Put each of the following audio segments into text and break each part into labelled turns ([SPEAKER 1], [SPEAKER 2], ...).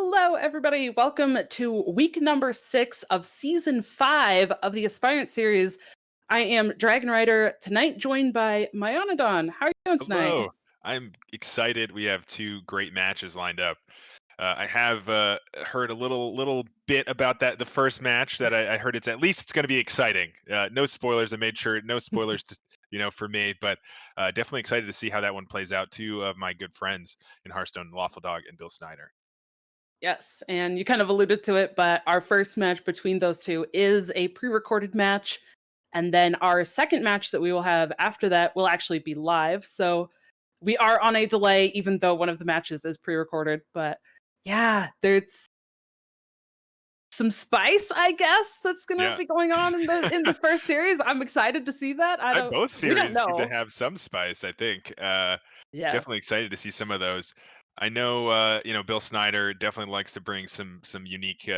[SPEAKER 1] Hello, everybody. Welcome to week number 6 of season 5 of the Aspirant series. I am Dragon Rider, tonight joined by Mayanadon. How are you doing tonight?
[SPEAKER 2] Hello. I'm excited. We have two great matches lined up. I have heard a little bit about that the first match that I heard it's at least it's going to be exciting. No spoilers. I made sure no spoilers for me, but definitely excited to see how that one plays out. Two of my good friends in Hearthstone, Lawfuldog and Billsnyder.
[SPEAKER 1] Yes, and you kind of alluded to it, but our first match between those two is a pre-recorded match, and then our second match that we will have after that will actually be live. So we are on a delay, even though one of the matches is pre-recorded. But yeah, there's some spice, I guess, that's gonna
[SPEAKER 2] Yeah.
[SPEAKER 1] be going on in the first series. I'm excited to see that.
[SPEAKER 2] Both
[SPEAKER 1] We don't
[SPEAKER 2] series seem to
[SPEAKER 1] know.
[SPEAKER 2] have some spice, I think. Definitely
[SPEAKER 1] Yes.
[SPEAKER 2] excited to see some of those. I know, Bill Snyder definitely likes to bring some unique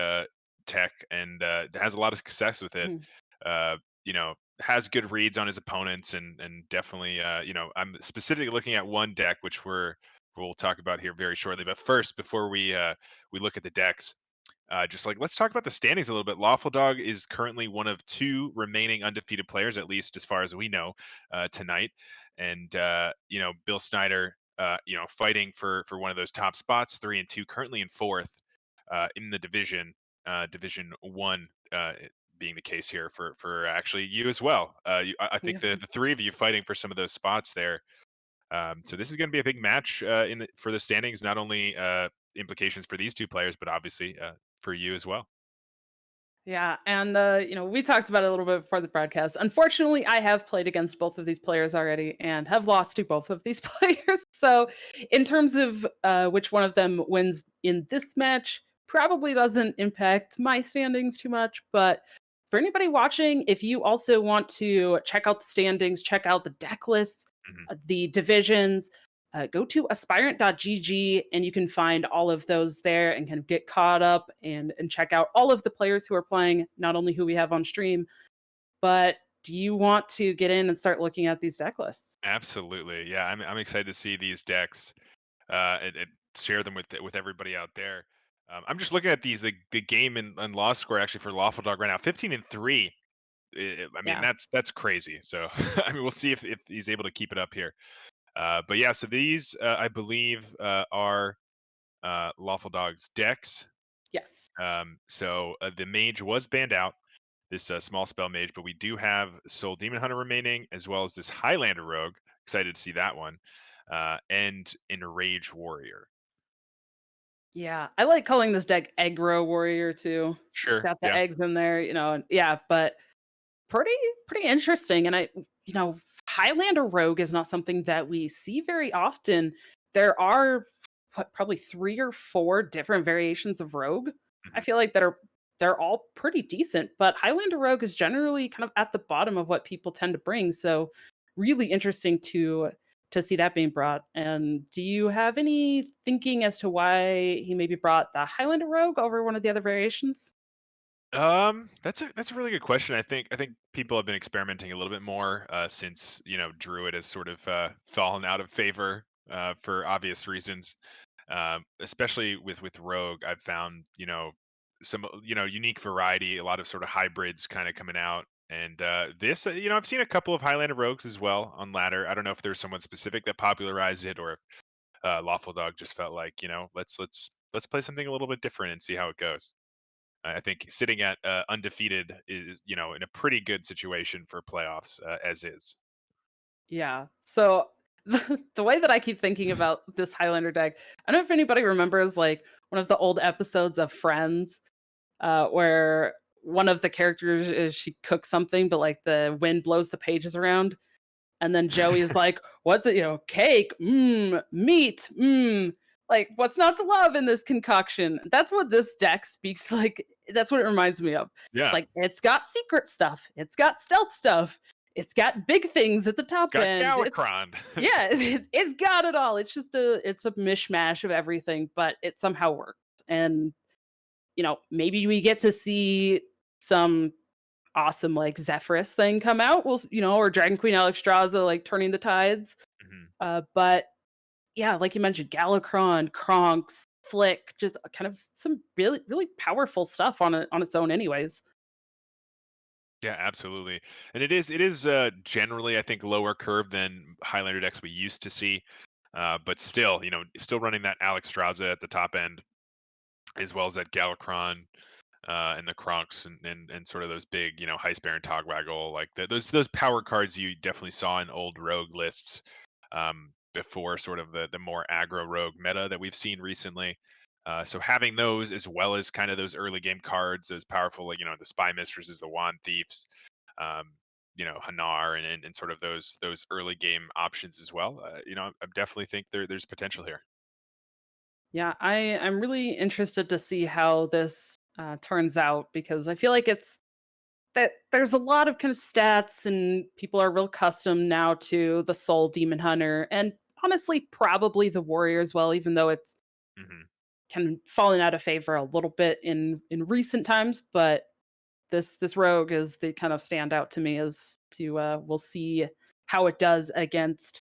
[SPEAKER 2] tech and has a lot of success with it.
[SPEAKER 1] Mhm.
[SPEAKER 2] Has good reads on his opponents and definitely, I'm specifically looking at one deck which we'll talk about here very shortly. But first, before we look at the decks, just like let's talk about the standings a little bit. Lawful Dog is currently one of two remaining undefeated players, at least as far as we know, tonight. And Bill Snyder, fighting for one of those top spots, 3-2, currently in fourth in the division, Division One. Being the case here for actually you as well. I think
[SPEAKER 1] Yeah.
[SPEAKER 2] the three of you fighting for some of those spots there. So this is going to be a big match for the standings. Not only implications for these two players, but obviously for you as well.
[SPEAKER 1] Yeah, and we talked about it a little bit before the broadcast. Unfortunately, I have played against both of these players already and have lost to both of these players. So, in terms of which one of them wins in this match, probably doesn't impact my standings too much. But for anybody watching, if you also want to check out the standings, check out the deck lists,
[SPEAKER 2] Mhm.
[SPEAKER 1] the divisions, go to aspirant.gg and you can find all of those there and kind of get caught up and check out all of the players who are playing, not only who we have on stream, but do you want to get in and start looking at these deck lists?
[SPEAKER 2] Absolutely, yeah. I'm excited to see these decks and share them with everybody out there. I'm just looking at the game and loss score actually for Lawful Dog right now, 15-3. I mean
[SPEAKER 1] Yeah.
[SPEAKER 2] that's crazy. So I mean we'll see if he's able to keep it up here. But yeah, so these I believe are Lawful Dog's decks.
[SPEAKER 1] Yes.
[SPEAKER 2] So the mage was banned out, this small spell mage, but we do have Soul Demon Hunter remaining, as well as this Highlander Rogue. Excited to see that one, and Enrage Warrior.
[SPEAKER 1] Yeah. I like calling this deck Aggro Warrior too. It's
[SPEAKER 2] Sure,
[SPEAKER 1] got the
[SPEAKER 2] yeah,
[SPEAKER 1] eggs in there, and yeah, but pretty pretty interesting. And you know, Highlander Rogue is not something that we see very often. There are probably 3 or 4 different variations of Rogue. I
[SPEAKER 2] mhm,
[SPEAKER 1] feel like they're all pretty decent, but Highlander Rogue is generally kind of at the bottom of what people tend to bring. So really interesting to see that being brought. And do you have any thinking as to why he maybe brought the Highlander Rogue over one of the other variations?
[SPEAKER 2] that's a really good question. I think people have been experimenting a little bit more since Druid has sort of fallen out of favor for obvious reasons. Especially with Rogue, I've found some unique variety, a lot of sort of hybrids kind of coming out. And this, I've seen a couple of Highlander Rogues as well on ladder. I don't know if there's someone specific that popularized it, or if Lawful Dog just felt like let's play something a little bit different and see how it goes. I think sitting at undefeated is, in a pretty good situation for playoffs as is.
[SPEAKER 1] Yeah. So the way that I keep thinking about this Highlander deck, I don't know if anybody remembers like one of the old episodes of Friends, where one of the characters is she cooks something, but like the wind blows the pages around. And then Joey is like, what's it, cake, meat, like what's not to love in this concoction? That's what this deck speaks like. That's what it reminds me of. It's
[SPEAKER 2] Yeah,
[SPEAKER 1] like it's got secret stuff, it's got stealth stuff, it's got big things at the
[SPEAKER 2] it's
[SPEAKER 1] top
[SPEAKER 2] got
[SPEAKER 1] end.
[SPEAKER 2] Galakron.
[SPEAKER 1] Yeah, it's got it all. It's a mishmash of everything, but it somehow works. And maybe we get to see some awesome like Zephyrus thing come out. Or Dragon Queen Alexstrasza like turning the tides.
[SPEAKER 2] Mhm.
[SPEAKER 1] But yeah, like you mentioned, Galakrond, Kronks, flick, just kind of some really really powerful stuff on its own anyways.
[SPEAKER 2] Yeah, absolutely. And it is generally, I think, lower curve than Highlander decks we used to see. But still, still running that Alexstrasza at the top end, as well as that Galakron, and the Kronks, and sort of those big, Heist Baron Togwaggle, like those power cards you definitely saw in old Rogue lists, before sort of the more aggro Rogue meta that we've seen recently. So having those, as well as kind of those early game cards, those powerful, like, the Spy Mistresses, the Wand Thieves, um, Hanar, and sort of those early game options as well. I definitely think there's potential here.
[SPEAKER 1] Yeah, I'm really interested to see how this turns out because I feel like it's that there's a lot of kind of stats and people are real custom now to the Soul Demon Hunter and honestly probably the Warrior as well, even though it's
[SPEAKER 2] Hmm.
[SPEAKER 1] kind of fallen out of favor a little bit in recent times. But this rogue is the kind of standout to me as to we'll see how it does against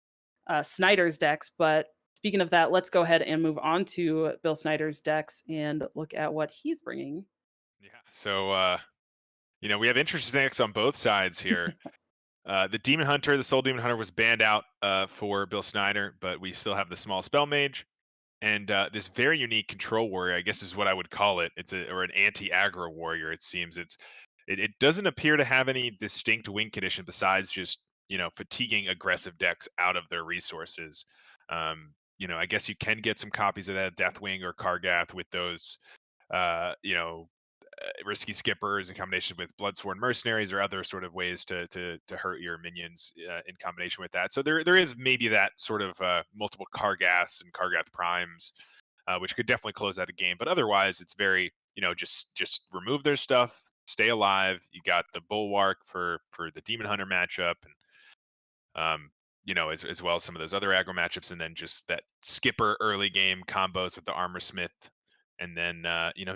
[SPEAKER 1] Snyder's decks. But speaking of that, let's go ahead and move on to Bill Snyder's decks and look at what he's bringing.
[SPEAKER 2] Yeah. So we have interesting decks on both sides here. The Demon Hunter, the Soul Demon Hunter, was banned out for Bill Snyder, but we still have the Small Spell Mage and this very unique Control Warrior. I guess is what I would call it. Or an anti-aggro warrior. It seems it doesn't appear to have any distinct win condition besides just fatiguing aggressive decks out of their resources. I guess you can get some copies of that Deathwing or Kargath with those. Uh, you know, Risky Skippers in combination with Bloodsworn Mercenaries or other sort of ways to hurt your minions in combination with that. So there is maybe that sort of multiple Kargas and Kargath Primes, which could definitely close out a game. But otherwise, it's very just remove their stuff, stay alive. You got the Bulwark for the Demon Hunter matchup, and as well as some of those other aggro matchups, and then just that skipper early game combos with the Armor Smith, and then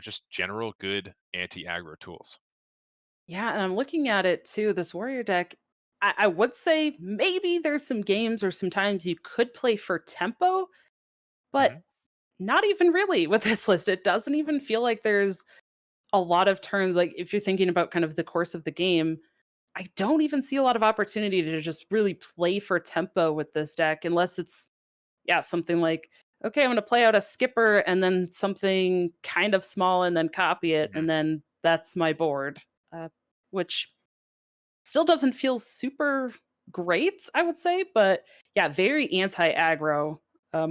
[SPEAKER 2] just general good anti aggro tools.
[SPEAKER 1] Yeah, and I'm looking at it too. This warrior deck, I would say maybe there's some games or sometimes you could play for tempo, but
[SPEAKER 2] Hmm.
[SPEAKER 1] not even really with this list. It doesn't even feel like there's a lot of turns. Like if you're thinking about kind of the course of the game, I don't even see a lot of opportunity to just really play for tempo with this deck unless it's yeah, something like, okay, I'm gonna play out a skipper and then something kind of small and then copy it,
[SPEAKER 2] Hmm.
[SPEAKER 1] and then that's my board. Which still doesn't feel super great, I would say, but yeah, very anti-aggro,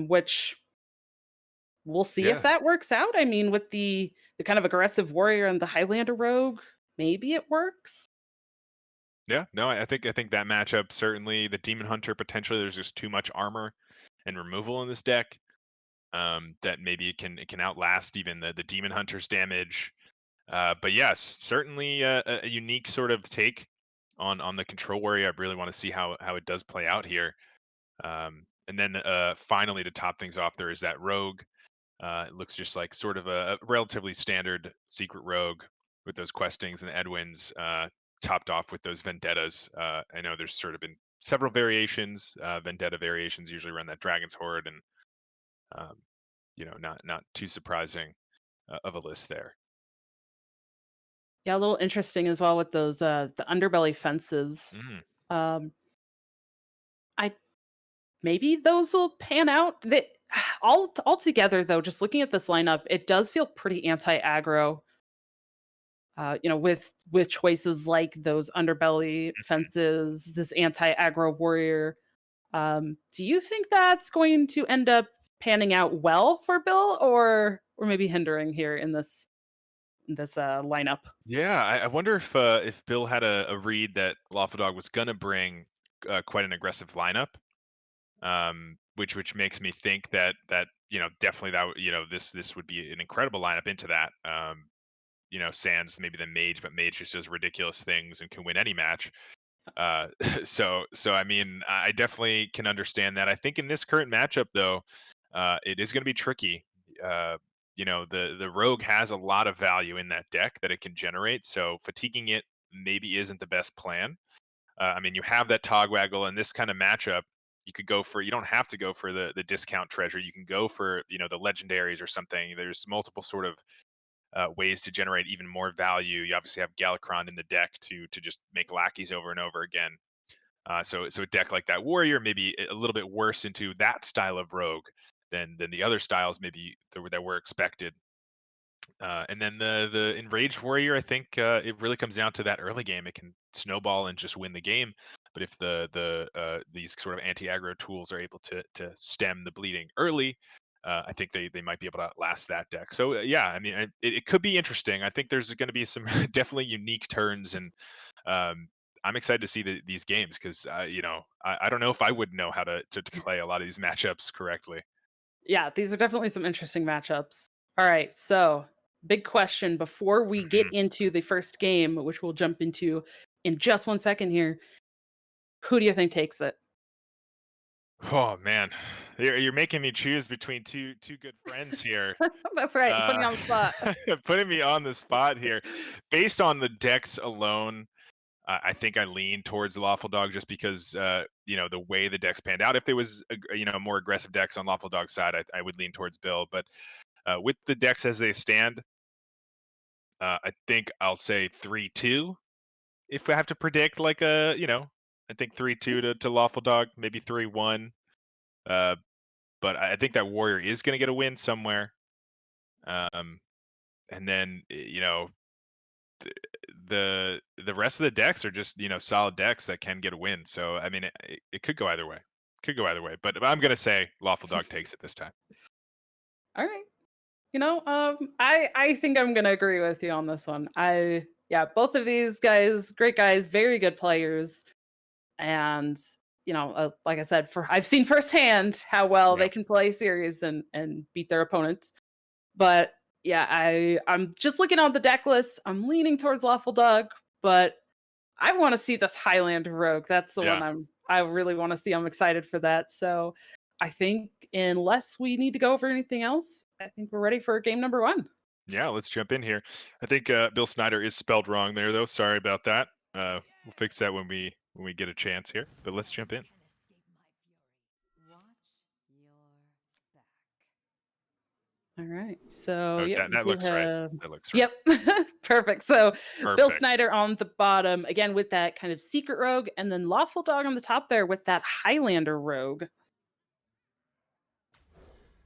[SPEAKER 1] which we'll see if
[SPEAKER 2] Yeah,
[SPEAKER 1] that works out. I mean, with the kind of aggressive warrior and the Highlander rogue, maybe it works.
[SPEAKER 2] yeah. No, I think that matchup, certainly the Demon Hunter, potentially there's just too much armor and removal in this deck, that maybe it can outlast even the Demon Hunter's damage. But yes, certainly a unique sort of take on the Control Warrior. I really want to see how it does play out here. And then finally, to top things off, there is that rogue. It looks just like sort of a relatively standard secret rogue with those questings and Edwins, topped off with those vendettas. I know there's sort of been several variations. Vendetta variations usually run that Dragon's Horde, and um, not too surprising of a list there.
[SPEAKER 1] Yeah, a little interesting as well with those the underbelly fences.
[SPEAKER 2] Mm,
[SPEAKER 1] Um, I maybe those will pan out. That altogether though, just looking at this lineup, it does feel pretty anti-aggro. With choices like those underbelly
[SPEAKER 2] mhm.
[SPEAKER 1] fences, this anti-aggro warrior. Do you think that's going to end up panning out well for Bill, or maybe hindering here in this lineup?
[SPEAKER 2] Yeah, I wonder if Bill had a read that Lawfuldog was gonna bring quite an aggressive lineup, which makes me think that definitely this would be an incredible lineup into that. Sans maybe the mage, but mage just does ridiculous things and can win any match. So I mean, I definitely can understand that. I think in this current matchup, though, it is going to be tricky. Uh, the rogue has a lot of value in that deck that it can generate, so fatiguing it maybe isn't the best plan. I mean, you have that Togwaggle in this kind of matchup. You could go for, you don't have to go for the discount treasure. You can go for, the legendaries or something. There's multiple sort of ways to generate even more value. You obviously have Galakron in the deck to just make lackeys over and over again. So a deck like that warrior, maybe a little bit worse into that style of rogue than the other styles maybe that were expected. And then the enraged warrior, I think it really comes down to that early game. It can snowball and just win the game. But if these sort of anti-aggro tools are able to stem the bleeding early, I think they might be able to outlast that deck. So yeah, I mean, it could be interesting. I think there's going to be some definitely unique turns, and I'm excited to see these games because I don't know if I would know how to play a lot of these matchups correctly.
[SPEAKER 1] Yeah, these are definitely some interesting matchups. All right, so big question before we get
[SPEAKER 2] Mhm.
[SPEAKER 1] into the first game, which we'll jump into in just 1 second here. Who do you think takes it?
[SPEAKER 2] Oh man, you're making me choose between two good friends here.
[SPEAKER 1] That's right, putting
[SPEAKER 2] Uh,
[SPEAKER 1] you on the spot.
[SPEAKER 2] putting me on the spot here. Based on the decks alone, I think I lean towards Lawful Dog just because the way the decks panned out. If there was more aggressive decks on Lawful Dog's side, I would lean towards Bill. But with the decks as they stand, I think I'll say 3-2. If I have to predict, I think 3-2 to Lawful Dog, maybe 3-1. Uh, but I think that Warrior is going to get a win somewhere. Um, and then the rest of the decks are just solid decks that can get a win. So I mean, it could go either way. Could go either way. But I'm gonna say Lawful Dog takes it this time.
[SPEAKER 1] All right. I think I'm gonna agree with you on this one. Yeah, both of these guys, great guys, very good players, and like I said, for I've seen firsthand how well
[SPEAKER 2] Yeah.
[SPEAKER 1] they can play series and beat their opponents. But yeah, I'm just looking on the deck list. I'm leaning towards Lawful Dog, but I want to see this Highlander Rogue. That's the one
[SPEAKER 2] Yeah.
[SPEAKER 1] I really want to see. I'm excited for that. So I think unless we need to go over anything else, I think we're ready for game number one.
[SPEAKER 2] Yeah. Let's jump in here. I think Billsnyder is spelled wrong there, though. Sorry about that. We'll fix that when we get a chance here. But let's jump in.
[SPEAKER 1] All right. So
[SPEAKER 2] Oh,
[SPEAKER 1] yep,
[SPEAKER 2] that
[SPEAKER 1] we
[SPEAKER 2] that
[SPEAKER 1] do
[SPEAKER 2] looks right.
[SPEAKER 1] have
[SPEAKER 2] That looks right.
[SPEAKER 1] yep. Perfect. So
[SPEAKER 2] Perfect.
[SPEAKER 1] Billsnyder on the bottom, again with that kind of secret rogue, and then Lawful Dog on the top there with that Highlander rogue.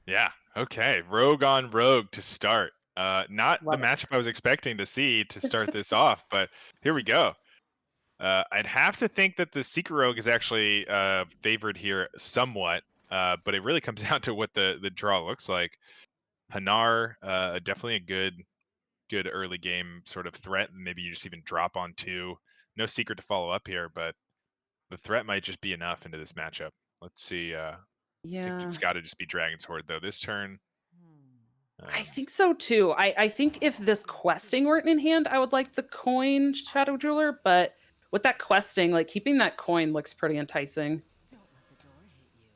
[SPEAKER 2] Yeah. Okay. Rogue on Rogue to start. Not the
[SPEAKER 1] Love it.
[SPEAKER 2] matchup I was expecting to see to start this off, but here we go. I'd have to think that the Secret Rogue is actually favored here somewhat, but it really comes down to what the draw looks like. Hanar, definitely a good early game sort of threat. Maybe you just even drop on two. No secret to follow up here, but the threat might just be enough into this matchup. Let's see. I think
[SPEAKER 1] Yeah.
[SPEAKER 2] it's got to just be Dragon's Horde though this turn.
[SPEAKER 1] I
[SPEAKER 2] Um,
[SPEAKER 1] think so too. I think if this questing weren't in hand, I would like the coin Shadow Jeweler, but with that questing, like keeping that coin looks pretty enticing.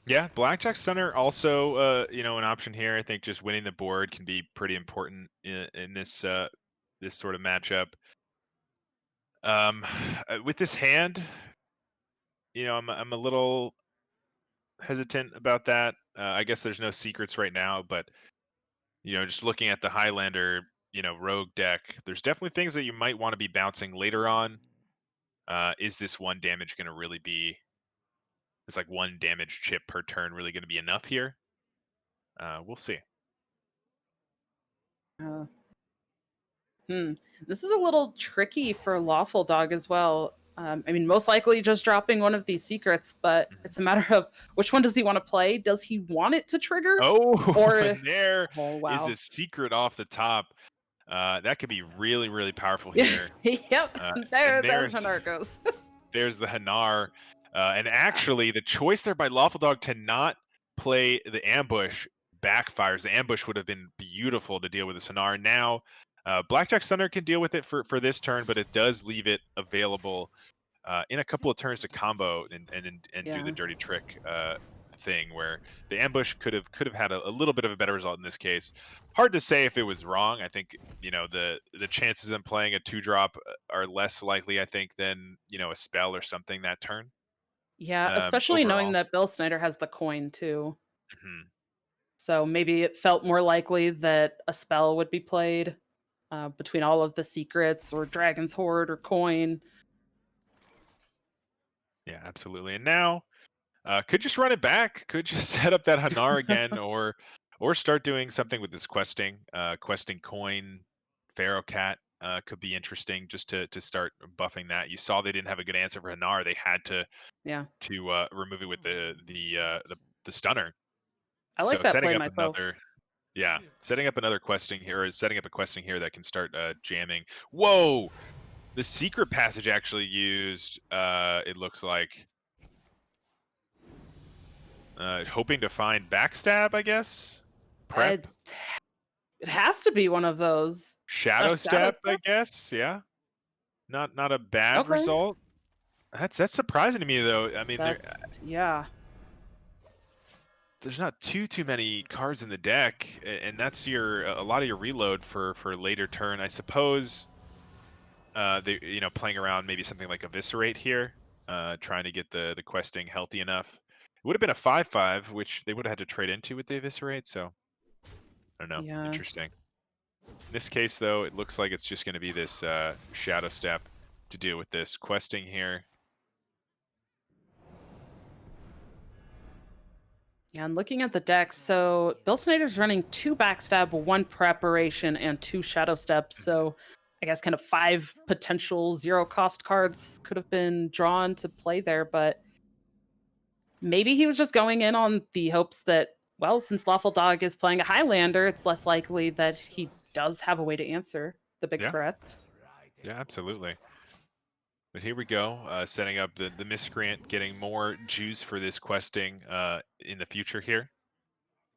[SPEAKER 2] yeah, Blackjack Center also an option here. I think just winning the board can be pretty important in this sort of matchup. With this hand, I'm a little hesitant about that. I guess there's no secrets right now, but just looking at the Highlander, rogue deck, there's definitely things that you might want to be bouncing later on. Is this one damage going to really be? Is like one damage chip per turn really going to be enough here? We'll see.
[SPEAKER 1] Uh, hmm. This is a little tricky for Lawful Dog as well. I mean, most likely just dropping one of these secrets, but
[SPEAKER 2] Mhm.
[SPEAKER 1] it's a matter of which one does he want to play? Does he want it to trigger?
[SPEAKER 2] Oh,
[SPEAKER 1] Or,
[SPEAKER 2] and there
[SPEAKER 1] oh,
[SPEAKER 2] is a
[SPEAKER 1] wow.
[SPEAKER 2] secret off the top. That could be really, really powerful
[SPEAKER 1] Yeah,
[SPEAKER 2] here.
[SPEAKER 1] yep.
[SPEAKER 2] And
[SPEAKER 1] There's Hanar goes.
[SPEAKER 2] there's the Hanar. And actually, the choice there by Lawful Dog to not play the ambush backfires. The ambush would have been beautiful to deal with the Hanar. Now, Blackjack Thunder can deal with it for this turn, but it does leave it available in a couple of turns to combo and do the
[SPEAKER 1] Yeah.
[SPEAKER 2] dirty trick thing where the ambush could have had a little bit of a better result in this case. Hard to say if it was wrong. I think the chances of them playing a 2-drop are less likely, I think, than a spell or something that turn.
[SPEAKER 1] Yeah, especially knowing
[SPEAKER 2] overall.
[SPEAKER 1] that Billsnyder has the coin too.
[SPEAKER 2] Mhm.
[SPEAKER 1] So maybe it felt more likely that a spell would be played between all of the secrets or Dragon's Hoard or coin.
[SPEAKER 2] Yeah, absolutely. And now could just run it back. Could just set up that Hanar again, or start doing something with this questing. Questing coin, Pharaoh Cat could be interesting just to start buffing that. You saw they didn't have a good answer for Hanar. They had
[SPEAKER 1] Yeah,
[SPEAKER 2] to remove it with the stunner.
[SPEAKER 1] I like
[SPEAKER 2] So
[SPEAKER 1] that
[SPEAKER 2] setting
[SPEAKER 1] play
[SPEAKER 2] up
[SPEAKER 1] myself.
[SPEAKER 2] another, yeah, setting up another questing here, or setting up a questing here that can start jamming. Whoa, the secret passage actually used. It looks like hoping to find backstab, I guess. Prep,
[SPEAKER 1] It, it has to be one of those. A
[SPEAKER 2] shadow
[SPEAKER 1] shadow
[SPEAKER 2] step, I
[SPEAKER 1] step?
[SPEAKER 2] guess. Yeah, not a bad
[SPEAKER 1] Okay.
[SPEAKER 2] result. That's surprising to me though. I mean,
[SPEAKER 1] Yeah.
[SPEAKER 2] there's not too many cards in the deck, and that's your a lot of your reload for later turn, I suppose. They playing around maybe something like eviscerate here, trying to get the questing healthy enough. It would have been a 5/5, which they would have had to trade into with the eviscerate. So I don't know.
[SPEAKER 1] Yeah.
[SPEAKER 2] Interesting. In this case, though, it looks like it's just going to be this shadow step to deal with this questing here.
[SPEAKER 1] Yeah, and looking at the deck, so Bill Snyder's running 2 backstab, 1 preparation, and 2 shadow steps.
[SPEAKER 2] Mhm.
[SPEAKER 1] So I guess kind of 5 potential zero cost cards could have been drawn to play there, but maybe he was just going in on the hopes that, well, since Lawfuldog is playing a Highlander, it's less likely that he does have a way to answer the big
[SPEAKER 2] Yeah,
[SPEAKER 1] threat.
[SPEAKER 2] yeah, absolutely. But here we go, setting up the miscreant, getting more juice for this questing in the future here.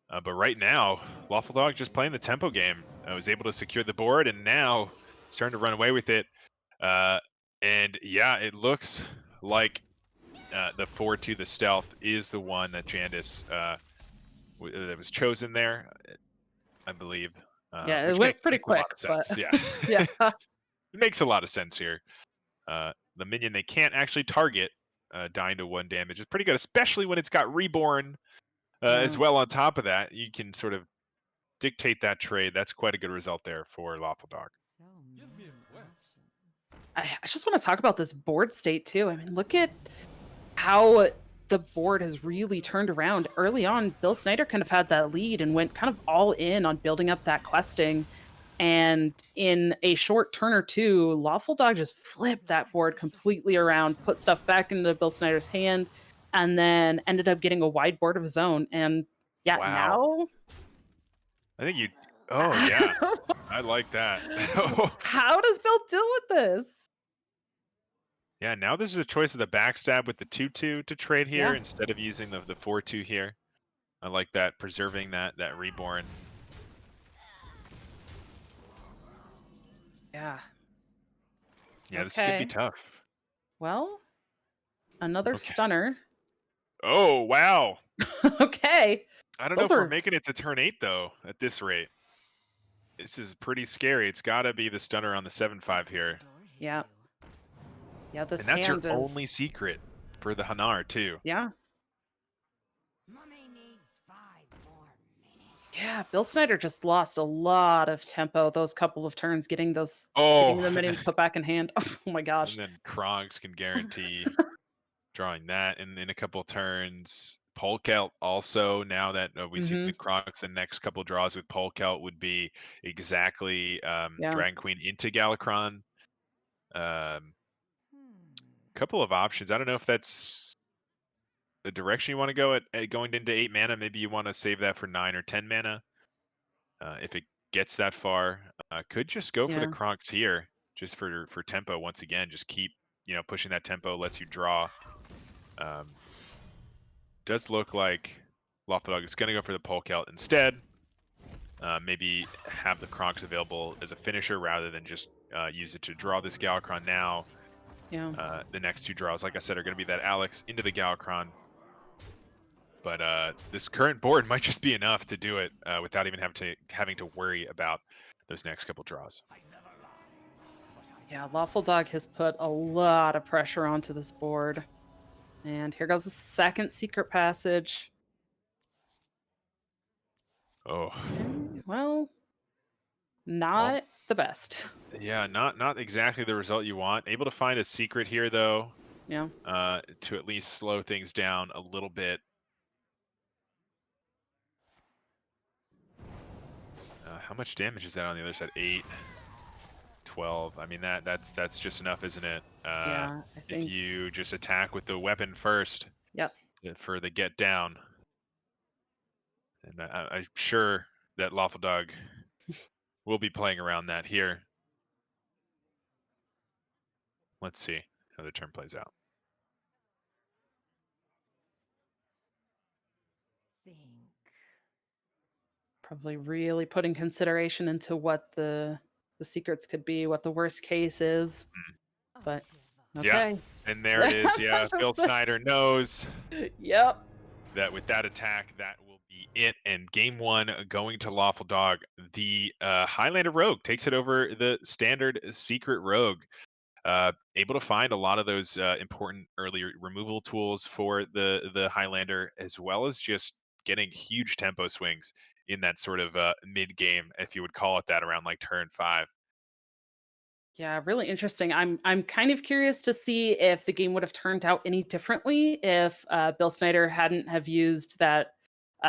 [SPEAKER 2] But right now, Lawful Dog just playing the tempo game. Was able to secure the board, and now starting to run away with it. Uh, and yeah, it looks like the 4-2, the stealth, is the one that Jandis that was chosen there, I believe.
[SPEAKER 1] Yeah, it
[SPEAKER 2] Which
[SPEAKER 1] went pretty
[SPEAKER 2] makes a lot
[SPEAKER 1] quick,
[SPEAKER 2] of
[SPEAKER 1] but
[SPEAKER 2] sense. Yeah,
[SPEAKER 1] yeah.
[SPEAKER 2] it makes a lot of sense here. The minion they can't actually target, dying to 1 damage is pretty good, especially when it's got reborn as
[SPEAKER 1] Yeah.
[SPEAKER 2] well. On top of that, you can sort of dictate that trade. That's quite a good result there for Lawful Dog.
[SPEAKER 1] I just want to talk about this board state too. I mean, look at how the board has really turned around. Early on, Bill Snyder kind of had that lead and went kind of all in on building up that questing. And in a short turn or two, Lawful Dog just flipped that board completely around, put stuff back into Bill Snyder's hand, and then ended up getting a wide board of his own. And yeah,
[SPEAKER 2] Wow.
[SPEAKER 1] now
[SPEAKER 2] I think you. Oh yeah, I like that.
[SPEAKER 1] how does Bill deal with this?
[SPEAKER 2] Yeah, now there's a choice of the backstab with the 2/2 to trade here
[SPEAKER 1] Yeah,
[SPEAKER 2] instead of using the 4/2 here. I like that, preserving that reborn.
[SPEAKER 1] yeah.
[SPEAKER 2] Yeah, this is gonna be
[SPEAKER 1] Okay.
[SPEAKER 2] tough.
[SPEAKER 1] Well, another
[SPEAKER 2] Okay.
[SPEAKER 1] stunner.
[SPEAKER 2] Oh wow.
[SPEAKER 1] Okay.
[SPEAKER 2] I don't know
[SPEAKER 1] Those
[SPEAKER 2] if we're
[SPEAKER 1] are
[SPEAKER 2] making it to turn 8 though. At this rate, this is pretty scary. It's got to be the stunner on the 7/5 here,
[SPEAKER 1] yeah. Yeah, this
[SPEAKER 2] and that's your
[SPEAKER 1] hand
[SPEAKER 2] only
[SPEAKER 1] is
[SPEAKER 2] secret for the Hanar too.
[SPEAKER 1] yeah. Yeah, Bill Snyder just lost a lot of tempo those couple of turns getting
[SPEAKER 2] Oh,
[SPEAKER 1] the minions put back in hand. Oh my gosh.
[SPEAKER 2] and then Kronks can guarantee drawing that in a couple turns. Polkelt also, now that we see the
[SPEAKER 1] Mhm.
[SPEAKER 2] Kronks, the next couple draws with Polkelt would be exactly
[SPEAKER 1] Yeah.
[SPEAKER 2] Dragon Queen into Galakron. Couple of options. I don't know if that's the direction you want to go at going into 8 mana. Maybe you want to save that for 9 or 10 mana. If it gets that far, could just go for the
[SPEAKER 1] Yeah.
[SPEAKER 2] Kronks here, just for tempo. Once again, just keep pushing that tempo. Lets you draw. Um, does look like Lofted is going to go for the Polkelt instead. Maybe have the Kronks available as a finisher rather than just use it to draw this Galakron now.
[SPEAKER 1] Yeah.
[SPEAKER 2] The next 2 draws, like I said, are going to be that Alex into the Galakron. But this current board might just be enough to do it without even having to worry about those next couple draws.
[SPEAKER 1] Yeah, Lawful Dog has put a lot of pressure onto this board. And here goes the second secret passage.
[SPEAKER 2] Oh,
[SPEAKER 1] Okay, well,
[SPEAKER 2] well,
[SPEAKER 1] not the best.
[SPEAKER 2] yeah, not exactly the result you want. Able to find a secret here though,
[SPEAKER 1] Yeah.
[SPEAKER 2] to at least slow things down a little bit. How much damage is that on the other side? 8, 12. I mean that's just enough, isn't it?
[SPEAKER 1] Yeah, I
[SPEAKER 2] If
[SPEAKER 1] think.
[SPEAKER 2] you just attack with the weapon first
[SPEAKER 1] Yep.
[SPEAKER 2] for the get down, and I'm sure that Lawful Dog will be playing around that here. Let's see how the turn plays out.
[SPEAKER 3] Think.
[SPEAKER 1] Probably really putting consideration into what the secrets could be, what the worst case is.
[SPEAKER 2] Mm.
[SPEAKER 1] But
[SPEAKER 2] Yeah,
[SPEAKER 1] okay.
[SPEAKER 2] and there it is. Yeah, Billsnyder knows
[SPEAKER 1] Yep.
[SPEAKER 2] that with that attack, that will be it. And game one going to Lawful Dog. The Highlander Rogue takes it over the standard Secret Rogue. Able to find a lot of those important early removal tools for the Highlander, as well as just getting huge tempo swings in that sort of mid game, if you would call it that, around like turn 5.
[SPEAKER 1] Yeah, really interesting. I'm kind of curious to see if the game would have turned out any differently if Billsnyder hadn't have used that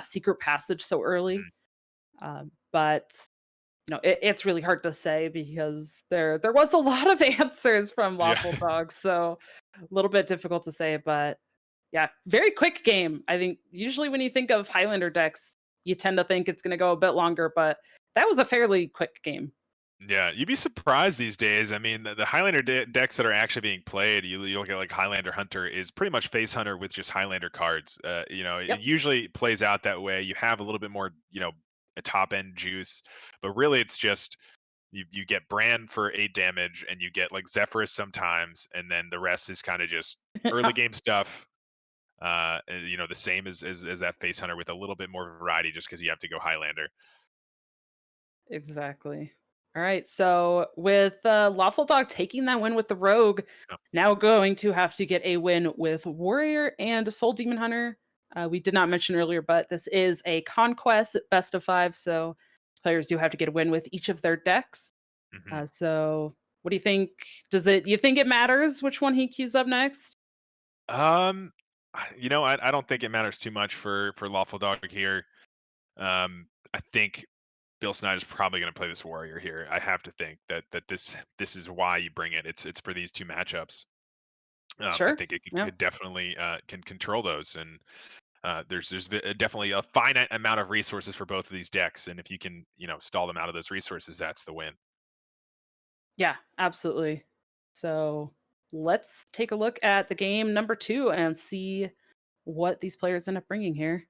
[SPEAKER 1] secret passage so early. But it's really hard to say because there was a lot of answers from
[SPEAKER 2] Yeah,
[SPEAKER 1] Lawful Dogs, so a little bit difficult to say. But yeah, very quick game. I think usually when you think of Highlander decks, you tend to think it's going to go a bit longer, but that was a fairly quick game.
[SPEAKER 2] yeah, you'd be surprised these days. I mean, the Highlander decks that are actually being played, you look at like Highlander Hunter is pretty much Face Hunter with just Highlander cards. It
[SPEAKER 1] Yep.
[SPEAKER 2] usually plays out that way. You have a little bit more, a top end juice, but really it's just you get Bran for 8 damage, and you get like Zephyrus sometimes, and then the rest is kind of just early game stuff. And, the same as that Face Hunter with a little bit more variety, just because you have to go Highlander.
[SPEAKER 1] Exactly. All right. So with Lawful Dog taking that win with the Rogue,
[SPEAKER 2] Yeah.
[SPEAKER 1] now going to have to get a win with Warrior and Soul Demon Hunter. We did not mention earlier, but this is a Conquest best of 5, so players do have to get a win with each of their decks.
[SPEAKER 2] hmm
[SPEAKER 1] So what do you think? You think it matters which one he queues up next?
[SPEAKER 2] Um, I don't think it matters too much for Lawful Dog here. I think Bill Snyder's probably going to play this Warrior here. I have to think that this is why you bring it. It's for these two matchups. I
[SPEAKER 1] Sure.
[SPEAKER 2] think
[SPEAKER 1] Yeah.
[SPEAKER 2] it definitely can control those, and there's definitely a finite amount of resources for both of these decks, and if you can stall them out of those resources, that's the win.
[SPEAKER 1] Yeah, absolutely. So let's take a look at the game number 2 and see what these players end up bringing here.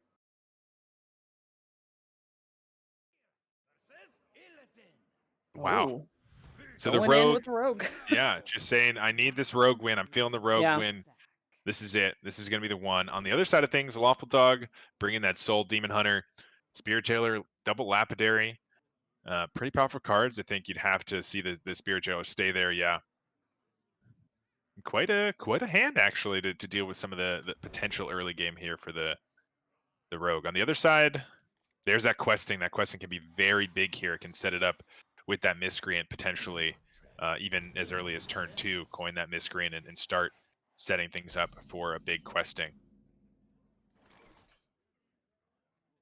[SPEAKER 2] Wow.
[SPEAKER 1] Oh,
[SPEAKER 2] So the
[SPEAKER 1] going in
[SPEAKER 2] Rogue,
[SPEAKER 1] with the Rogue.
[SPEAKER 2] yeah, just saying, I need this Rogue win. I'm feeling the Rogue
[SPEAKER 1] Yeah.
[SPEAKER 2] win. This is it. This is going to be the one. On the other side of things, Lawful Dog bringing that Soul Demon Hunter, Spirit Jailer, Double Lapidary. Pretty powerful cards. I think you'd have to see the Spirit Jailer stay there. Yeah, quite a hand actually to deal with some of the potential early game here for the Rogue. On the other side, there's that questing. That questing can be very big here. It can set it up with that Miscreant potentially, even as early as turn 2. Coin that Miscreant and start setting things up for a big questing.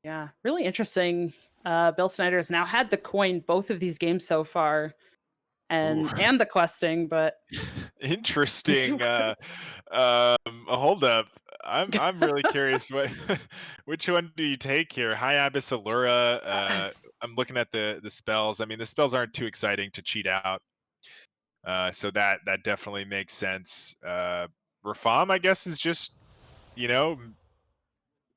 [SPEAKER 1] Yeah, really interesting. Billsnyder has now had the coin both of these games so far,
[SPEAKER 2] Ooh.
[SPEAKER 1] and the questing, but
[SPEAKER 2] Interesting. Hold up. I'm really curious what which one do you take here? High Abyss Allura. I'm looking at the spells. I mean, the spells aren't too exciting to cheat out. So that definitely makes sense. Rafam, I guess, is just you know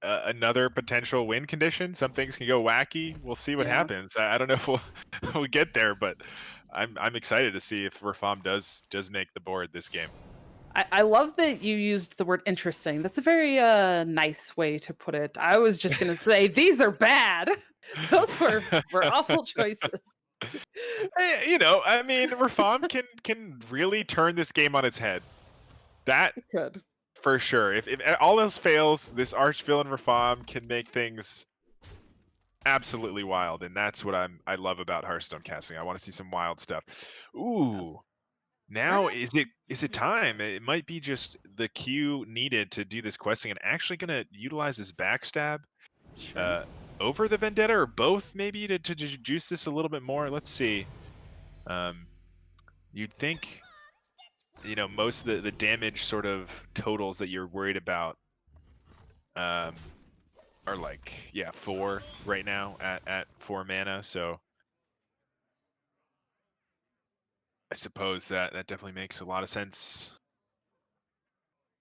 [SPEAKER 2] another potential win condition. Some things can go wacky. We'll see what
[SPEAKER 1] yeah.
[SPEAKER 2] happens. I don't know if we'll get there, but I'm excited to see if Rafam does make the board this game.
[SPEAKER 1] I love that you used the word interesting. That's a very nice way to put it. I was just gonna say these are bad. Those were awful choices.
[SPEAKER 2] I mean, Rafam can really turn this game on its head. That
[SPEAKER 1] Good.
[SPEAKER 2] For sure. If all else fails, this archvillain Rafam can make things absolutely wild, and that's what I love about Hearthstone casting. I want to see some wild stuff.
[SPEAKER 1] Yes.
[SPEAKER 2] Ooh, now is it time? It might be just the Q needed to do this questing, and actually gonna utilize his backstab
[SPEAKER 1] Sure.
[SPEAKER 2] uh, over the Vendetta, or both maybe to just juice this a little bit more. Let's see. Um, you'd think, most of the damage sort of totals that you're worried about um, are like, yeah, 4 right now at 4 mana. So I suppose that definitely makes a lot of sense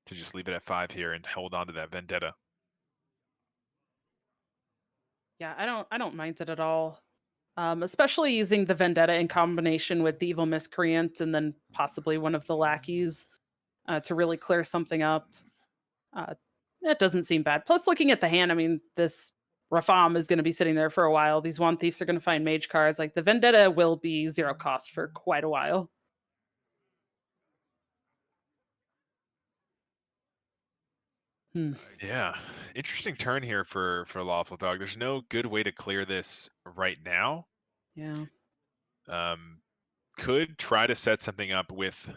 [SPEAKER 2] to just leave it at 5 here and hold on to that Vendetta.
[SPEAKER 1] Yeah, I don't mind it at all. Especially using the Vendetta in combination with the Evil Miscreant and then possibly one of the lackeys to really clear something up. Uh, that doesn't seem bad. Plus, looking at the hand, I mean, this Rafam is going to be sitting there for a while. These Wand Thieves are going to find mage cards. Like, the Vendetta will be 0 cost for quite a while. Hmm.
[SPEAKER 2] Yeah, interesting turn here for Lawfuldog. There's no good way to clear this right now.
[SPEAKER 1] Yeah.
[SPEAKER 2] Um, could try to set something up with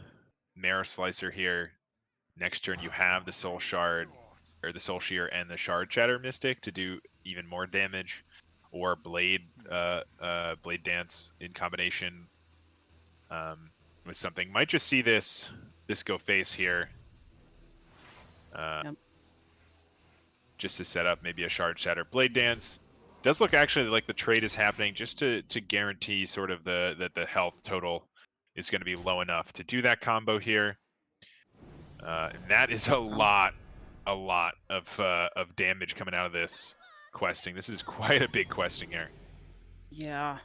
[SPEAKER 2] Marrow Slicer here. Next turn you have the Soul Shard, or the Soul Shear and the Shard Shatter Mystic to do even more damage, or Blade Blade Dance in combination with something. Might just see this go face here.
[SPEAKER 1] Yep.
[SPEAKER 2] Just to set up maybe a Shard Shatter Blade Dance. Does look actually like the trade is happening just to guarantee sort of that the health total is going to be low enough to do that combo here. And that is a lot of damage coming out of this questing. This is quite a big questing here.
[SPEAKER 1] Yeah.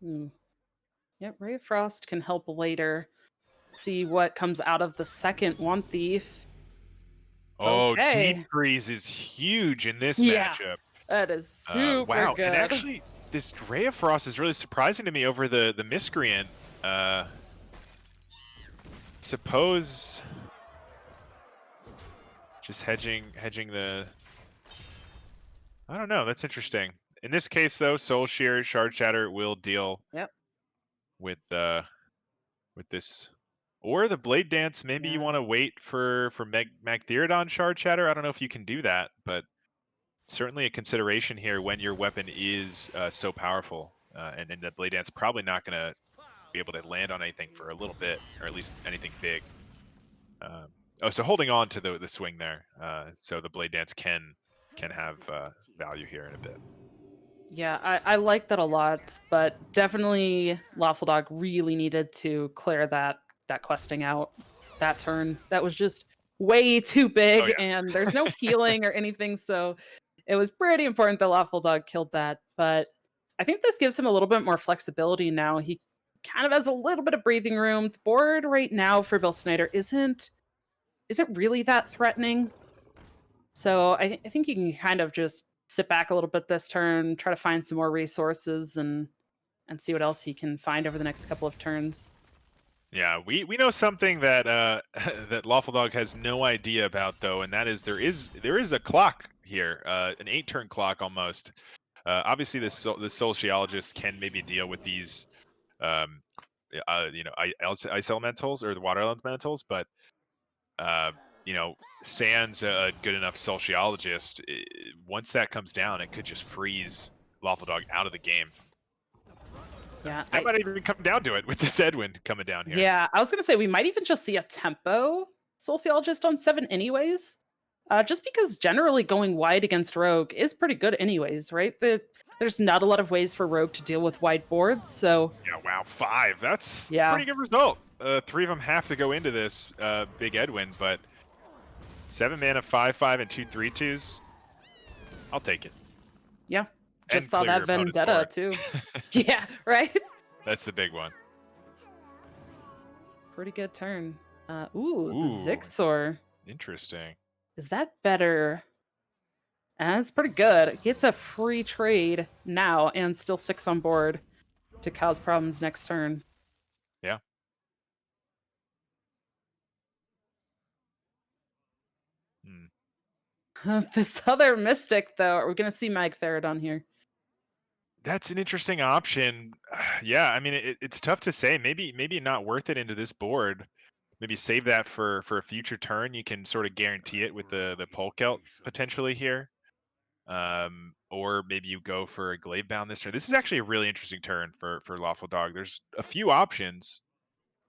[SPEAKER 1] Hmm. Yep, Ray of Frost can help later. See what comes out of the second Wand Thief.
[SPEAKER 2] Oh, Deep
[SPEAKER 1] Okay.
[SPEAKER 2] Freeze is huge in this
[SPEAKER 1] Yeah,
[SPEAKER 2] matchup.
[SPEAKER 1] that is super
[SPEAKER 2] Wow, and
[SPEAKER 1] good.
[SPEAKER 2] actually, this Ray of Frost is really surprising to me over the Miscreant. Suppose just hedging the. I don't know. That's interesting. In this case, though, Soul Shear, Shard Shatter will deal
[SPEAKER 1] Yep.
[SPEAKER 2] with this, or the Blade Dance. Maybe you
[SPEAKER 1] Yeah.
[SPEAKER 2] want to wait for Magtheridon Shard Shatter. I don't know if you can do that, but certainly a consideration here when your weapon is so powerful, and the Blade Dance probably not going to be able to land on anything for a little bit, or at least anything big. So holding on to the swing there, so the Blade Dance can have value here in a bit.
[SPEAKER 1] Yeah, I like that a lot, but definitely Lawful Dog really needed to clear that questing out that turn. That was just way too
[SPEAKER 2] Oh
[SPEAKER 1] big, and there's no
[SPEAKER 2] yeah.
[SPEAKER 1] healing or anything, so it was pretty important that Lawful Dog killed that. But I think this gives him a little bit more flexibility now. He kind of has a little bit of breathing room. The board right now for Billsnyder isn't really that threatening. So I think you can kind of just sit back a little bit this turn, try to find some more resources, and see what else he can find over the next couple of turns.
[SPEAKER 2] Yeah, we know something that that Lawful Dog has no idea about, though, and that is there is a clock here, an 8-turn clock almost. Obviously, the sociologist can maybe deal with these, um, ice elementals or the water elementals, but uh, Sand's a good enough sociologist. Once that comes down, it could just freeze Lawful Dog out of the game.
[SPEAKER 1] Yeah,
[SPEAKER 2] That might even come down to it with this Edwin coming down here.
[SPEAKER 1] I was gonna say we might even just see a tempo sociologist on 7 anyways. Just because generally going wide against Rogue is pretty good anyways, right? There's not a lot of ways for Rogue to deal with wide boards, so
[SPEAKER 2] Yeah, wow, 5. That's a
[SPEAKER 1] yeah.
[SPEAKER 2] pretty good result. 3 of them have to go into this big Edwin, but 7 mana, 5/5, and 2 3/2s. I'll take it.
[SPEAKER 1] Yeah. Just
[SPEAKER 2] And
[SPEAKER 1] saw
[SPEAKER 2] clear your
[SPEAKER 1] that
[SPEAKER 2] opponent's
[SPEAKER 1] vendetta
[SPEAKER 2] board.
[SPEAKER 1] too. Yeah, right?
[SPEAKER 2] That's the big one.
[SPEAKER 1] Pretty good turn. Ooh, the
[SPEAKER 2] Ooh,
[SPEAKER 1] Zixor.
[SPEAKER 2] interesting.
[SPEAKER 1] Is that better? That's pretty good. It gets a free trade now and still 6 on board to cause problems next turn.
[SPEAKER 2] Yeah.
[SPEAKER 1] This other Mystic, though, are we going to see Magtheridon here?
[SPEAKER 2] That's an interesting option. Yeah, I mean, it's tough to say. Maybe not worth it into this board. Maybe save that for a future turn. You can sort of guarantee it with the Polkelt potentially here. Or maybe you go for a Glavebound this turn. This is actually a really interesting turn for Lawfuldog. There's a few options.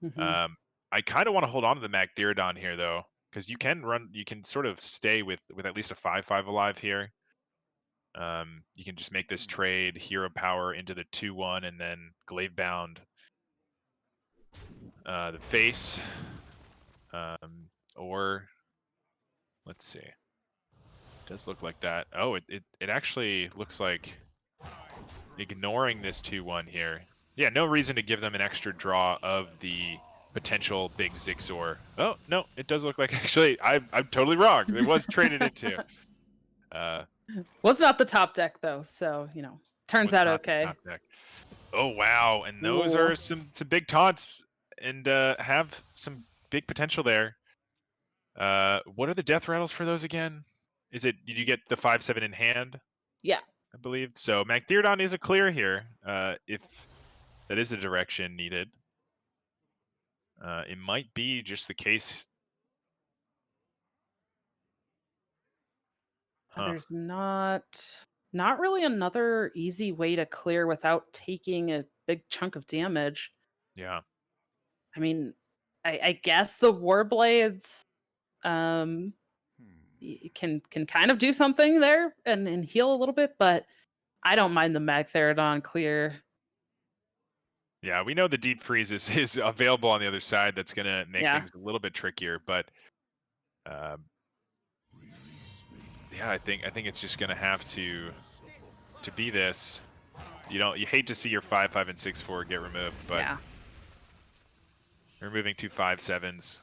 [SPEAKER 1] Hmm.
[SPEAKER 2] I kind of want to hold on to the Magtheridon here though, because you can sort of stay with at least a 5/5 alive here. You can just make this trade hero power into the 2/1 and then Glavebound the face. Or let's see. Does look like that. Oh, it actually looks like ignoring this 2/1 here. Yeah, no reason to give them an extra draw of the potential big Zixor. Oh, no, it does look like actually I'm totally wrong. It was traded into.
[SPEAKER 1] Was not the top deck, though, so, turns
[SPEAKER 2] Was
[SPEAKER 1] out
[SPEAKER 2] not the
[SPEAKER 1] okay.
[SPEAKER 2] top deck. Oh wow, and those
[SPEAKER 1] Ooh.
[SPEAKER 2] are some big taunts and have some big potential there. What are the death rattles for those again? Is it you get the 5/7 in hand?
[SPEAKER 1] Yeah.
[SPEAKER 2] I believe. So Magtheridon is a clear here, if that is a direction needed. It might be just the case. Huh.
[SPEAKER 1] There's not really another easy way to clear without taking a big chunk of damage.
[SPEAKER 2] Yeah.
[SPEAKER 1] I mean, I guess the Warblades um can kind of do something there and heal a little bit, but I don't mind the Magtheridon clear.
[SPEAKER 2] Yeah, we know the deep freeze is available on the other side. That's gonna make
[SPEAKER 1] Yeah.
[SPEAKER 2] things a little bit trickier, but um, yeah, I think it's just gonna have to be this. You hate to see your 5/5 and 6/4 get removed, but
[SPEAKER 1] Yeah.
[SPEAKER 2] removing two 5/7s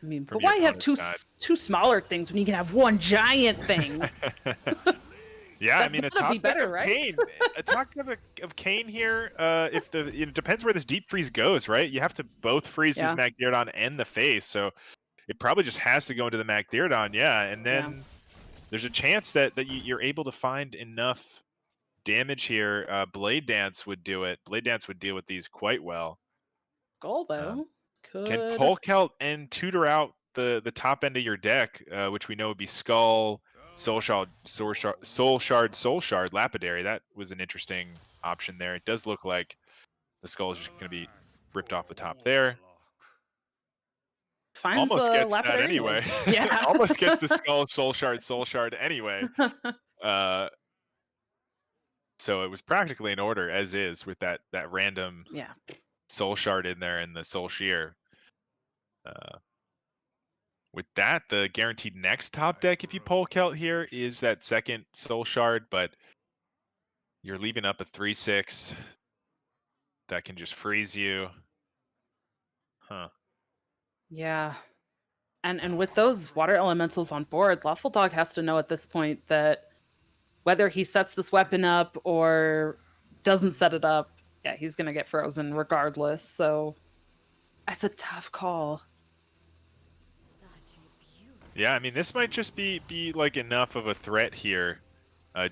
[SPEAKER 1] I mean,
[SPEAKER 2] from
[SPEAKER 1] but
[SPEAKER 2] your
[SPEAKER 1] why have
[SPEAKER 2] opponent's side.
[SPEAKER 1] two smaller things when you can have one giant thing?
[SPEAKER 2] Yeah, I
[SPEAKER 1] That's
[SPEAKER 2] mean a
[SPEAKER 1] gotta be
[SPEAKER 2] top deck
[SPEAKER 1] better,
[SPEAKER 2] of
[SPEAKER 1] right?
[SPEAKER 2] Kane, a top deck of Kane here. If it depends where this deep freeze goes, right? You have to both freeze his
[SPEAKER 1] Yeah.
[SPEAKER 2] Magtheridon and the face, so it probably just has to go into the Magtheridon, yeah. And
[SPEAKER 1] Yeah.
[SPEAKER 2] then there's a chance that you're able to find enough damage here. Blade Dance would do it. Blade Dance would deal with these quite well.
[SPEAKER 1] Skull
[SPEAKER 2] Um,
[SPEAKER 1] though
[SPEAKER 2] can
[SPEAKER 1] could.
[SPEAKER 2] Polkelt and tutor out the top end of your deck, which we know would be Skull, Soul Shard, Lapidary. That was an interesting option there. It does look like the Skull is just going to be ripped off the top there.
[SPEAKER 1] Finds
[SPEAKER 2] Almost
[SPEAKER 1] a
[SPEAKER 2] gets that
[SPEAKER 1] lapidary anyway.
[SPEAKER 2] anyway.
[SPEAKER 1] Yeah.
[SPEAKER 2] Almost gets the Skull, Soul Shard anyway. Uh, so it was practically in order as is with that random
[SPEAKER 1] Yeah.
[SPEAKER 2] Soul Shard in there and the Soul Shear. Uh, With that, the guaranteed next top deck, if you Polkelt here, is that second Soul Shard, but you're leaving up a 3/6 that can just freeze you. Huh.
[SPEAKER 1] Yeah. And with those water elementals on board, Lawful Dog has to know at this point that whether he sets this weapon up or doesn't set it up, yeah, he's gonna get frozen regardless. So that's a tough call.
[SPEAKER 2] Yeah, I mean, this might just be like enough of a threat here.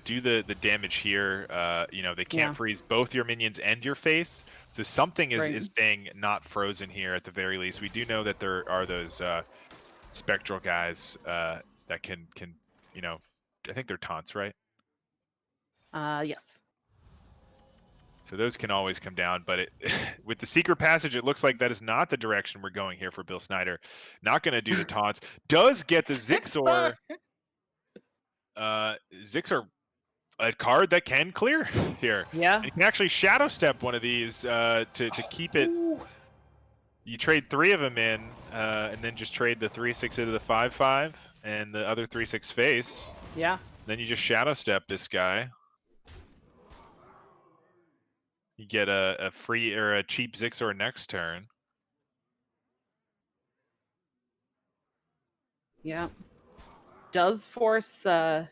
[SPEAKER 2] Do the damage here. They can't
[SPEAKER 1] Yeah.
[SPEAKER 2] freeze both your minions and your face, so something
[SPEAKER 1] Right.
[SPEAKER 2] is staying not frozen here at the very least. We do know that there are those spectral guys that can I think they're taunts, right?
[SPEAKER 1] Yes.
[SPEAKER 2] So those can always come down, but with the secret passage, it looks like that is not the direction we're going here for Billsnyder. Not going to do the taunts. Does get the Zixor. Zixor, a card that can clear here.
[SPEAKER 1] Yeah.
[SPEAKER 2] And you can actually Shadow Step one of these to keep it.
[SPEAKER 1] Ooh.
[SPEAKER 2] You trade 3 of them in, and then just trade the 3/6 into the 5/5 and the other 3/6 face.
[SPEAKER 1] Yeah.
[SPEAKER 2] Then you just Shadow Step this guy. You get a free or a cheap Zixor next turn.
[SPEAKER 1] Yeah. Does force the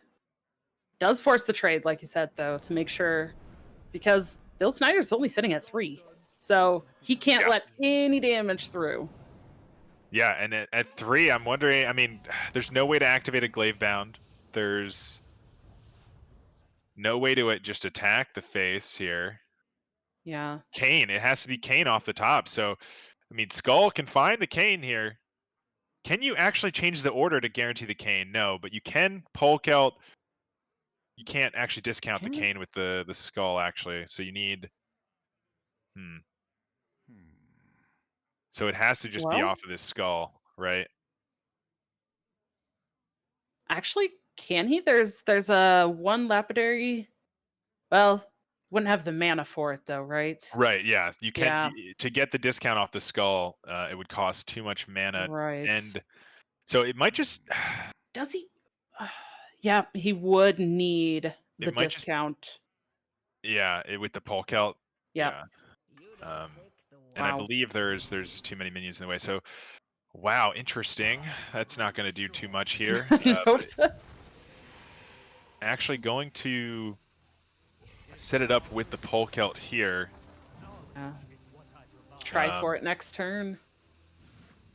[SPEAKER 1] trade, like you said, though, to make sure, because Billsnyder's only sitting at 3. So he can't
[SPEAKER 2] Yeah.
[SPEAKER 1] let any damage through.
[SPEAKER 2] Yeah, and at 3, I'm wondering, I mean, there's no way to activate a Glaive Bound. There's no way to just attack the face here.
[SPEAKER 1] Yeah.
[SPEAKER 2] Cane, it has to be Cane off the top. So, I mean, Skull can find the Cane here. Can you actually change the order to guarantee the Cane? No, but you can Polk out. You can't actually discount the
[SPEAKER 1] Can we?
[SPEAKER 2] Cane with the Skull, actually. So you need. Hmm. So it has to just be
[SPEAKER 1] Well,
[SPEAKER 2] off of this Skull, right?
[SPEAKER 1] actually, can he? There's a one lapidary. Well, wouldn't have the mana for it though, right?
[SPEAKER 2] Right. Yeah. You can
[SPEAKER 1] Yeah.
[SPEAKER 2] to get the discount off the Skull. It would cost too much mana,
[SPEAKER 1] Right.
[SPEAKER 2] and so it might just.
[SPEAKER 1] Does he? Yeah, he would need
[SPEAKER 2] It
[SPEAKER 1] the
[SPEAKER 2] might just.
[SPEAKER 1] discount.
[SPEAKER 2] Yeah. With the Polk out.
[SPEAKER 1] Yep.
[SPEAKER 2] Yeah. Um, and I
[SPEAKER 1] Wow.
[SPEAKER 2] believe there's too many minions in the way. So wow, interesting. That's not going to do too much here.
[SPEAKER 1] Nope.
[SPEAKER 2] Actually, going to set it up with the Polkelt here.
[SPEAKER 1] Yeah. Try
[SPEAKER 2] Um,
[SPEAKER 1] for it next turn.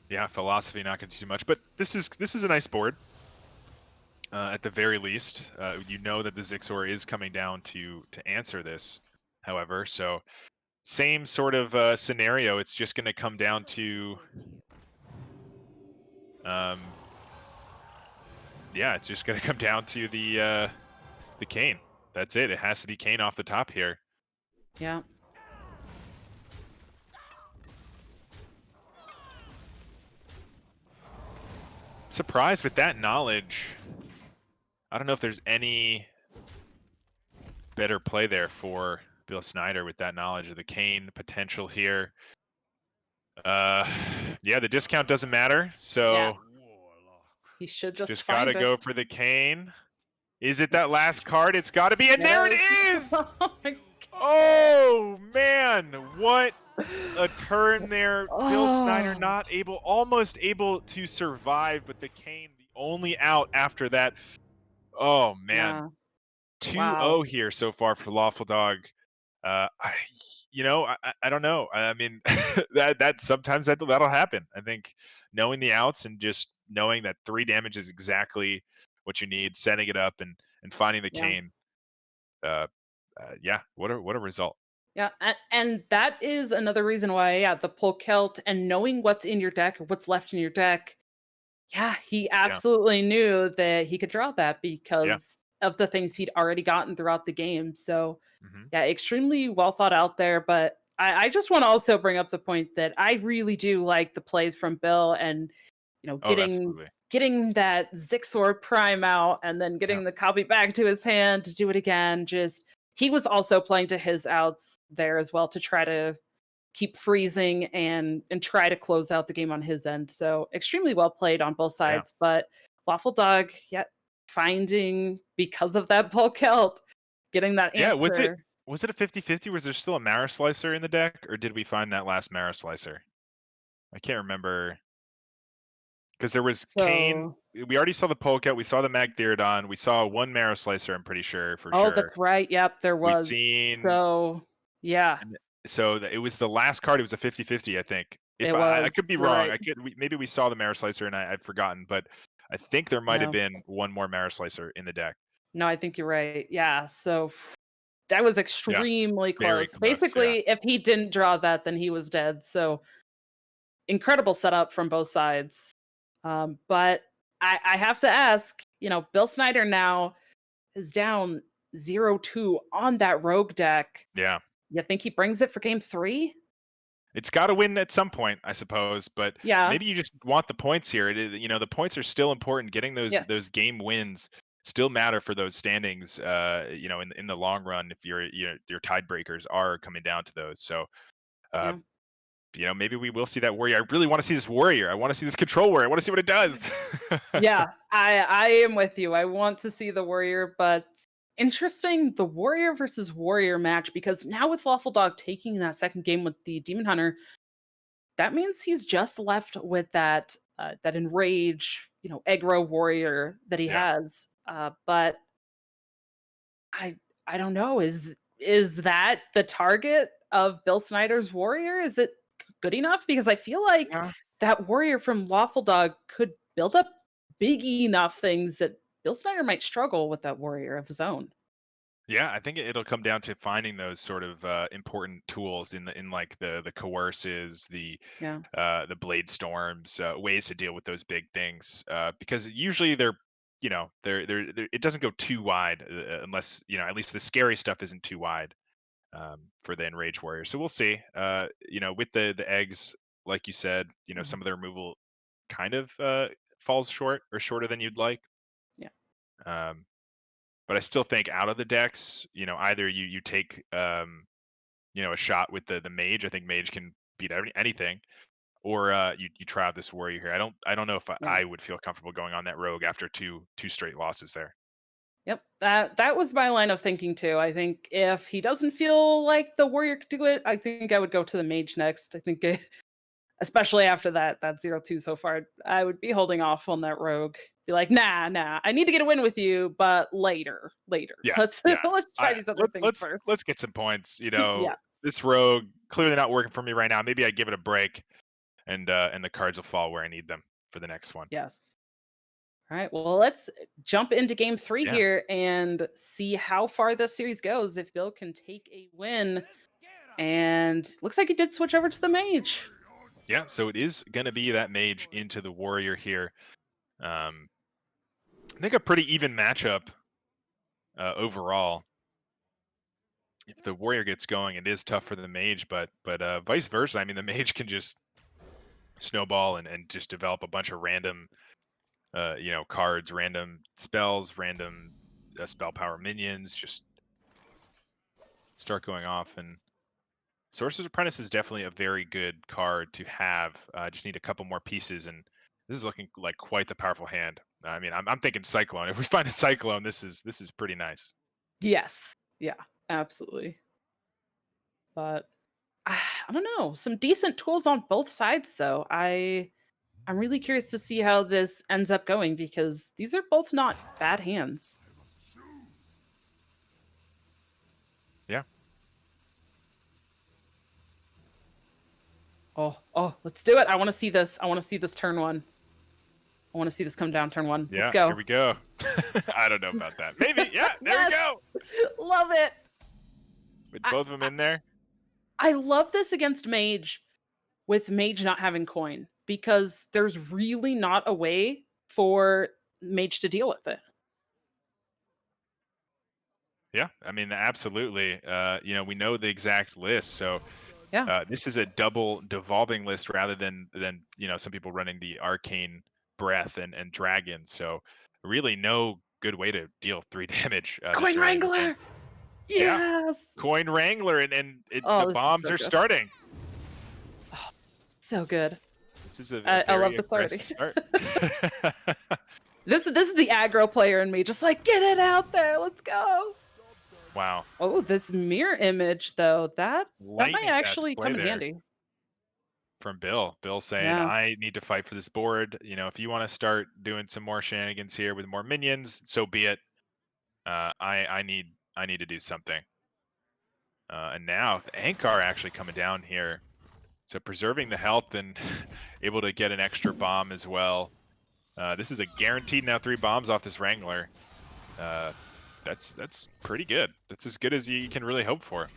[SPEAKER 2] yeah, philosophy not going to do too much, but this is a nice board. At the very least, you know that the Zixor is coming down to answer this. However, so same sort of scenario. It's just going to come down to, um, yeah, it's just going to come down to the Cane. That's it. It has to be Cane off the top here.
[SPEAKER 1] Yeah.
[SPEAKER 2] Surprised with that knowledge. I don't know if there's any better play there for Billsnyder with that knowledge of the Cane potential here. Uh, yeah, the discount doesn't matter,
[SPEAKER 1] Yeah.
[SPEAKER 2] so
[SPEAKER 1] He should just
[SPEAKER 2] just gotta
[SPEAKER 1] find it.
[SPEAKER 2] go for the Cane. Is it that last card? It's gotta be, and there it
[SPEAKER 1] Yes.
[SPEAKER 2] is!
[SPEAKER 1] Oh my
[SPEAKER 2] Oh man, what a turn there. Bill Snyder
[SPEAKER 1] Oh.
[SPEAKER 2] almost able to survive, but the Cane, the only out after that. Oh man,
[SPEAKER 1] Yeah.
[SPEAKER 2] 2-0
[SPEAKER 1] Wow.
[SPEAKER 2] here so far for Lawfuldog. I, I don't know. I mean, that sometimes that'll happen. I think knowing the outs and just knowing that 3 damage is exactly what you need, setting it up and finding the
[SPEAKER 1] Yeah.
[SPEAKER 2] Cane. Uh, yeah, what a result.
[SPEAKER 1] Yeah, and that is another reason why, yeah, the pull Celt and knowing what's in your deck or what's left in your deck. Yeah, he
[SPEAKER 2] Yeah,
[SPEAKER 1] absolutely knew that he could draw that
[SPEAKER 2] yeah.
[SPEAKER 1] because of the things he'd already gotten throughout the game. So,
[SPEAKER 2] Hmm.
[SPEAKER 1] yeah, extremely well thought out there. But I just want to also bring up the point that I really do like the plays from Bill and
[SPEAKER 2] Oh,
[SPEAKER 1] getting
[SPEAKER 2] absolutely.
[SPEAKER 1] that Zixor Prime out and then
[SPEAKER 2] Yeah,
[SPEAKER 1] getting the copy back to his hand to do it again. Just he was also playing to his outs there as well to try to keep freezing and try to close out the game on his end. So extremely well played on both
[SPEAKER 2] yeah,
[SPEAKER 1] sides. But Lawful Dog, yeah, finding because of that bulk out, getting that
[SPEAKER 2] yeah. Was it
[SPEAKER 1] answer.
[SPEAKER 2] was it a 50-50? Was there still a Mara Slicer in the deck, or did we find that last Mara Slicer? I can't remember. Because there was Kane.
[SPEAKER 1] So
[SPEAKER 2] We already saw the Polecat. We saw the Magtheridon. We saw one Marrow Slicer. I'm pretty sure, for
[SPEAKER 1] oh,
[SPEAKER 2] sure.
[SPEAKER 1] that's right. Yep, there
[SPEAKER 2] We've
[SPEAKER 1] was.
[SPEAKER 2] seen,
[SPEAKER 1] So yeah,
[SPEAKER 2] and so it was the last card. It was a 50-50, I think. If
[SPEAKER 1] it
[SPEAKER 2] I
[SPEAKER 1] was.
[SPEAKER 2] could be
[SPEAKER 1] You're
[SPEAKER 2] wrong,
[SPEAKER 1] right.
[SPEAKER 2] maybe we saw the Marrow Slicer and I've forgotten, but I think there might have
[SPEAKER 1] No.
[SPEAKER 2] been one more Marrow Slicer in the deck.
[SPEAKER 1] No, I think you're right. Yeah. So that was
[SPEAKER 2] Yeah,
[SPEAKER 1] extremely
[SPEAKER 2] very
[SPEAKER 1] close.
[SPEAKER 2] close. Yeah,
[SPEAKER 1] Basically, if he didn't draw that, then he was dead. So incredible setup from both sides. But I have to ask, Bill Snyder now is down 0-2 on that rogue deck.
[SPEAKER 2] yeah.
[SPEAKER 1] You think he brings it for game 3?
[SPEAKER 2] It's got to win at some point, I suppose. But
[SPEAKER 1] Yeah.
[SPEAKER 2] maybe you just want the points here. The points are still important. Getting
[SPEAKER 1] Yes.
[SPEAKER 2] those game wins still matter for those standings. In the long run, if your tiebreakers are coming down to those. So, uh,
[SPEAKER 1] Yeah.
[SPEAKER 2] maybe we will see that warrior. I really want to see this warrior. I want to see this control warrior. I want to see what it does.
[SPEAKER 1] Yeah. I am with you. I want to see the warrior, but interesting the warrior versus warrior match because now with Lawful Dog taking that second game with the Demon Hunter, that means he's just left with that enrage, aggro warrior that he
[SPEAKER 2] Yeah.
[SPEAKER 1] has. But I I don't know. Is that the target of Bill Snyder's warrior? Is it good enough? Because I feel like
[SPEAKER 2] Yeah.
[SPEAKER 1] that warrior from Lawfuldog could build up big enough things that Billsnyder might struggle with that warrior of his own.
[SPEAKER 2] Yeah, I think it'll come down to finding those sort of important tools in like the coerces,
[SPEAKER 1] Yeah.
[SPEAKER 2] the blade storms, ways to deal with those big things. Because usually they're, it doesn't go too wide unless at least the scary stuff isn't too wide for the enraged warrior. So we'll see. With the eggs, like you said,
[SPEAKER 1] Mhm.
[SPEAKER 2] some of the removal kind of falls short or shorter than you'd like.
[SPEAKER 1] Yeah.
[SPEAKER 2] Um, but I still think out of the decks, either you take a shot with the mage. I think mage can beat anything, or you try out this warrior here. I don't know if
[SPEAKER 1] Yeah.
[SPEAKER 2] I would feel comfortable going on that rogue after two straight losses there.
[SPEAKER 1] Yep. That was my line of thinking too. I think if he doesn't feel like the warrior could do it, I think I would go to the mage next. I think especially after that 0-2 so far, I would be holding off on that rogue. Be like, nah, I need to get a win with you, but later.
[SPEAKER 2] Yeah,
[SPEAKER 1] Let's
[SPEAKER 2] yeah.
[SPEAKER 1] let's try these other things first.
[SPEAKER 2] Let's get some points.
[SPEAKER 1] Yeah.
[SPEAKER 2] This rogue clearly not working for me right now. Maybe I give it a break, and the cards will fall where I need them for the next one.
[SPEAKER 1] Yes. All right. Well, let's jump into game 3
[SPEAKER 2] Yeah,
[SPEAKER 1] here and see how far this series goes. If Bill can take a win, and looks like he did switch over to the mage.
[SPEAKER 2] yeah. So it is gonna be that mage into the warrior here. Um, I think a pretty even matchup overall. If the warrior gets going, it is tough for the mage, but vice versa. I mean, the mage can just snowball and just develop a bunch of random, cards, random spells, random spell power minions, just start going off. And Sorcerer's Apprentice is definitely a very good card to have. Just need a couple more pieces, and this is looking like quite the powerful hand. I mean, I'm thinking Cyclone. If we find a Cyclone, this is pretty nice.
[SPEAKER 1] Yes. Yeah, absolutely. But I don't know. Some decent tools on both sides though. I'm really curious to see how this ends up going because these are both not bad hands.
[SPEAKER 2] Yeah.
[SPEAKER 1] Oh, let's do it. I want to see this. I want to see this turn 1. I want to see this come down turn 1. Let's
[SPEAKER 2] Yeah, here
[SPEAKER 1] go.
[SPEAKER 2] we go. I don't know about that. Maybe. Yeah, there we
[SPEAKER 1] Yes.
[SPEAKER 2] go.
[SPEAKER 1] Love it.
[SPEAKER 2] With
[SPEAKER 1] I,
[SPEAKER 2] both of them in there.
[SPEAKER 1] I love this against mage with mage not having coin because there's really not a way for mage to deal with it.
[SPEAKER 2] Yeah, I mean, absolutely. We know the exact list, so
[SPEAKER 1] Yeah.
[SPEAKER 2] this is a double devolving list rather than some people running the arcane breath and dragon. So really, no good way to deal 3 damage this
[SPEAKER 1] Coin
[SPEAKER 2] early in the game.
[SPEAKER 1] Wrangler.
[SPEAKER 2] Yeah,
[SPEAKER 1] Yes.
[SPEAKER 2] coin wrangler, the
[SPEAKER 1] Oh, this is
[SPEAKER 2] bombs
[SPEAKER 1] so
[SPEAKER 2] are
[SPEAKER 1] good.
[SPEAKER 2] starting.
[SPEAKER 1] Oh, so good.
[SPEAKER 2] This is a
[SPEAKER 1] I
[SPEAKER 2] very
[SPEAKER 1] love the clarity.
[SPEAKER 2] aggressive start.
[SPEAKER 1] This is the aggro player in me, just like get it out there. Let's go.
[SPEAKER 2] Wow,
[SPEAKER 1] Oh, this mirror image though, that might
[SPEAKER 2] lightning fast
[SPEAKER 1] actually
[SPEAKER 2] play
[SPEAKER 1] come in
[SPEAKER 2] there
[SPEAKER 1] handy.
[SPEAKER 2] from Bill. Bill saying,
[SPEAKER 1] Yeah.
[SPEAKER 2] "I need to fight for this board. If you want to start doing some more shenanigans here with more minions, so be it. I need to do something." And now the Ankar actually coming down here, so preserving the health and able to get an extra bomb as well. This is a guaranteed now 3 bombs off this Wrangler. That's pretty good. That's as good as you can really hope for.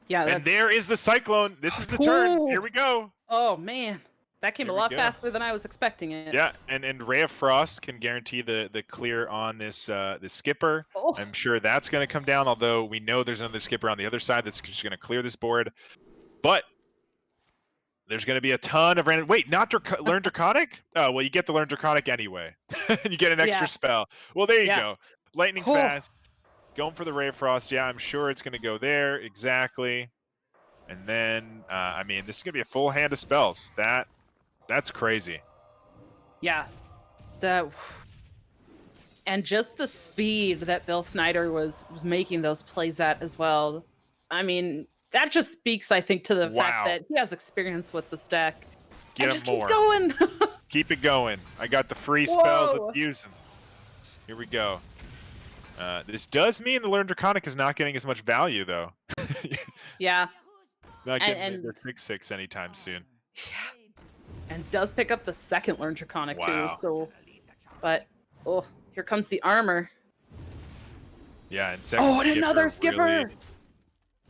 [SPEAKER 1] Yeah,
[SPEAKER 2] And there is the Cyclone. This is the turn. Here we go.
[SPEAKER 1] Oh man. That came
[SPEAKER 2] Here
[SPEAKER 1] a
[SPEAKER 2] we
[SPEAKER 1] lot
[SPEAKER 2] go.
[SPEAKER 1] faster than I was expecting it.
[SPEAKER 2] Yeah, and Ray of Frost can guarantee the clear on this skipper.
[SPEAKER 1] Oh.
[SPEAKER 2] I'm sure that's going to come down, although we know there's another skipper on the other side that's just going to clear this board. But there's going to be a ton of random. Wait, not Learn Draconic? Oh, well, you get the Learn Draconic anyway. You get an extra
[SPEAKER 1] Yeah.
[SPEAKER 2] spell. Well, there you
[SPEAKER 1] Yeah.
[SPEAKER 2] go. Lightning
[SPEAKER 1] Oh.
[SPEAKER 2] fast. Going for the Ray of Frost. Yeah, I'm sure it's going to go there. Exactly. And then, I mean, this is going to be a full hand of spells. That's crazy.
[SPEAKER 1] Yeah. And just the speed that Billsnyder was making those plays at as well. I mean, that just speaks, I think, to the fact that he has experience with this deck.
[SPEAKER 2] Get
[SPEAKER 1] and
[SPEAKER 2] him
[SPEAKER 1] just
[SPEAKER 2] more.
[SPEAKER 1] keeps going.
[SPEAKER 2] Keep it going. I got the free spells.
[SPEAKER 1] Whoa.
[SPEAKER 2] Let's use them. Here we go. This does mean the Learn Draconic is not getting as much value, though.
[SPEAKER 1] Yeah.
[SPEAKER 2] Not getting into
[SPEAKER 1] and
[SPEAKER 2] 6/6 anytime soon.
[SPEAKER 1] yeah, and does pick up the second Learn Draconic too.
[SPEAKER 2] Wow.
[SPEAKER 1] So, but oh, here comes the armor.
[SPEAKER 2] Yeah, and second
[SPEAKER 1] Oh, and another
[SPEAKER 2] skipper really.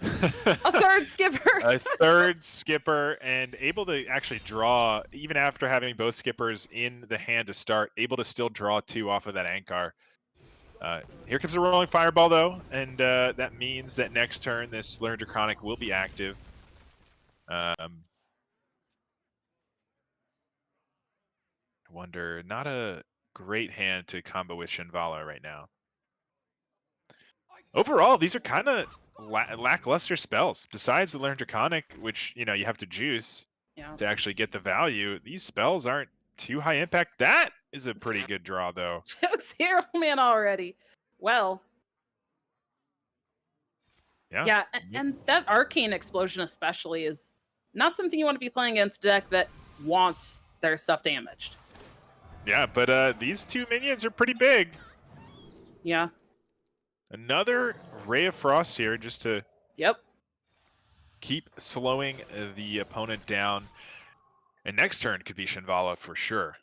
[SPEAKER 1] skipper. A third skipper.
[SPEAKER 2] A third skipper, and able to actually draw, even after having both skippers in the hand to start, able to still draw 2 off of that Ankar. Here comes a rolling fireball, though, and that means that next turn this Learn Draconic will be active. I wonder, not a great hand to combo with Shinvala right now. Overall, these are kind of lackluster spells. Besides the Learn Draconic, which you have to juice
[SPEAKER 1] Yeah.
[SPEAKER 2] to actually get the value, these spells aren't too high impact. That is a pretty good draw, though.
[SPEAKER 1] Just 0 man already. Well.
[SPEAKER 2] Yeah.
[SPEAKER 1] Yeah, and that arcane explosion especially is not something you want to be playing against a deck that wants their stuff damaged.
[SPEAKER 2] Yeah, but these 2 minions are pretty big.
[SPEAKER 1] Yeah.
[SPEAKER 2] Another Ray of Frost here just to keep slowing the opponent down. And next turn could be Shinvala for sure.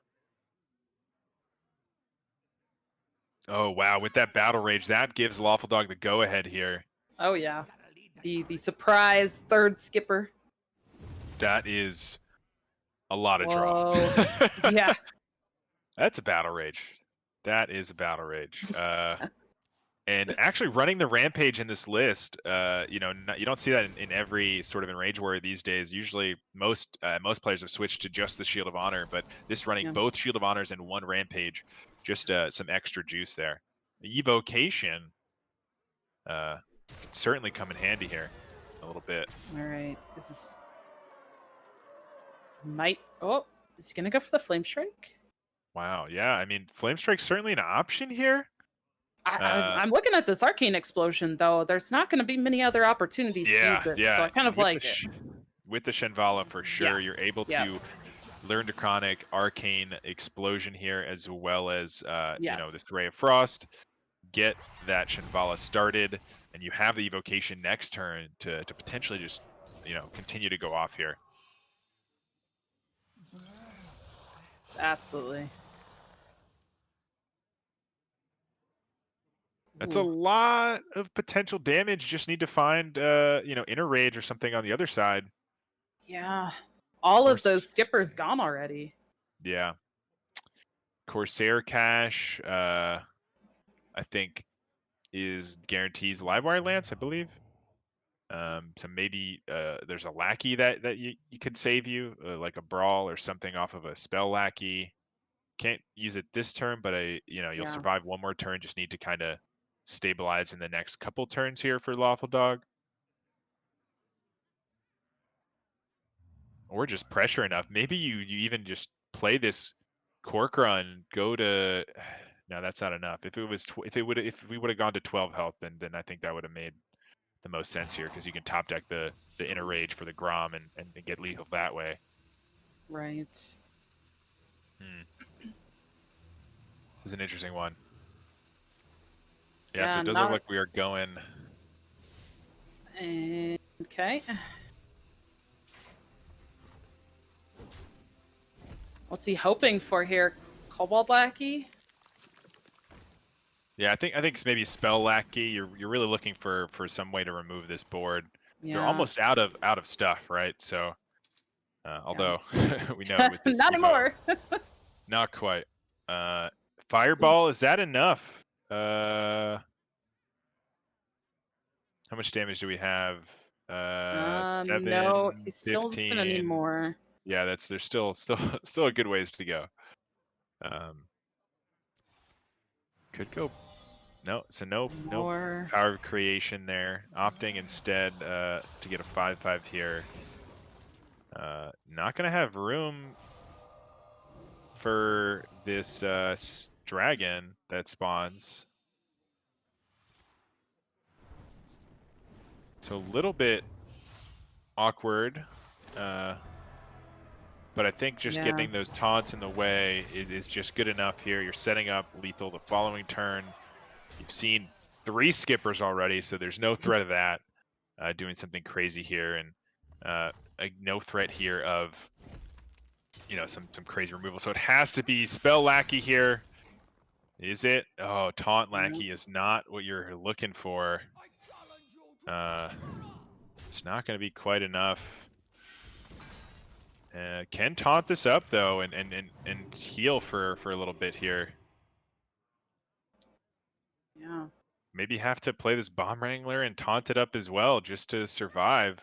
[SPEAKER 2] Oh, wow. With that Battle Rage, that gives Lawfuldog the go-ahead here.
[SPEAKER 1] Oh, yeah. The surprise third skipper.
[SPEAKER 2] That is a lot of
[SPEAKER 1] Whoa.
[SPEAKER 2] draw.
[SPEAKER 1] Yeah.
[SPEAKER 2] That's a Battle Rage. That is a Battle Rage. And actually running the Rampage in this list, you don't see that in every sort of Enrage Warrior these days. Usually most players have switched to just the Shield of Honor, but this running both Shield of Honors and 1 Rampage, just some extra juice there. Evocation certainly come in handy here a little bit.
[SPEAKER 1] All right. This is... Oh, is he going to go for the Flame Strike?
[SPEAKER 2] Wow, yeah. I mean, Flame Strike's certainly an option here.
[SPEAKER 1] I'm looking at this Arcane Explosion, though. There's not going to be many other opportunities to use it, so I kind of like it.
[SPEAKER 2] With the Shinvala, for sure, you're able to Learn Draconic, Arcane Explosion here, as well as this Ray of Frost. Get that Shinvala started, and you have the Evocation next turn to potentially just continue to go off here.
[SPEAKER 1] Absolutely.
[SPEAKER 2] That's a lot of potential damage. Just need to find Inner Rage or something on the other side.
[SPEAKER 1] Yeah. All of those skippers gone already.
[SPEAKER 2] Yeah. Corsair Cash, I think, guarantees Livewire Lance, I believe. So maybe there's a lackey that you could save you, like a Brawl or something off of a spell lackey. Can't use it this turn, but you'll survive 1 more turn. Just need to kind of stabilize in the next couple turns here for Lawfuldog. Or just pressure enough. Maybe you even just play this Cork Run, go to... No, that's not enough. If we would have gone to 12 health, then I think that would have made the most sense here, because you can top deck the Inner Rage for the Grom and get lethal that way.
[SPEAKER 1] Right.
[SPEAKER 2] This is an interesting one. Yeah, so it does look like we are going.
[SPEAKER 1] Okay. What's he hoping for here? Cobalt Lackey?
[SPEAKER 2] Yeah, I think it's maybe Spell Lackey. You're really looking for some way to remove this board.
[SPEAKER 1] Yeah.
[SPEAKER 2] They're almost out of stuff, right? So, although we know with this
[SPEAKER 1] not anymore.
[SPEAKER 2] Not quite. Fireball, is that enough? How much damage do we have? 7,
[SPEAKER 1] no, he still
[SPEAKER 2] 15.
[SPEAKER 1] doesn't anymore.
[SPEAKER 2] Yeah, there's still a good ways to go. Could go. No, so no Power of Creation there. Opting instead to get a 5/5 here. Not gonna have room for this dragon that spawns. So a little bit awkward. But I think just getting those taunts in the way is just good enough here. You're setting up lethal the following turn. You've seen 3 skippers already, so there's no threat of that doing something crazy here. And No threat here of, some crazy removal. So it has to be Spell Lackey here. Is it? Oh, Taunt Lackey is not what you're looking for. It's not going to be quite enough. Can taunt this up though, and heal for a little bit here.
[SPEAKER 1] Yeah.
[SPEAKER 2] Maybe have to play this Bomb Wrangler and taunt it up as well, just to survive.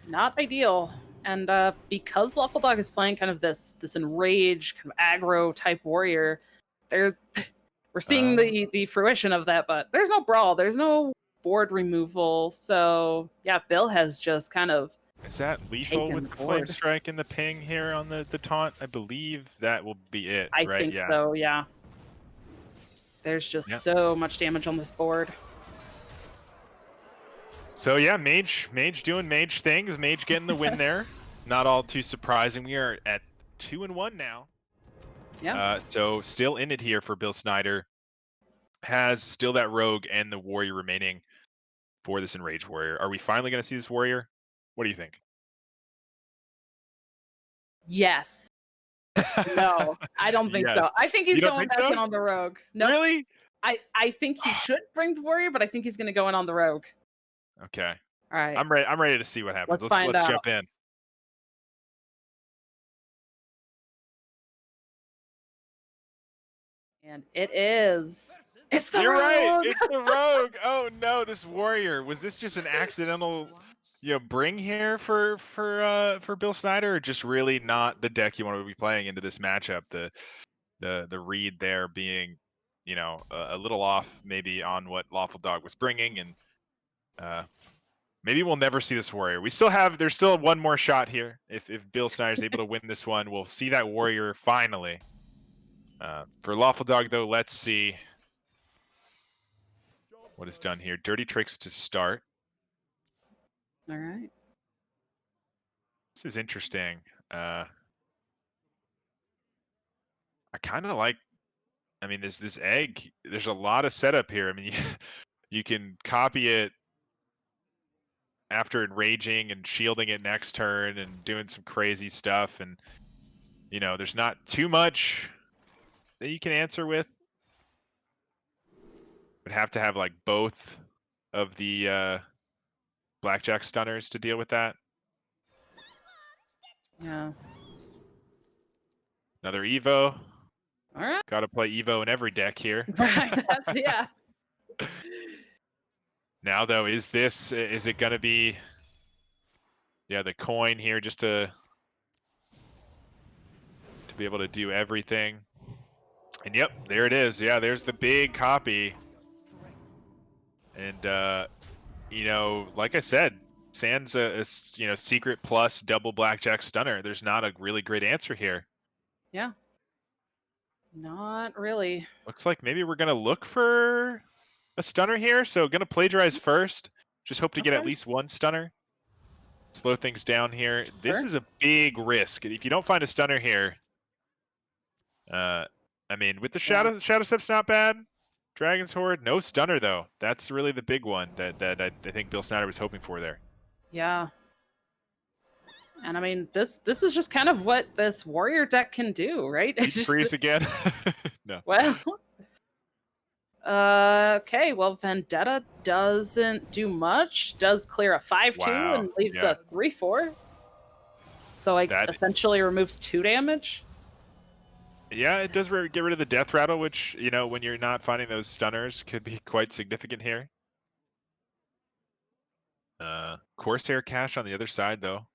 [SPEAKER 1] Not ideal. And because Lawfuldog is playing kind of this enraged, kind of aggro type warrior, we're seeing the fruition of that, but there's no brawl, there's no board removal. So yeah, Bill has just kind of
[SPEAKER 2] Is that lethal with the Flame Strike and the ping here on the taunt? I believe that will be it,
[SPEAKER 1] I
[SPEAKER 2] right?
[SPEAKER 1] think so, yeah. There's just so much damage on this board.
[SPEAKER 2] So yeah, Mage doing Mage things, Mage getting the win there. Not all too surprising. We are at 2-1 now.
[SPEAKER 1] Yeah.
[SPEAKER 2] So still in it here for Billsnyder. Has still that Rogue and the Warrior remaining for this Enraged Warrior. Are we finally going to see this Warrior? What do you think?
[SPEAKER 1] Yes. No, I don't think so. I think he's going back in on the Rogue. No,
[SPEAKER 2] really?
[SPEAKER 1] I think he should bring the Warrior, but I think he's going to go in on the Rogue.
[SPEAKER 2] Okay.
[SPEAKER 1] All right.
[SPEAKER 2] I'm ready to see what happens. Let's jump in.
[SPEAKER 1] And it is. It's the
[SPEAKER 2] You're
[SPEAKER 1] Rogue.
[SPEAKER 2] Right. It's the Rogue. Oh no, this Warrior. Was this just an accidental bring here for Billsnyder, or just really not the deck you want to be playing into this matchup? The read there being, a little off maybe on what Lawfuldog was bringing, and maybe we'll never see this Warrior. There's still one more shot here. If Billsnyder's able to win this one, we'll see that Warrior finally. For Lawfuldog though, let's see what is done here. Dirty Tricks to start.
[SPEAKER 1] All right.
[SPEAKER 2] This is interesting. I kind of like. I mean, this egg. There's a lot of setup here. I mean, you can copy it after enraging and shielding it next turn and doing some crazy stuff, and there's not too much that you can answer with. Would have to have like both of the blackjack stunners to deal with that.
[SPEAKER 1] Yeah.
[SPEAKER 2] Another Evo.
[SPEAKER 1] All right.
[SPEAKER 2] Got to play Evo in every deck here.
[SPEAKER 1] Right. Yeah.
[SPEAKER 2] Now though, is it gonna be the coin here just to be able to do everything? And yep, there it is. Yeah, there's the big copy. And like I said, sans a secret plus double blackjack stunner. There's not a really great answer here.
[SPEAKER 1] Yeah. Not really.
[SPEAKER 2] Looks like maybe we're gonna look for a stunner here. So gonna plagiarize first. Just hope to get at least one stunner. Slow things down here. This is a big risk. If you don't find a stunner here, I mean, with the Shadow Step's not bad. Dragon's Horde, no stunner though. That's really the big one that I think Billsnyder was hoping for there.
[SPEAKER 1] Yeah. And I mean, this is just kind of what this Warrior deck can do, right?
[SPEAKER 2] It's just freeze again. No.
[SPEAKER 1] Well. Okay, well, Vendetta doesn't do much. Does clear a 5/2 and leaves a 3/4. So essentially removes 2 damage.
[SPEAKER 2] Yeah, it does get rid of the death rattle, which, when you're not finding those stunners, could be quite significant here. Corsair Cache on the other side, though.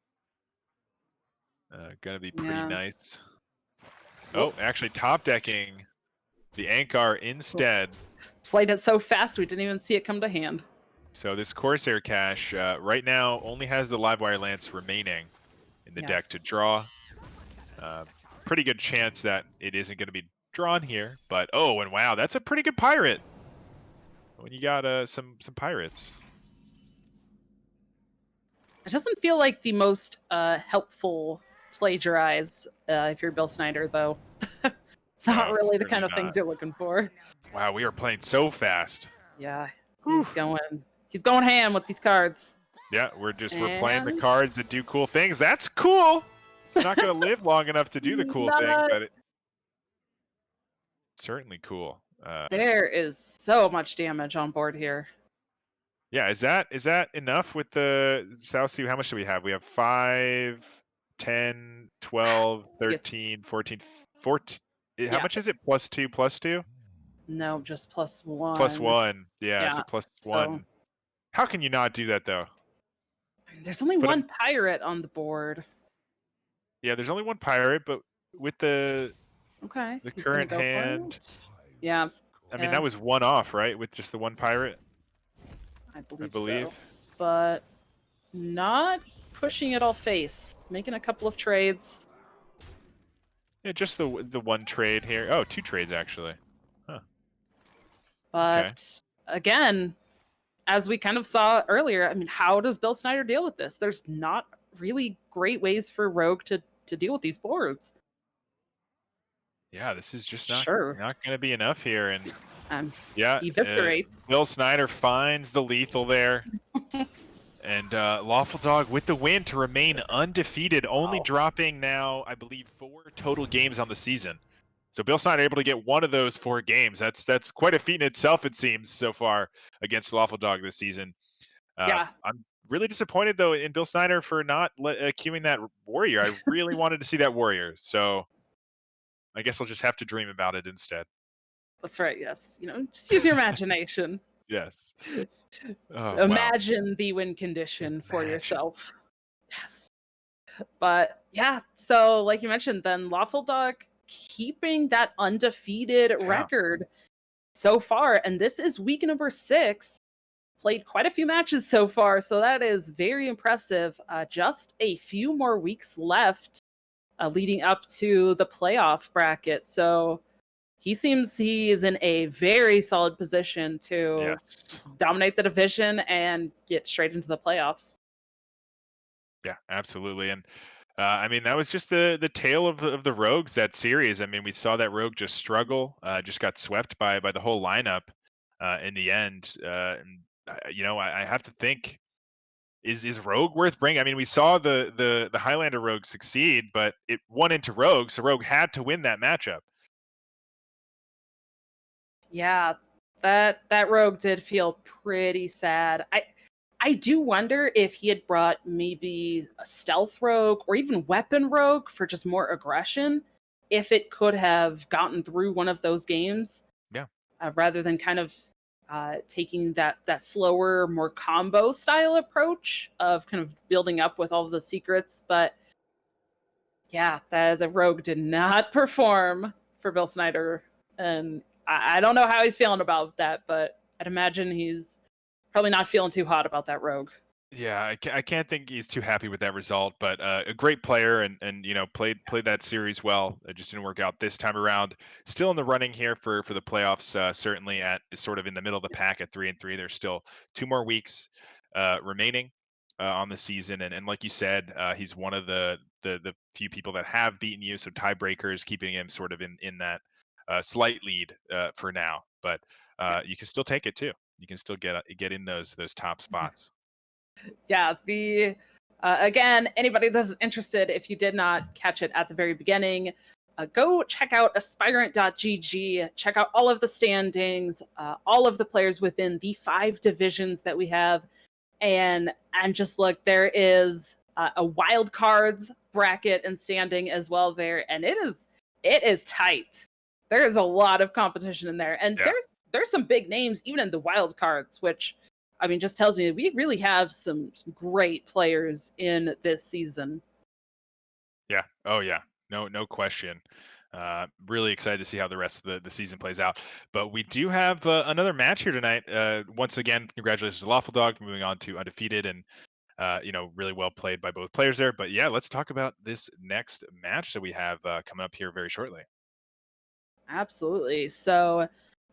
[SPEAKER 2] Gonna be pretty nice. Oh, actually top decking the Ankar instead.
[SPEAKER 1] Played it so fast we didn't even see it come to hand.
[SPEAKER 2] So this Corsair Cache right now only has the Livewire Lance remaining in the deck to draw. Pretty good chance that it isn't going to be drawn here, but and wow, that's a pretty good pirate when you got some pirates.
[SPEAKER 1] It doesn't feel like the most helpful plagiarize if you're Billsnyder, though. It's not really the kind of things you're looking for.
[SPEAKER 2] Wow, we are playing so fast.
[SPEAKER 1] Yeah, He's going ham with these cards.
[SPEAKER 2] Yeah, we're playing the
[SPEAKER 1] And
[SPEAKER 2] cards that do cool things. That's cool. It's not going to live long enough to do the cool thing,
[SPEAKER 1] not,
[SPEAKER 2] but it's certainly cool.
[SPEAKER 1] there is so much damage on board here.
[SPEAKER 2] Yeah, is that enough with the South Sea? How much do we have? We have 5, 10, 12, 13, 14, 14. How
[SPEAKER 1] Yeah.
[SPEAKER 2] much is it? +2, +2?
[SPEAKER 1] No, just +1.
[SPEAKER 2] +1. Yeah, so
[SPEAKER 1] Yeah.
[SPEAKER 2] +1. How can you not do that though?
[SPEAKER 1] There's only
[SPEAKER 2] But
[SPEAKER 1] one pirate on the board.
[SPEAKER 2] yeah, there's only one pirate, but with the
[SPEAKER 1] Okay, he's gonna
[SPEAKER 2] current
[SPEAKER 1] go for
[SPEAKER 2] hand,
[SPEAKER 1] it. Yeah.
[SPEAKER 2] I mean, that was one off, right? With just the one pirate,
[SPEAKER 1] I
[SPEAKER 2] I
[SPEAKER 1] believe
[SPEAKER 2] believe.
[SPEAKER 1] so. But not pushing it all face. Making a couple of trades.
[SPEAKER 2] Yeah, just the one trade here. Oh, 2 trades actually. Huh.
[SPEAKER 1] But again, as we kind of saw earlier, I mean, how does Billsnyder deal with this? There's not really great ways for Rogue to deal with these boards.
[SPEAKER 2] Yeah, this is just not going to be enough here, and yeah,
[SPEAKER 1] Eviscerate.
[SPEAKER 2] Billsnyder finds the lethal there. And Lawfuldog with the win to remain undefeated, only dropping now, I believe, 4 total games on the season. So Billsnyder able to get one of those 4 games. That's quite a feat in itself, it seems, so far against Lawfuldog this season.
[SPEAKER 1] Yeah.
[SPEAKER 2] I'm really disappointed, though, in Billsnyder for not queuing that warrior. I really wanted to see that warrior, so I guess I'll just have to dream about it instead.
[SPEAKER 1] That's right, yes. Just use your imagination.
[SPEAKER 2] Yes. Oh,
[SPEAKER 1] Imagine the win condition for yourself. Yes. But yeah, so like you mentioned, then Lawfuldog keeping that undefeated record so far. And this is week number 6. Played quite a few matches so far, so that is very impressive. Just a few more weeks left leading up to the playoff bracket. So he seems he is in a very solid position to dominate the division and get straight into the playoffs.
[SPEAKER 2] Yeah, absolutely. And I mean, that was just the tale of the Rogues, that series. I mean, we saw that Rogue just struggle, just got swept by the whole lineup in the end. And I have to think, is Rogue worth bringing? I mean, we saw the Highlander Rogue succeed, but it won into Rogue, so Rogue had to win that matchup.
[SPEAKER 1] Yeah, that Rogue did feel pretty sad. I do wonder if he had brought maybe a stealth rogue or even weapon rogue for just more aggression, if it could have gotten through one of those games.
[SPEAKER 2] Yeah.
[SPEAKER 1] Rather than kind of taking that slower, more combo style approach of kind of building up with all of the secrets. But yeah, the rogue did not perform for Billsnyder, and I don't know how he's feeling about that, but I'd imagine he's probably not feeling too hot about that rogue.
[SPEAKER 2] Yeah, I can't think he's too happy with that result, but a great player and played that series well. It just didn't work out this time around. Still in the running here for the playoffs, certainly at sort of in the middle of the pack at 3-3. There's still 2 more weeks remaining on the season, and like you said, he's one of the few people that have beaten you, so tiebreakers keeping him sort of in that slight lead for now. But you can still take it too. You can still get in those top spots.
[SPEAKER 1] Yeah, the again, anybody that's interested, if you did not catch it at the very beginning, go check out aspirant.gg, check out all of the standings, all of the players within the 5 divisions that we have, and just look, there is a wild cards bracket and standing as well there, and it is tight. There is a lot of competition in there, and there's some big names even in the wild cards, which I mean, just tells me we really have some great players in this season.
[SPEAKER 2] Yeah. Oh, yeah. No question. Really excited to see how the rest of the season plays out. But we do have another match here tonight. Once again, congratulations to Lawfuldog for moving on to undefeated, and really well played by both players there. But yeah, let's talk about this next match that we have coming up here very shortly.
[SPEAKER 1] Absolutely. So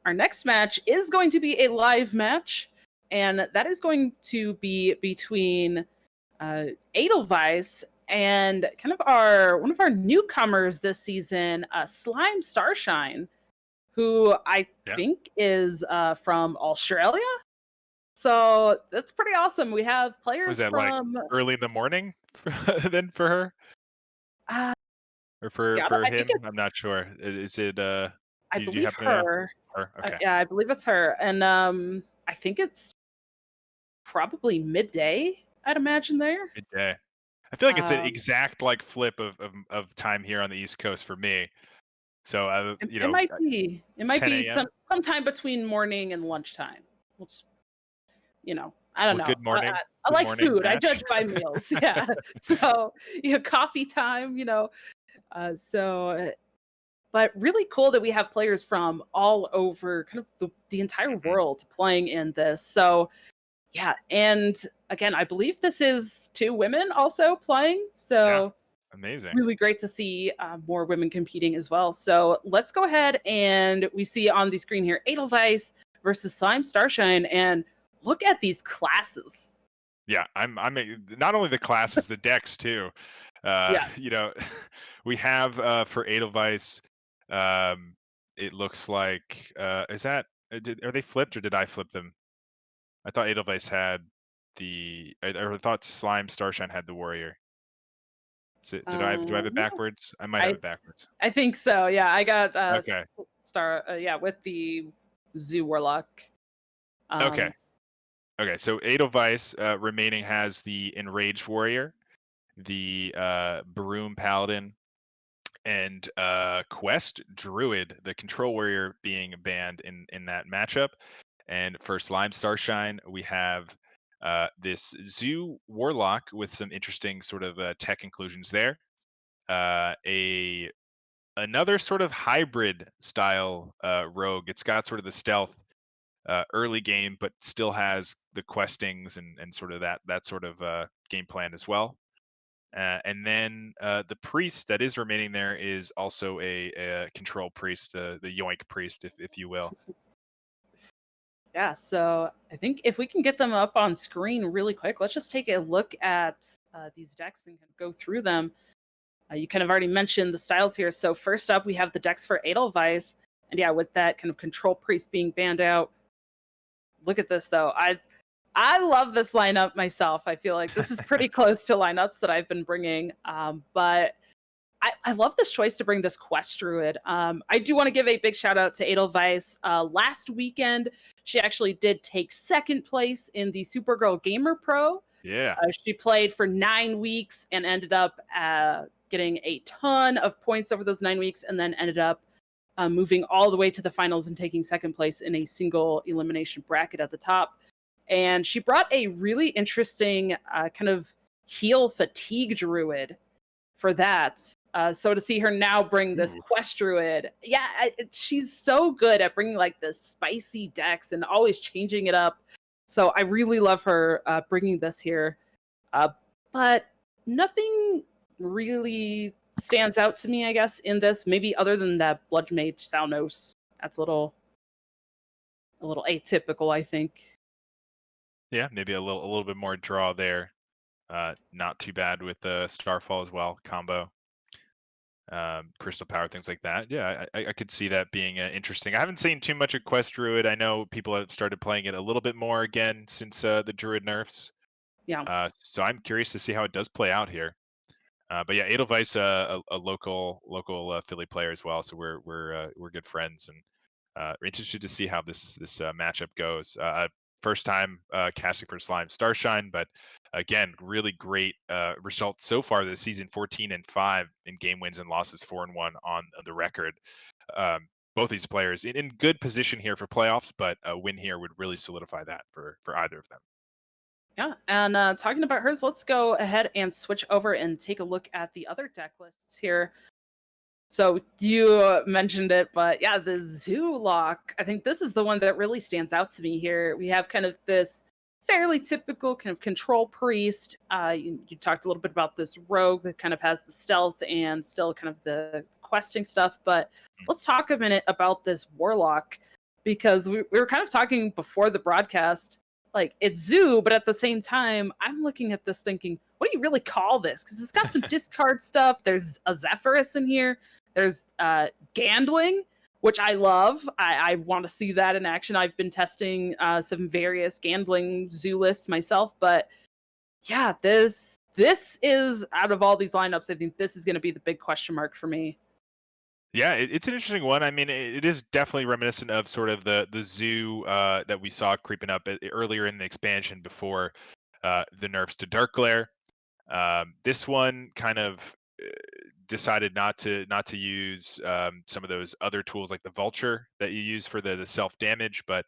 [SPEAKER 1] our next match is going to be a live match, and that is going to be between Edelweiss and kind of one of our newcomers this season, SlimeStarshine, who I think is from Australia. So that's pretty awesome. We have
[SPEAKER 2] Was
[SPEAKER 1] players
[SPEAKER 2] that like
[SPEAKER 1] from
[SPEAKER 2] early in the morning then for her
[SPEAKER 1] uh,
[SPEAKER 2] or
[SPEAKER 1] it's got
[SPEAKER 2] for
[SPEAKER 1] I think
[SPEAKER 2] him?
[SPEAKER 1] it's
[SPEAKER 2] I'm not sure. Is it
[SPEAKER 1] I
[SPEAKER 2] do you
[SPEAKER 1] believe
[SPEAKER 2] happen to know?
[SPEAKER 1] her.
[SPEAKER 2] Her? Okay.
[SPEAKER 1] Yeah, I believe it's her, and I think it's probably midday. I'd imagine there.
[SPEAKER 2] Midday. I feel like it's an
[SPEAKER 1] Um,
[SPEAKER 2] exact like flip of time here on the East Coast for me. So
[SPEAKER 1] it might be. It might
[SPEAKER 2] 10
[SPEAKER 1] be
[SPEAKER 2] a.m.
[SPEAKER 1] sometime between morning and lunchtime. Which, I don't
[SPEAKER 2] Well,
[SPEAKER 1] know.
[SPEAKER 2] good morning.
[SPEAKER 1] I
[SPEAKER 2] Good
[SPEAKER 1] like
[SPEAKER 2] morning,
[SPEAKER 1] food. I
[SPEAKER 2] match.
[SPEAKER 1] judge by meals. Yeah. So, coffee time. So, but really cool that we have players from all over, kind of the entire
[SPEAKER 2] Mhm.
[SPEAKER 1] world playing in this. So, yeah, and again, I believe this is 2 women also playing.
[SPEAKER 2] Yeah,
[SPEAKER 1] So
[SPEAKER 2] amazing.
[SPEAKER 1] really great to see more women competing as well. So let's go ahead and we see on the screen here Edelweiss versus SlimeStarshine, and look at these classes.
[SPEAKER 2] Yeah, not only the classes, the decks too.
[SPEAKER 1] Yeah.
[SPEAKER 2] You know, we have for Edelweiss, um, it looks like are they flipped or did I flip them? I thought Edelweiss had or I thought Slime Starshine had the warrior. Do I have it
[SPEAKER 1] Um,
[SPEAKER 2] backwards? I might have
[SPEAKER 1] I
[SPEAKER 2] it backwards.
[SPEAKER 1] I think so. Yeah, I got
[SPEAKER 2] Okay.
[SPEAKER 1] star. Yeah, with the Zoo Warlock.
[SPEAKER 2] Okay.
[SPEAKER 1] Um,
[SPEAKER 2] Okay. So Edelweiss remaining has the Enraged Warrior, the Broom Paladin, and Quest Druid, the Control Warrior being banned in that matchup. And for Slime Starshine, we have this Zoo Warlock with some interesting sort of tech inclusions there. A Another sort of hybrid style rogue. It's got sort of the stealth early game, but still has the questings and sort of that sort of game plan as well. And then the priest that is remaining there is also a control priest, the Yoink priest, if you will.
[SPEAKER 1] yeah, so I think if we can get them up on screen really quick, let's just take a look at these decks and kind of go through them. You kind of already mentioned the styles here. So first up, we have the decks for Edelweiss, and yeah, with that kind of control priest being banned out. Look at this though. I love this lineup myself. I feel like this is pretty close to lineups that I've been bringing, but I love this choice to bring this Quest Druid. I do want to give a big shout out to Edelweiss. Last weekend, she actually did take second place in the Supergirl Gamer Pro.
[SPEAKER 2] Yeah.
[SPEAKER 1] She played for 9 weeks and ended up getting a ton of points over those 9 weeks, and then ended up moving all the way to the finals and taking second place in a single elimination bracket at the top. And she brought a really interesting kind of heal fatigue druid for that. So to see her now bring this
[SPEAKER 2] Ooh.
[SPEAKER 1] quest druid, yeah, she's so good at bringing like the spicy decks and always changing it up. So I really love her bringing this here. Uh, but nothing really stands out to me, I guess, in this. Maybe other than that Blood Mage Thalnos. That's a little atypical, I think.
[SPEAKER 2] Yeah, maybe a little bit more draw there. Not too bad with the Starfall as well combo. Crystal Power, things like that. Yeah, I could see that being interesting. I haven't seen too much of Quest Druid. I know people have started playing it a little bit more again since the Druid nerfs.
[SPEAKER 1] Yeah.
[SPEAKER 2] So I'm curious to see how it does play out here. But yeah, Edelweiss, a local Philly player as well. So we're good friends, and we're interested to see how this matchup goes. First time casting for Slime Starshine, but again, really great result so far this season: 14-5 in game wins and losses, 4-1 on the record. Both these players in good position here for playoffs, but a win here would really solidify that for either of them.
[SPEAKER 1] Yeah. And talking about hers, let's go ahead and switch over and take a look at the other deck lists here. So you mentioned it, but yeah, the Zoo Lock. I think this is the one that really stands out to me here. We have kind of this fairly typical kind of control priest. You talked a little bit about this rogue that kind of has the stealth and still kind of the questing stuff. But let's talk a minute about this warlock, because we were kind of talking before the broadcast. Like, it's Zoo, but at the same time, I'm looking at this thinking, what do you really call this? Because it's got some discard stuff. There's a Zephyrus in here. There's Gandling. which I love. I want to see that in action. I've been testing some various gambling zoo lists myself, but yeah, this is out of all these lineups, I think this is going to be the big question mark for me.
[SPEAKER 2] Yeah, it's an interesting one. I mean, it is definitely reminiscent of sort of the zoo that we saw creeping up earlier in the expansion before the nerfs to Dark Glare. This one kind of decided not to use some of those other tools like the vulture that you use for the self damage, but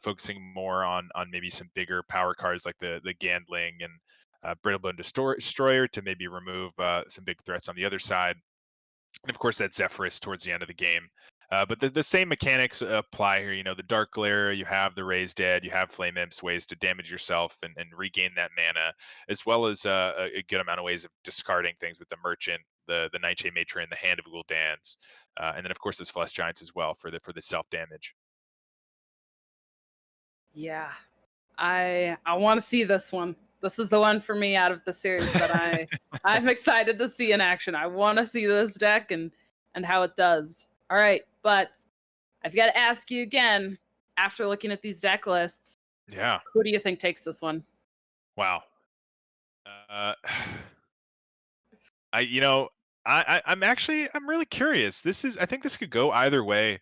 [SPEAKER 2] focusing more on maybe some bigger power cards like the Gandling and Brittlebone Destroyer to maybe remove some big threats on the other side, and of course that Zephyrus towards the end of the game. But the same mechanics apply here. You know, the Dark Glare, you have the Raised Dead, you have Flame Imps, ways to damage yourself and regain that mana, as well as a good amount of ways of discarding things with the Merchant, the Nightshade Matron, the Hand of Gul'dans, and then of course those Flesh Giants as well for the self damage.
[SPEAKER 1] Yeah. I want to see this one. This is the one for me out of the series that I'm excited to see in action. I want to see this deck and how it does. All right, but I've got to ask you again, after looking at these deck lists,
[SPEAKER 2] Yeah.
[SPEAKER 1] who do you think takes this one?
[SPEAKER 2] Wow. Uh, I you know I'm really curious. I think this could go either way.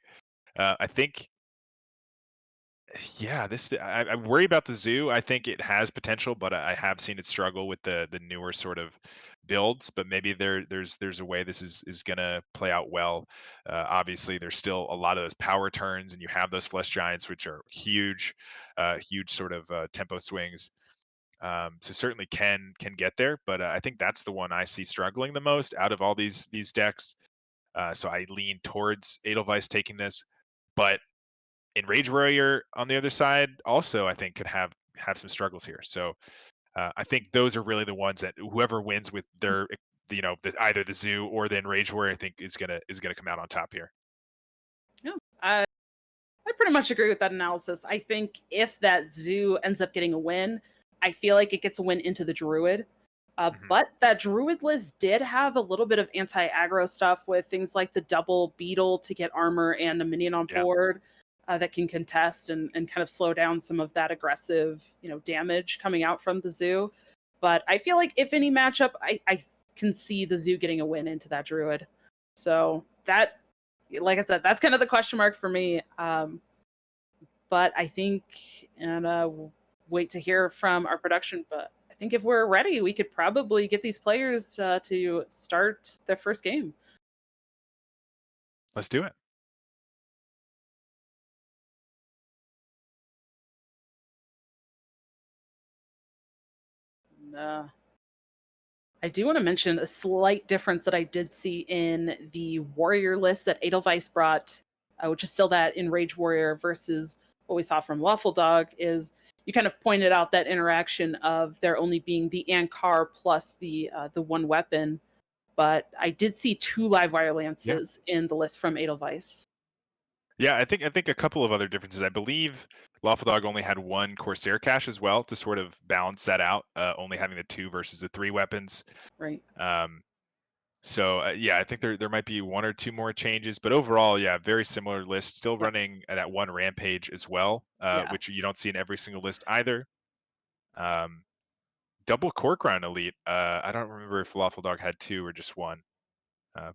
[SPEAKER 2] I think Yeah, I worry about the zoo. I think it has potential, but I have seen it struggle with the newer sort of builds. But maybe there's a way this is gonna play out well. Obviously, there's still a lot of those power turns, and you have those flesh giants, which are huge sort of tempo swings. So certainly can get there, but I think that's the one I see struggling the most out of all these decks. So I lean towards Edelweiss taking this, but in Rage Warrior on the other side, also I think could have some struggles here. So I think those are really the ones that whoever wins with their either the zoo or then Rage Warrior, I think is gonna come out on top here.
[SPEAKER 1] Yeah, I pretty much agree with that analysis. I think if that zoo ends up getting a win, I feel like it gets a win into the druid.
[SPEAKER 2] Hmm.
[SPEAKER 1] But that druid list did have a little bit of anti-aggro stuff with things like the double beetle to get armor and a minion on
[SPEAKER 2] Yeah,
[SPEAKER 1] board that can contest and kind of slow down some of that aggressive, damage coming out from the zoo. But I feel like if any matchup, I can see the zoo getting a win into that druid. So that, like I said, that's kind of the question mark for me. But I think, and we'll wait to hear from our production. But I think if we're ready, we could probably get these players to start their first game.
[SPEAKER 2] let's do it.
[SPEAKER 1] And, I do want to mention a slight difference that I did see in the warrior list that Edelweiss brought, which is still that in Rage Warrior versus what we saw from Lawfuldog, is you kind of pointed out that interaction of there only being the Ankar plus the one weapon. But I did see two live wire
[SPEAKER 2] Yeah.
[SPEAKER 1] lances in the list from Edelweiss.
[SPEAKER 2] Yeah, I think a couple of other differences. I believe Lawful Dog only had one Corsair cache as well to sort of balance that out, only having the two versus the three weapons.
[SPEAKER 1] Right.
[SPEAKER 2] Um, So yeah, I think there might be one or two more changes, but overall, yeah, very similar list. Still
[SPEAKER 1] Yeah.
[SPEAKER 2] running that one rampage as well,
[SPEAKER 1] Yeah.
[SPEAKER 2] which you don't see in every single list either. Um, Double cork round elite. I don't remember if Lawful Dog had two or just one,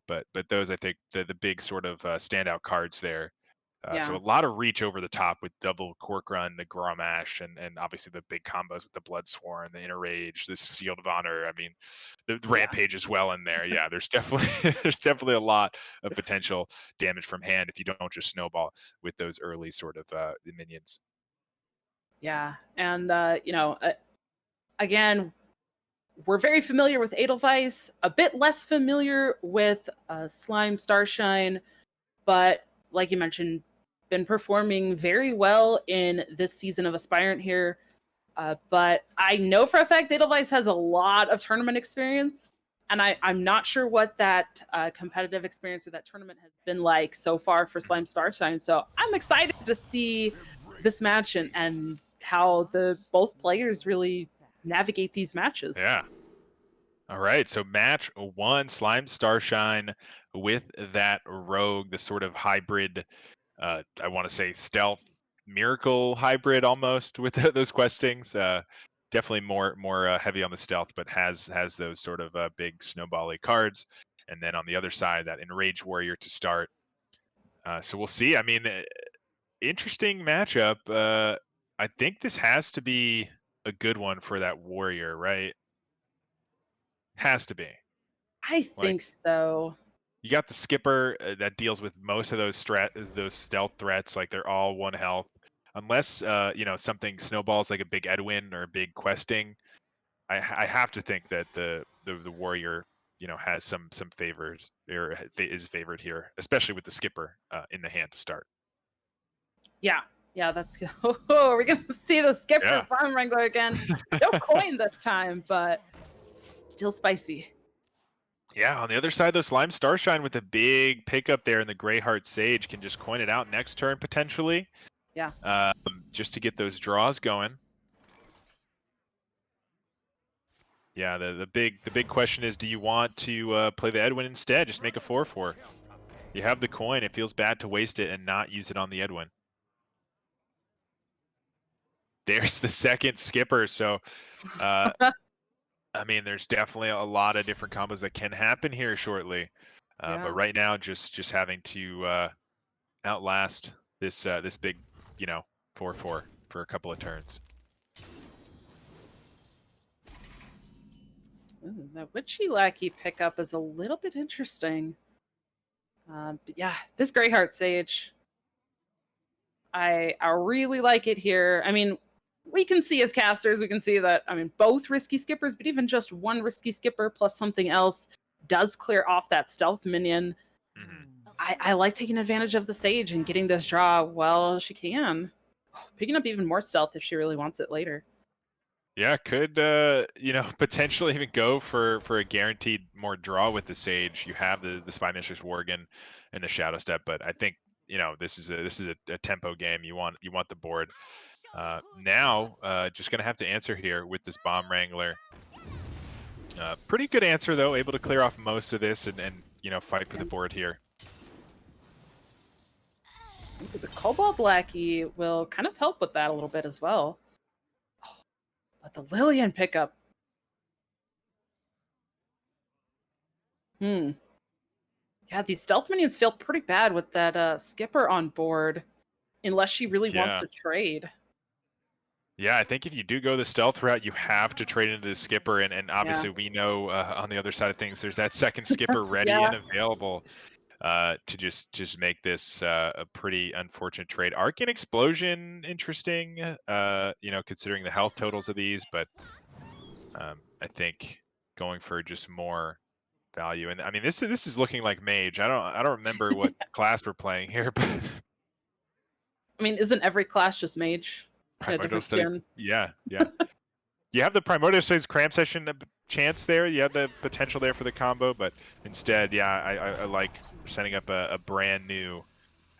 [SPEAKER 2] but those I think the big sort of standout cards there. So a
[SPEAKER 1] Yeah.
[SPEAKER 2] lot of reach over the top with double cork run, the Grommash, and obviously the big combos with the Bloodsworn, the Inner Rage, the Shield of Honor. I mean, the
[SPEAKER 1] Yeah.
[SPEAKER 2] Rampage as well in there. Yeah, there's definitely there's definitely a lot of potential damage from hand if you don't just snowball with those early sort of the minions.
[SPEAKER 1] Yeah. And again, we're very familiar with Edelweiss, a bit less familiar with SlimeStarshine, but like you mentioned, been performing very well in this season of Aspirant here. But I know for a fact Edelweiss has a lot of tournament experience, and I'm not sure what that competitive experience with that tournament has been like so far for
[SPEAKER 2] Mhm.
[SPEAKER 1] Slime Starshine. So I'm excited to see this match and how the both players really navigate these matches.
[SPEAKER 2] Yeah. All right. So match one, Slime Starshine with that rogue, the sort of hybrid, I want to say stealth miracle hybrid almost with those questings. Definitely more heavy on the stealth, but has those sort of big snowbally cards. And then on the other side, that enraged warrior to start. So we'll see. I mean, interesting matchup. I think this has to be a good one for that warrior, right? Has to be.
[SPEAKER 1] I
[SPEAKER 2] Like
[SPEAKER 1] think so.
[SPEAKER 2] you got the skipper that deals with most of those stealth threats. Like they're all 1 health, unless something snowballs like a big Edwin or a big questing. I have to think that the warrior has some favors or is favored here, especially with the skipper in the hand to start.
[SPEAKER 1] Yeah, yeah, that's good. Oh, we're gonna see the skipper
[SPEAKER 2] Yeah.
[SPEAKER 1] farm wrangler again. No coin this time, but still spicy.
[SPEAKER 2] Yeah, on the other side, though, SlimeStarshine with a big pickup there in the Greyheart Sage can just coin it out next turn potentially,
[SPEAKER 1] Yeah.
[SPEAKER 2] just to get those draws going. Yeah, the big question is, do you want to play the Edwin instead? Just make a 4/4. You have the coin. It feels bad to waste it and not use it on the Edwin. There's the second skipper. So, I mean, there's definitely a lot of different combos that can happen here shortly. But
[SPEAKER 1] Yeah.
[SPEAKER 2] right now, just having to outlast this big, 4/4 for a couple of turns.
[SPEAKER 1] Ooh, that witchy lackey pickup is a little bit interesting. But yeah, this Greyheart Sage, I really like it here. I mean, we can see as casters, we can see that, I mean, both risky skippers, but even just one risky skipper plus something else does clear off that stealth minion.
[SPEAKER 2] Hmm.
[SPEAKER 1] I like taking advantage of the Sage and getting this draw while she can. Picking up even more stealth if she really wants it later.
[SPEAKER 2] Yeah, could potentially even go for a guaranteed more draw with the Sage. You have the Spy Mistress Worgen and the Shadow Step, but I think this is a tempo game. You want the board. Now, just gonna have to answer here with this Bomb Wrangler. Pretty good answer though, able to clear off most of this and fight for the board here.
[SPEAKER 1] The Cobalt Lackey will kind of help with that a little bit as well. But the Lillian pickup. Yeah, these stealth minions feel pretty bad with that skipper on board, unless she really wants
[SPEAKER 2] Yeah.
[SPEAKER 1] to trade.
[SPEAKER 2] Yeah, I think if you do go the stealth route, you have to trade into the skipper, and
[SPEAKER 1] Yeah.
[SPEAKER 2] obviously we know on the other side of things, there's that second skipper ready
[SPEAKER 1] Yeah.
[SPEAKER 2] and available to just make this a pretty unfortunate trade. Arcane Explosion, interesting, considering the health totals of these, but I think going for just more value, and I mean this is looking like mage. I don't remember what class we're playing here, but
[SPEAKER 1] I mean, isn't every class just mage in a
[SPEAKER 2] Primordial
[SPEAKER 1] different
[SPEAKER 2] Studies,
[SPEAKER 1] skin?
[SPEAKER 2] yeah. You have the Primordial Studies Cram Session chance there. You have the potential there for the combo, but instead, yeah, I like setting up a brand new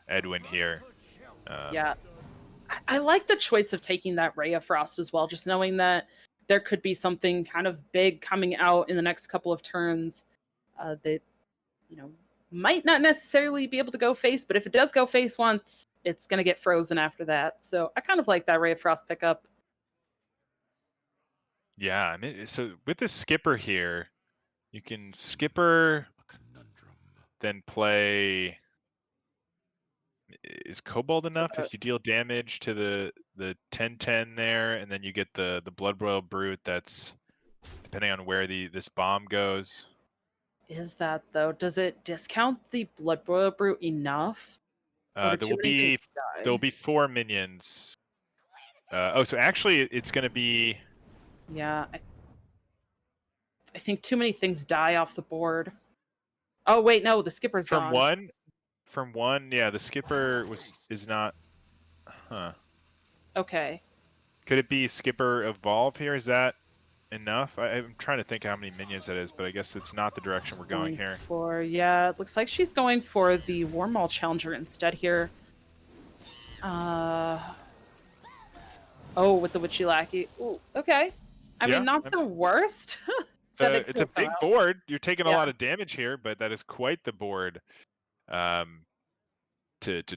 [SPEAKER 2] Edwin here.
[SPEAKER 1] Yeah. I like the choice of taking that Ray of Frost as well, just knowing that there could be something kind of big coming out in the next couple of turns that, might not necessarily be able to go face, but if it does go face once, it's going to get frozen after that. So I kind of like that Ray of Frost pickup.
[SPEAKER 2] Yeah, I mean, so with the skipper here, you can skipper, then play. Is Kobold enough if you deal damage to the 10/10 there, and then you get the Bloodboil Brute? That's depending on where this bomb goes.
[SPEAKER 1] Is that, though? Does it discount the Blood Boil Brute enough? Or do
[SPEAKER 2] There
[SPEAKER 1] too many things
[SPEAKER 2] will
[SPEAKER 1] die?
[SPEAKER 2] be 4 minions. So actually, it's going to be
[SPEAKER 1] Yeah, I think too many things die off the board. Oh, wait, no, the skipper's
[SPEAKER 2] from
[SPEAKER 1] gone.
[SPEAKER 2] one. From one, yeah. The skipper is not. Huh.
[SPEAKER 1] Okay.
[SPEAKER 2] Could it be skipper evolve here? Is that enough? I'm trying to think how many minions that is, but I guess it's not the direction we're going here.
[SPEAKER 1] Yeah, it looks like she's going for the Warmaul Challenger instead here. Oh, with the Witchy Lackey. Ooh, okay. I mean, not the worst.
[SPEAKER 2] It's a big board. You're taking a
[SPEAKER 1] Yeah.
[SPEAKER 2] lot of damage here, but that is quite the board to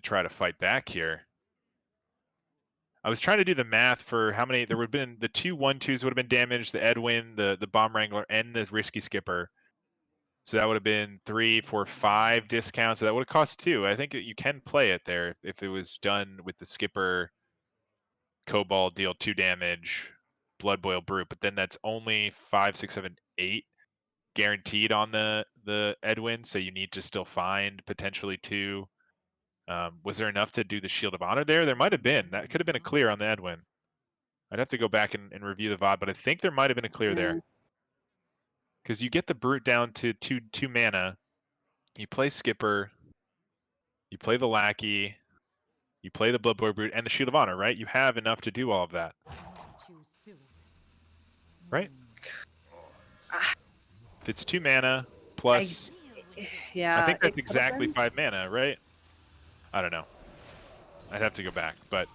[SPEAKER 2] try to fight back here. I was trying to do the math for how many there would have been. The 2 1/2s would have been damaged, the Edwin, the Bomb Wrangler, and the Risky Skipper. So that would have been 3, 4, 5 discounts. So that would have cost 2. I think that you can play it there if it was done with the Skipper, Cobalt, deal 2 damage, Blood Boil Brute. But then that's only 5, 6, 7, 8 guaranteed on the Edwin. So you need to still find potentially 2. Was there enough to do the Shield of Honor there? There might have been. That could have been a clear on the Edwin. I'd have to go back and review the VOD, but I think there might have been a clear there. Because you get the Brute down to 2 mana. You play Skipper. You play the Lackey. You play the Blood Boy Brute and the Shield of Honor, right? You have enough to do all of that. Right? If it's 2 mana plus...
[SPEAKER 1] Yeah.
[SPEAKER 2] I think that's exactly 5 mana, right? I don't know. I'd have to go back, but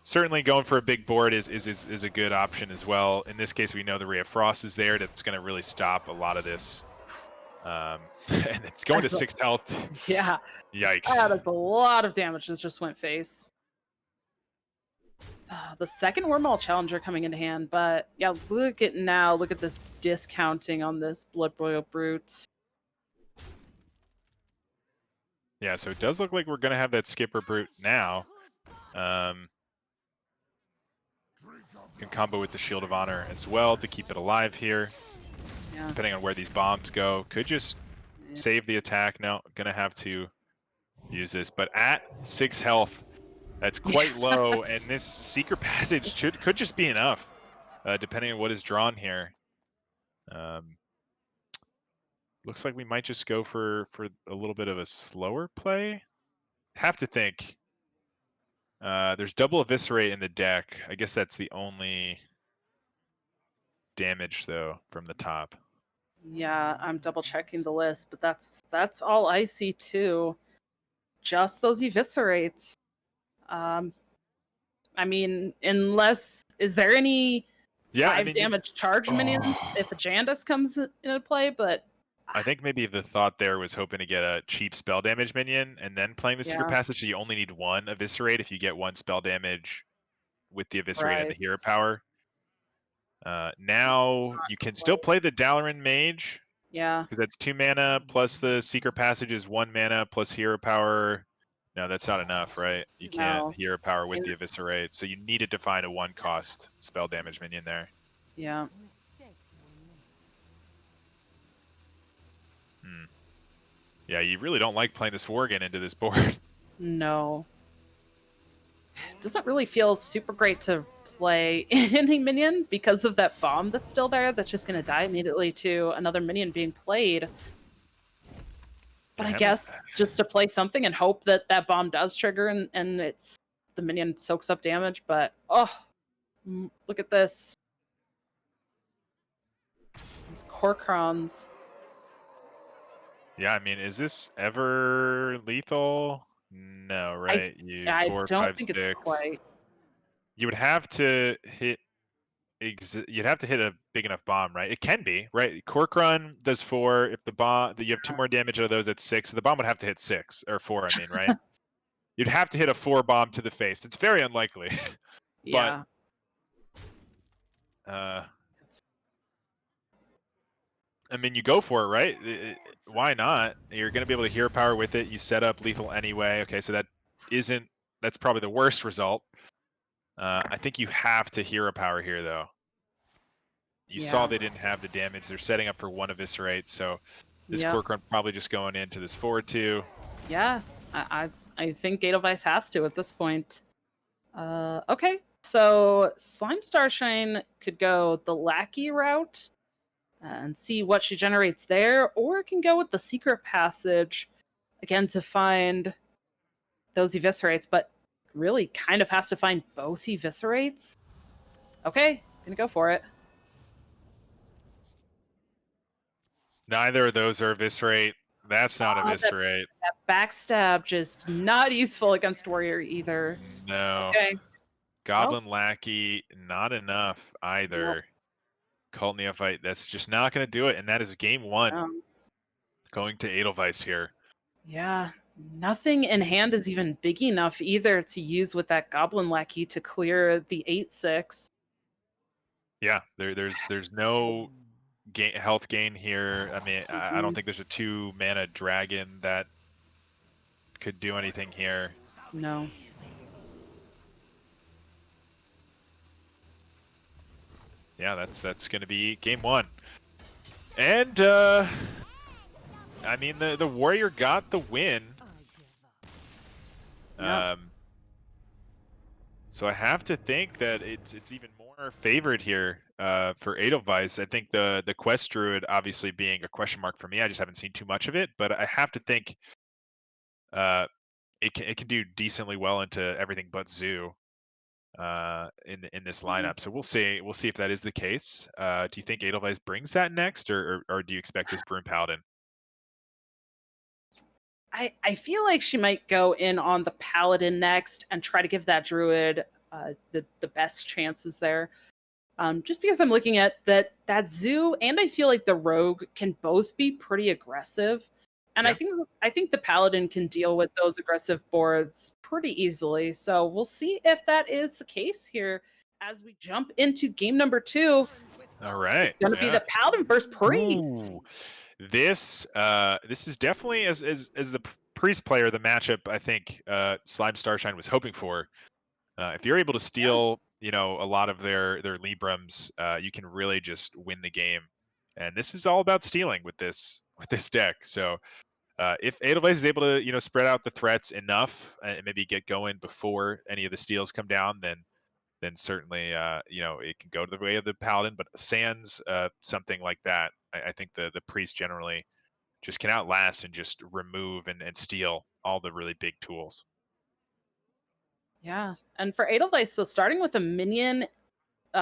[SPEAKER 2] certainly going for a big board is a good option as well. In this case, we know the Ray of Frost is there. That's going to really stop a lot of this. And it's going to 6 health.
[SPEAKER 1] Yeah.
[SPEAKER 2] Yikes.
[SPEAKER 1] That's a lot of damage that just went face. The second Wormhole Challenger coming into hand, but yeah, look at this discounting on this Blood Boil Brute.
[SPEAKER 2] Yeah, so it does look like we're going to have that Skipper Brute now. Can combo with the Shield of Honor as well to keep it alive here.
[SPEAKER 1] Yeah.
[SPEAKER 2] Depending on where these bombs go. Could just save the attack. No, going to have to use this. But at 6 health, that's quite low. And this Secret Passage could just be enough, depending on what is drawn here. Looks like we might just go for a little bit of a slower play. Have to think. There's double Eviscerate in the deck. I guess that's the only damage, though, from the top.
[SPEAKER 1] Yeah, I'm double checking the list, but that's all I see too. Just those Eviscerates. I mean, is there any 5 damage charge minions if a Jandis comes into play? But
[SPEAKER 2] I think maybe the thought there was hoping to get a cheap spell damage minion and then playing the Secret Passage, so you only need 1 Eviscerate if you get 1 spell damage with the Eviscerate and the Hero Power. Now you can still play the Dalaran Mage.
[SPEAKER 1] Yeah.
[SPEAKER 2] Because that's 2 mana plus the Secret Passage is 1 mana plus Hero Power. No, that's not enough, right? You can't Hero Power with the Eviscerate. So you needed to find a 1-cost spell damage minion there.
[SPEAKER 1] Yeah.
[SPEAKER 2] Yeah, you really don't like playing this Worgen into this board.
[SPEAKER 1] No. Doesn't really feel super great to play any minion because of that bomb that's still there that's just going to die immediately to another minion being played. But I guess just to play something and hope that that bomb does trigger and the minion soaks up damage. But, look at this. These Corcrons.
[SPEAKER 2] Yeah, I mean, is this ever lethal? No, right?
[SPEAKER 1] I don't think it's quite.
[SPEAKER 2] You would have to hit. You'd have to hit a big enough bomb, right? It can be, right? Corkrun does 4. If the bomb, you have 2 more damage out of those at 6. So the bomb would have to hit 6 or 4. I mean, right? You'd have to hit a 4 bomb to the face. It's very unlikely.
[SPEAKER 1] Yeah.
[SPEAKER 2] But, I mean, you go for it, right? Why not? You're going to be able to Hero Power with it. You set up lethal anyway. Okay, so that's probably the worst result. I think you have to Hero Power here, though. You saw they didn't have the damage. They're setting up for 1 Eviscerate, so this Corkrun probably just going into this 4-2.
[SPEAKER 1] Yeah, I think Edelweiss has to at this point. Okay, so SlimeStarshine could go the Lackey route and see what she generates there, or it can go with the Secret Passage, again, to find those Eviscerates, but really kind of has to find both Eviscerates. Okay, gonna go for it.
[SPEAKER 2] Neither of those are Eviscerate. That's not Eviscerate.
[SPEAKER 1] That backstab just not useful against Warrior either.
[SPEAKER 2] No.
[SPEAKER 1] Okay.
[SPEAKER 2] Goblin Lackey, not enough either. Cult Neophyte, that's just not going to do it. And that is game one
[SPEAKER 1] Um,
[SPEAKER 2] going to Edelweiss here.
[SPEAKER 1] yeah, nothing in hand is even big enough either to use with that Goblin Lackey to clear the 8/6.
[SPEAKER 2] Yeah, there's no health gain here. I mean, I don't
[SPEAKER 1] Mhm.
[SPEAKER 2] think there's a 2-mana dragon that could do anything here.
[SPEAKER 1] No.
[SPEAKER 2] Yeah, that's going to be game one. And I mean, the warrior got the win.
[SPEAKER 1] Yep.
[SPEAKER 2] So I have to think that it's even more favored here for Edelweiss. I think the quest druid obviously being a question mark for me. I just haven't seen too much of it, but I have to think it can do decently well into everything but zoo in this
[SPEAKER 1] Mhm.
[SPEAKER 2] lineup. So we'll see if that is the case. Do you think Edelweiss brings that next, or do you expect this Broom Paladin?
[SPEAKER 1] I feel like she might go in on the Paladin next and try to give that Druid the best chances there. Just because I'm looking at that Zoo and I feel like the Rogue can both be pretty aggressive, and
[SPEAKER 2] Yeah.
[SPEAKER 1] I think the Paladin can deal with those aggressive boards pretty easily. So we'll see if that is the case here as we jump into game number 2.
[SPEAKER 2] All right.
[SPEAKER 1] It's going to be
[SPEAKER 2] Yeah.
[SPEAKER 1] the Paladin versus Priest.
[SPEAKER 2] Ooh. This is definitely as the priest player, the matchup I think SlimeStarshine was hoping for. If you're able to
[SPEAKER 1] Yeah,
[SPEAKER 2] steal, a lot of their Librams, you can really just win the game. And this is all about stealing with this deck. So if Edelweiss is able to spread out the threats enough and maybe get going before any of the steals come down, then certainly it can go to the way of the paladin. But sans something like that, I think the priest generally just can outlast and just remove and steal all the really big tools.
[SPEAKER 1] yeah. And for Edelweiss, so starting with a minion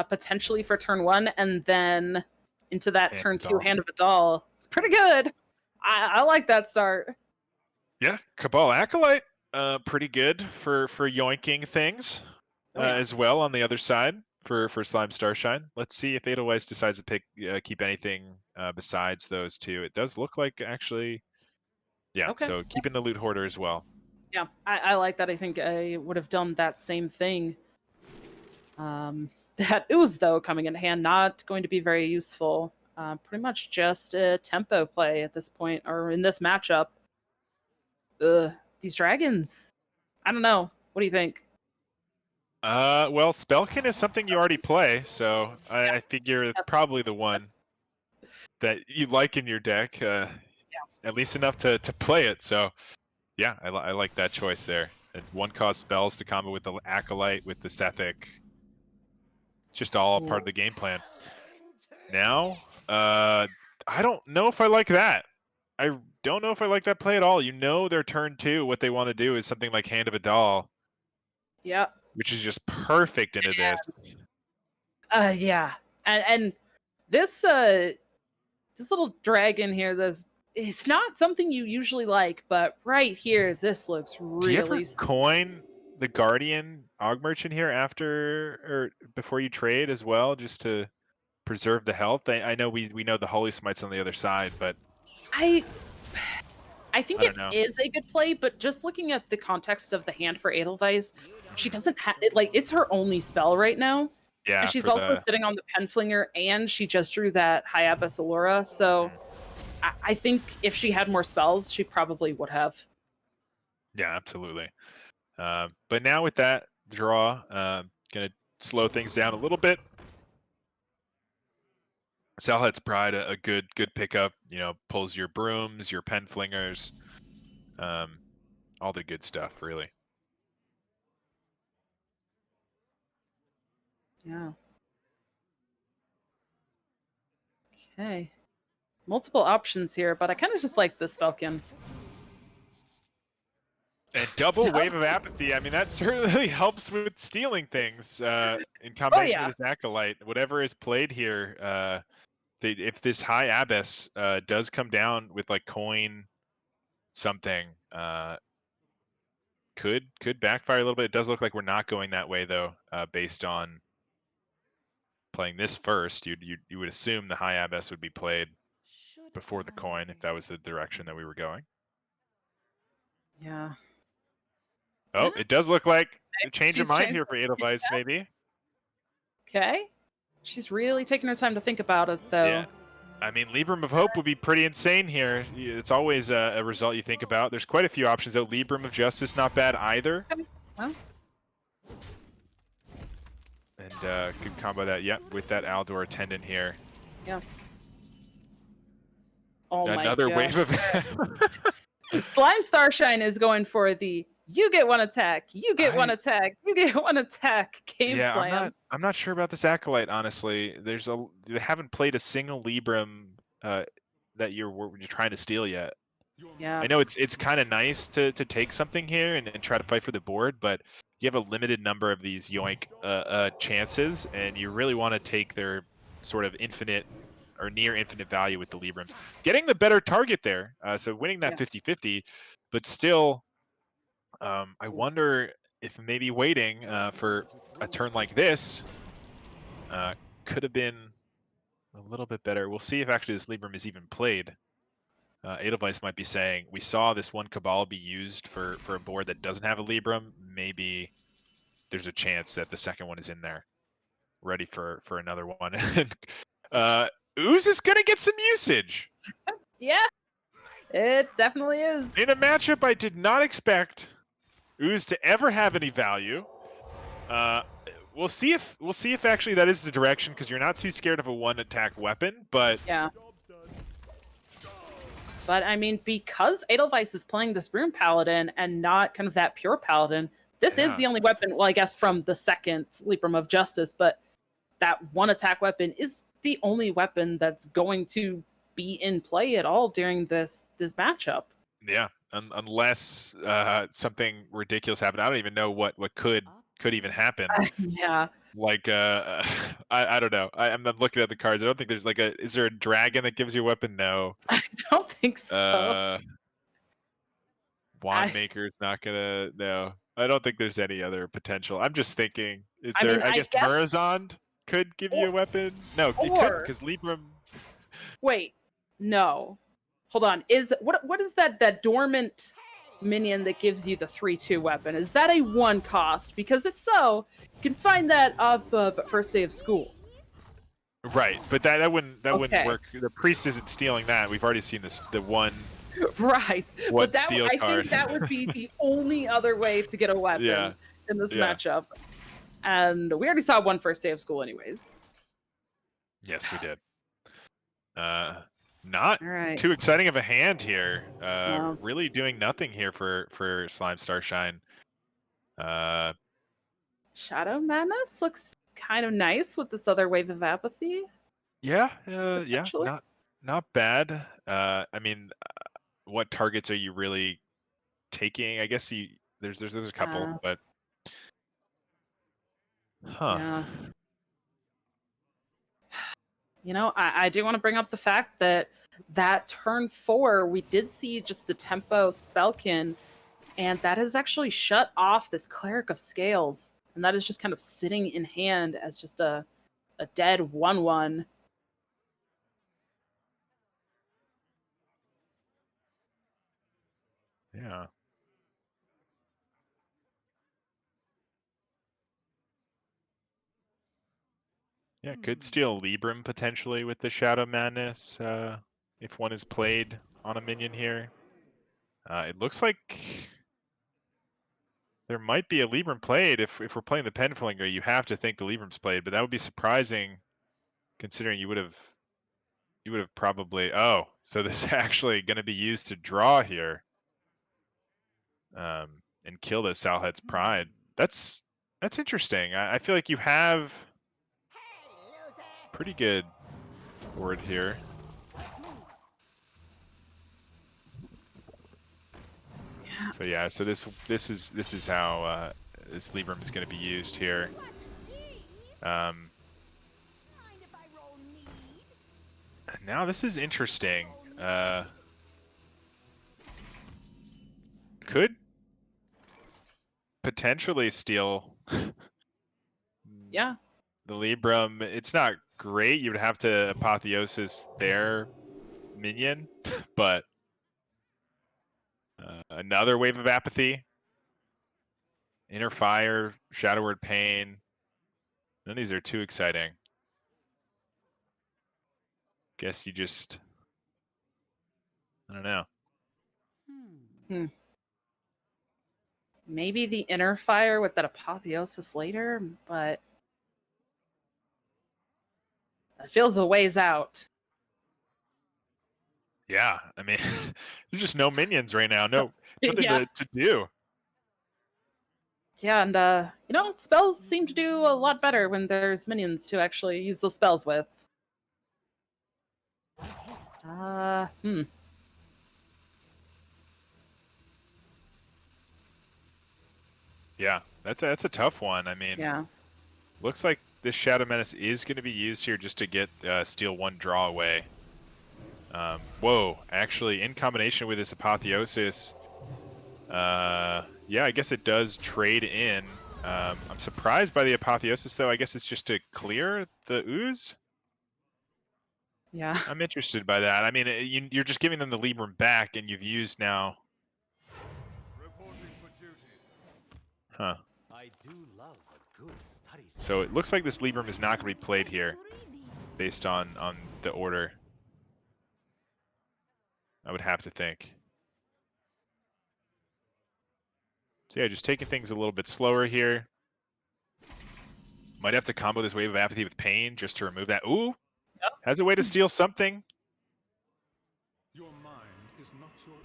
[SPEAKER 1] potentially for turn 1 and then into that
[SPEAKER 2] And
[SPEAKER 1] turn
[SPEAKER 2] it's
[SPEAKER 1] 2
[SPEAKER 2] all.
[SPEAKER 1] Hand of a Doll. It's pretty good. I like that start.
[SPEAKER 2] Yeah, Cabal Acolyte, pretty good for yoinking things
[SPEAKER 1] Oh yeah.
[SPEAKER 2] as well on the other side for Slime Starshine. Let's see if Edelweiss decides to keep anything besides those two. It does look like actually, yeah.
[SPEAKER 1] Okay.
[SPEAKER 2] So keeping the loot hoarder as well.
[SPEAKER 1] Yeah, I like that. I think I would have done that same thing. That Ooze, though, coming in hand, not going to be very useful. Pretty much just a tempo play at this point, or in this matchup. Ugh, these dragons. I don't know. What do you think?
[SPEAKER 2] Well, Spellkin is something you already play, so
[SPEAKER 1] Yeah,
[SPEAKER 2] I figure it's
[SPEAKER 1] that's,
[SPEAKER 2] probably the one that you like in your deck, at least enough to play it. So yeah, I like that choice there. And one cost spells to combo with the Acolyte, with the Sethic. Just all
[SPEAKER 1] ooh,
[SPEAKER 2] part of the game plan. Now, I don't know if I like that. I don't know if I like that play at all. Their turn 2, what they want to do is something like Hand of a Doll,
[SPEAKER 1] yeah,
[SPEAKER 2] which is just perfect into this.
[SPEAKER 1] yeah, and this this little dragon here, this it's not something you usually like, but right here, this looks
[SPEAKER 2] Do you ever
[SPEAKER 1] really
[SPEAKER 2] coin the Guardian Og Merchant here after or before you trade as well, just to preserve the health? I know we know the Holy Smite's on the other side, but
[SPEAKER 1] I I think
[SPEAKER 2] I don't
[SPEAKER 1] it
[SPEAKER 2] know.
[SPEAKER 1] is a good play, but just looking at the context of the hand for Edelweiss, she
[SPEAKER 2] Mhm.
[SPEAKER 1] doesn't have it, like, it's her only spell right now, and
[SPEAKER 2] Yeah,
[SPEAKER 1] she's
[SPEAKER 2] for
[SPEAKER 1] also
[SPEAKER 2] the.
[SPEAKER 1] sitting on the Penflinger, and she just drew that High Abbess Allura, so
[SPEAKER 2] Mhm.
[SPEAKER 1] I think if she had more spells, she probably would have.
[SPEAKER 2] Yeah, absolutely. But now with that draw, gonna slow things down a little bit. Salhet's Pride, a good pickup. Pulls your brooms, your pen flingers, um, all the good stuff, really.
[SPEAKER 1] Yeah. Okay. Multiple options here, but I kinda just like this Falcon.
[SPEAKER 2] And double wave of apathy. I mean, that certainly helps with stealing things in
[SPEAKER 1] Oh,
[SPEAKER 2] combination with
[SPEAKER 1] yeah.
[SPEAKER 2] this acolyte. Whatever is played here, if this high abyss does come down with like coin something, could backfire a little bit. It does look like we're not going that way though, based on playing this first, you would assume the high abbess would be played before the coin if that was the direction that we were going.
[SPEAKER 1] Yeah.
[SPEAKER 2] Oh, it does look like a
[SPEAKER 1] Maybe
[SPEAKER 2] change of
[SPEAKER 1] she's
[SPEAKER 2] mind
[SPEAKER 1] changed
[SPEAKER 2] here for
[SPEAKER 1] her
[SPEAKER 2] Edelweiss, maybe.
[SPEAKER 1] Okay. She's really taking her time to think about it,
[SPEAKER 2] Yeah.
[SPEAKER 1] though.
[SPEAKER 2] I mean, Libram of Hope would be pretty insane here. It's always a result you think about. There's quite a few options, though. Libram of Justice, not bad either.
[SPEAKER 1] Okay. Well,
[SPEAKER 2] And could combo that, yep, with that Aldor attendant here.
[SPEAKER 1] yeah. Oh my
[SPEAKER 2] Another
[SPEAKER 1] gosh.
[SPEAKER 2] wave of
[SPEAKER 1] SlimeStarshine is going for the you get one attack, you get one attack, you get one attack game
[SPEAKER 2] Yeah,
[SPEAKER 1] plan.
[SPEAKER 2] I'm not sure about this Acolyte, honestly. They haven't played a single Libram that you're trying to steal yet.
[SPEAKER 1] Yeah.
[SPEAKER 2] I know it's kind of nice to take something here and try to fight for the board, but you have a limited number of these yoink chances, and you really want to take their sort of infinite or near infinite value with the Librams. Getting the better target there, so winning that 50-50, but still, I wonder if maybe waiting for a turn like this could have been a little bit better. We'll see if actually this Libram is even played. Edelweiss might be saying, we saw this one Cabal be used for a board that doesn't have a Libram. Maybe there's a chance that the second one is in there, ready for another one. Ooze is going to get some usage.
[SPEAKER 1] Yeah, it definitely is.
[SPEAKER 2] In a matchup I did not expect Ooze to ever have any value. We'll see if actually that is the direction, because you're not too scared of a one-attack weapon, but
[SPEAKER 1] Yeah. But I mean, because Edelweiss is playing this Rune Paladin and not kind of that pure Paladin, this is the only weapon, well, I guess from the second Libram of Justice, but that one attack weapon is the only weapon that's going to be in play at all during this matchup.
[SPEAKER 2] Yeah, unless something ridiculous happened. I don't even know what could even happen.
[SPEAKER 1] Yeah.
[SPEAKER 2] Like I don't know. I'm not looking at the cards. I don't think there's like is there a dragon that gives you a weapon? No.
[SPEAKER 1] I don't think so.
[SPEAKER 2] Wand Maker's not gonna. No, I don't think there's any other potential. I'm just thinking.
[SPEAKER 1] I mean,
[SPEAKER 2] I guess Murazond could give you a weapon. No, it couldn't, because Libram.
[SPEAKER 1] Wait, no. Hold on. What is that dormant minion that gives you the 3/2 weapon? Is that a 1 cost? Because if so, you can find that off of First Day of School.
[SPEAKER 2] Right, but that wouldn't work. The priest isn't stealing that. We've already seen the one.
[SPEAKER 1] Right.
[SPEAKER 2] What
[SPEAKER 1] but
[SPEAKER 2] steal
[SPEAKER 1] I
[SPEAKER 2] card?
[SPEAKER 1] think that would be the only other way to get a weapon in this matchup. And we already saw one First Day of School anyways.
[SPEAKER 2] Yes, we did. Not too exciting of a hand here. Really doing nothing here for SlimeStarshine.
[SPEAKER 1] Shadow Madness looks kind of nice with this other Wave of Apathy.
[SPEAKER 2] Yeah, not bad. I mean, what targets are you really taking? I guess there's a couple, but
[SPEAKER 1] Yeah. You know, I do want to bring up the fact that turn 4, we did see just the tempo Spellkin, and that has actually shut off this Cleric of Scales, and that is just kind of sitting in hand as just a dead 1/1.
[SPEAKER 2] Yeah. Yeah, could steal Libram potentially with the Shadow Madness if one is played on a minion here. It looks like there might be a Libram played. If we're playing the Penflinger, you have to think the Libram's played, but that would be surprising considering you would have probably. Oh, so this is actually going to be used to draw here and kill this Salhead's Pride. That's interesting. I feel like you have pretty good board here. So yeah, so this is how this Libram is going to be used here. Now this is interesting. Could potentially steal.
[SPEAKER 1] Yeah.
[SPEAKER 2] The Libram, it's not great. You would have to Apotheosis their minion, but another wave of apathy. Inner Fire, Shadow Word Pain. None of these are too exciting. Guess you just, I don't know.
[SPEAKER 1] Maybe the Inner Fire with that Apotheosis later, but that feels a ways out.
[SPEAKER 2] Yeah, I mean, there's just no minions right now. No, nothing
[SPEAKER 1] Yeah.
[SPEAKER 2] to do.
[SPEAKER 1] Yeah, and you know, spells seem to do a lot better when there's minions to actually use those spells with.
[SPEAKER 2] Yeah, that's a tough one. I mean,
[SPEAKER 1] Yeah.
[SPEAKER 2] looks like this Shadow Menace is going to be used here just to get steal one draw away. Whoa, actually, in combination with this Apotheosis, yeah, I guess it does trade in. I'm surprised by the Apotheosis, though. I guess it's just to clear the ooze.
[SPEAKER 1] Yeah.
[SPEAKER 2] I'm interested by that. I mean, you're just giving them the Libram back, and you've used now. Huh.
[SPEAKER 3] I do love a good study.
[SPEAKER 2] So it looks like this Libram is not going to be played here, based on the order. I would have to think. So yeah, just taking things a little bit slower here. Might have to combo this Wave of Apathy with Pain just to remove that. Ooh,
[SPEAKER 1] Yep.
[SPEAKER 2] has a way to steal something.
[SPEAKER 3] Your mind is not your...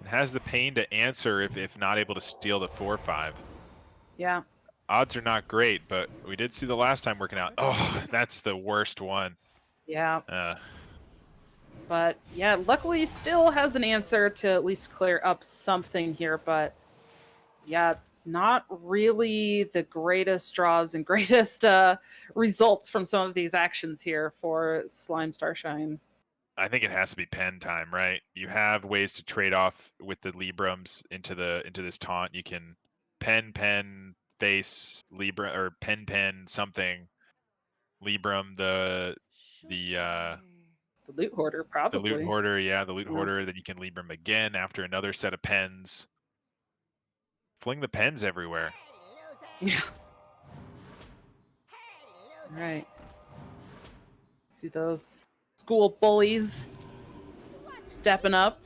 [SPEAKER 2] And has the Pain to answer if not able to steal the 4/5.
[SPEAKER 1] Yeah.
[SPEAKER 2] Odds are not great, but we did see the last time working out. Oh, that's the worst one.
[SPEAKER 1] Yeah. But yeah, luckily still has an answer to at least clear up something here, but yeah, not really the greatest draws and greatest results from some of these actions here for SlimeStarshine.
[SPEAKER 2] I think it has to be pen time, right? You have ways to trade off with the Librams into this taunt. You can pen face Libra or pen something Libram the
[SPEAKER 1] Loot Hoarder,
[SPEAKER 2] the Loot
[SPEAKER 1] probably.
[SPEAKER 2] Hoarder, yeah, the Loot
[SPEAKER 1] Yeah.
[SPEAKER 2] Hoarder. Then you can Libram again after another set of pens. Fling the pens everywhere.
[SPEAKER 1] Yeah. All right. See those school bullies stepping up.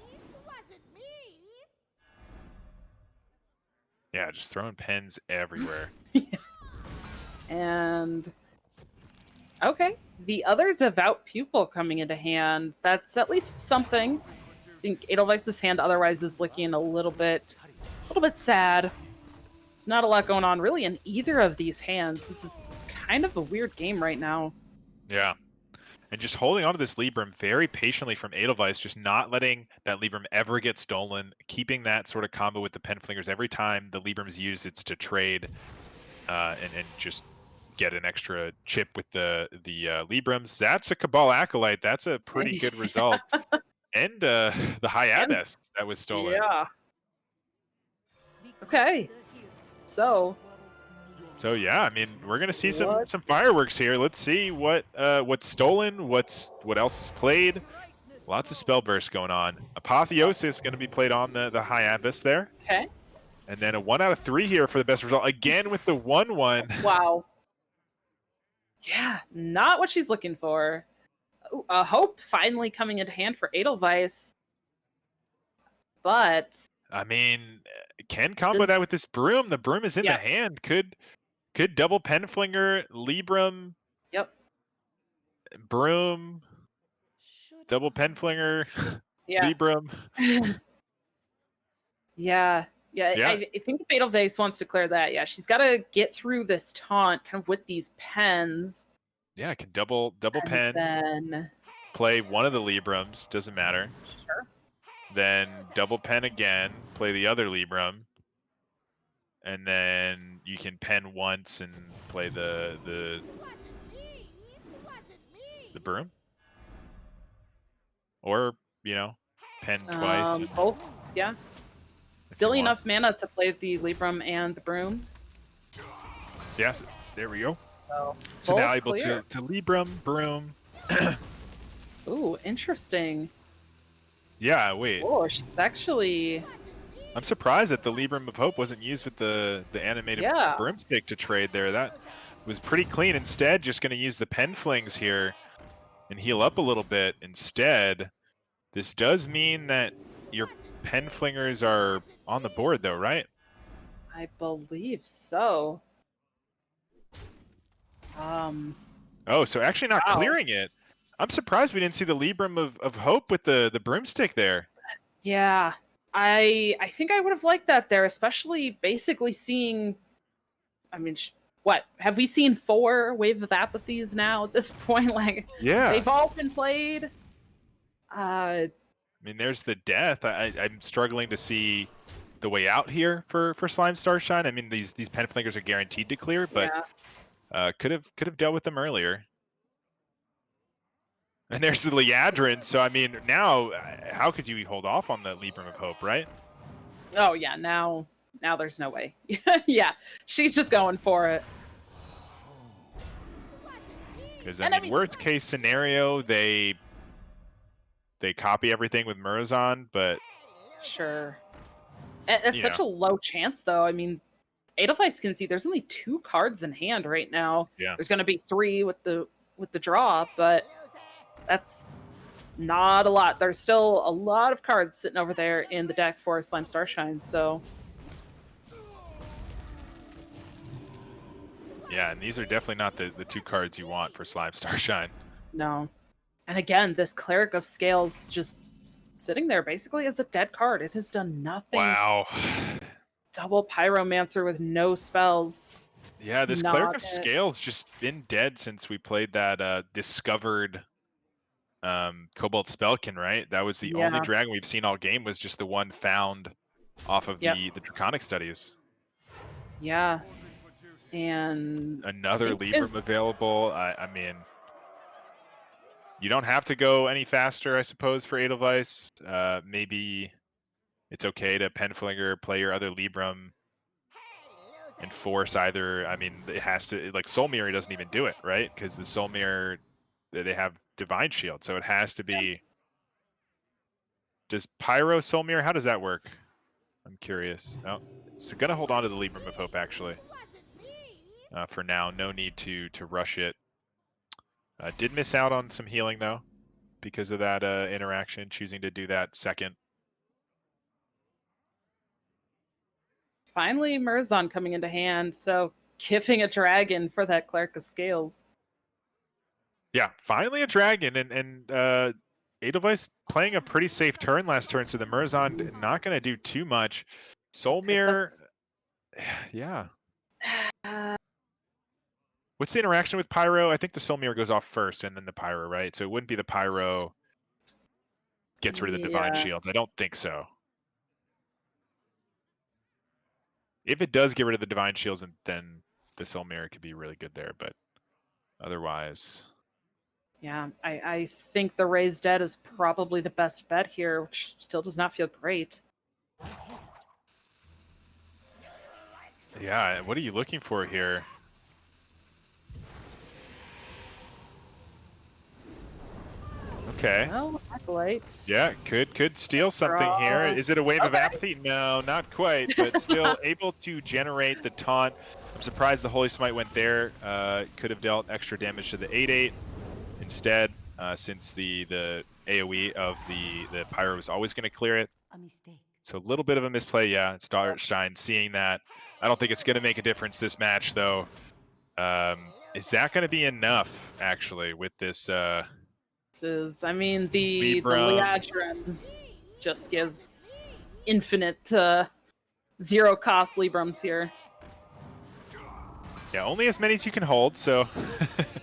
[SPEAKER 2] Yeah, just throwing pens everywhere.
[SPEAKER 1] And okay, the other Devout Pupil coming into hand. That's at least something. I think Edelweiss's hand otherwise is looking a little bit sad. There's not a lot going on really in either of these hands. This is kind of a weird game right now.
[SPEAKER 2] Yeah. And just holding on to this Libram very patiently from Edelweiss, just not letting that Libram ever get stolen, keeping that sort of combo with the pen flingers. Every time the Libram's used, it's to trade and just get an extra chip with the Librams. That's a Cabal Acolyte. That's a pretty good result. And the High Abbess that was stolen.
[SPEAKER 1] Yeah. Okay. So
[SPEAKER 2] yeah, I mean, we're gonna see some fireworks here. Let's see what's stolen, what else is played. Lots of spell bursts going on. Apotheosis going to be played on the High Abyss there.
[SPEAKER 1] Okay.
[SPEAKER 2] And then a 1 out of 3 here for the best result. Again with the 1/1.
[SPEAKER 1] Wow. Yeah, not what she's looking for. Ooh, a Hope finally coming into hand for Edelweiss. But
[SPEAKER 2] I mean, can combo that with this Broom. The Broom is in the hand. Could double Penflinger, Libram.
[SPEAKER 1] Yep.
[SPEAKER 2] Broom. Double Penflinger.
[SPEAKER 1] Yeah.
[SPEAKER 2] Libram.
[SPEAKER 1] Yeah. I think if Edelweiss wants to clear that, yeah, she's got to get through this taunt kind of with these pens.
[SPEAKER 2] Yeah, can double pen.
[SPEAKER 1] Then
[SPEAKER 2] play one of the Librams, doesn't matter.
[SPEAKER 1] Sure.
[SPEAKER 2] Then double pen again, play the other Libram. And then you can pen once and play the Broom. Or, pen twice.
[SPEAKER 1] Both, yeah. Still enough mana to play the Libram and the Broom.
[SPEAKER 2] Yes, there we go.
[SPEAKER 1] So,
[SPEAKER 2] So now
[SPEAKER 1] full
[SPEAKER 2] able
[SPEAKER 1] clear.
[SPEAKER 2] to Libram, Broom.
[SPEAKER 1] Ooh, interesting.
[SPEAKER 2] Yeah, wait.
[SPEAKER 1] Oh, she's actually,
[SPEAKER 2] I'm surprised that the Libram of Hope wasn't used with the animated
[SPEAKER 1] yeah.
[SPEAKER 2] broomstick to trade there. That was pretty clean. Instead, just going to use the pen flings here and heal up a little bit. Instead, this does mean that your pen flingers are on the board, though, right?
[SPEAKER 1] I believe so.
[SPEAKER 2] Oh, so actually not
[SPEAKER 1] Wow.
[SPEAKER 2] clearing it. I'm surprised we didn't see the Libram of Hope with the broomstick there.
[SPEAKER 1] Yeah. I think I would have liked that there, especially basically seeing, I mean, what have we seen 4 Wave of Apathies now at this point? Like,
[SPEAKER 2] Yeah.
[SPEAKER 1] they've all been played.
[SPEAKER 2] I mean, there's the death. I'm struggling to see the way out here for SlimeStarshine. I mean, these pen flingers are guaranteed to clear, but
[SPEAKER 1] Yeah.
[SPEAKER 2] could have dealt with them earlier. And there's the Liadrin. So I mean, now how could you hold off on the Libram of Hope, right?
[SPEAKER 1] Oh yeah. Now there's no way. Yeah, she's just going for it.
[SPEAKER 2] Because I mean, worst case scenario, they copy everything with Murazon, but
[SPEAKER 1] Sure. It's such a low chance, though. I mean, Edelweiss can see there's only 2 cards in hand right now.
[SPEAKER 2] Yeah.
[SPEAKER 1] There's going to be 3 with the draw, but that's not a lot. There's still a lot of cards sitting over there in the deck for SlimeStarshine, so
[SPEAKER 2] yeah, and these are definitely not the 2 cards you want for SlimeStarshine.
[SPEAKER 1] no. And again, this Cleric of Scales just sitting there basically as a dead card. It has done nothing.
[SPEAKER 2] Wow.
[SPEAKER 1] Double Pyromancer with no spells.
[SPEAKER 2] Yeah, this Cleric of Scales just been dead since we played that discovered Cobalt Spellkin, right? That was the only dragon we've seen all game, was just the one found off of the Draconic studies.
[SPEAKER 1] Yeah. And
[SPEAKER 2] another Libram available. I mean, you don't have to go any faster, I suppose, for Edelweiss. Maybe it's okay to Penflinger, play your other Libram, and force either. I mean, it has to, like, Soul Mirror doesn't even do it, right? Because the Soul Mirror, they have Divine Shield, so it has to be. Does Pyro Soul Mirror? How does that work? I'm curious. Oh, so gonna hold on to the Libram of Hope actually. For now, no need to rush it. Did miss out on some healing though, because of that interaction, choosing to do that second.
[SPEAKER 1] Finally, Murazon coming into hand, so giving a dragon for that Cleric of Scales.
[SPEAKER 2] Yeah, finally a dragon, and Edelweiss playing a pretty safe turn last turn, so the Murazon not going to do too much. Soul Mirror, yeah. What's the interaction with Pyro? I think the Soul Mirror goes off first, and then the Pyro, right? So it wouldn't be the Pyro gets rid of the Divine Shields. I don't think so. If it does get rid of the Divine Shields, then the Soul Mirror could be really good there, but otherwise...
[SPEAKER 1] Yeah, I think the Raised Dead is probably the best bet here, which still does not feel great.
[SPEAKER 2] Yeah, what are you looking for here? Okay.
[SPEAKER 1] Well, Acolytes.
[SPEAKER 2] Yeah, could steal something here. Is it a Wave of Apathy? No, not quite, but still able to generate the taunt. I'm surprised the Holy Smite went there. Could have dealt extra damage to the 8/8 instead, since the AoE of the Pyro was always going to clear it.
[SPEAKER 4] A mistake.
[SPEAKER 2] So a little bit of a misplay, yeah. Starshine seeing that. I don't think it's going to make a difference this match, though. Is that going to be enough, actually, with this?
[SPEAKER 1] I mean, the Liadrin just gives infinite 0-cost Librams here.
[SPEAKER 2] Yeah, only as many as you can hold, so...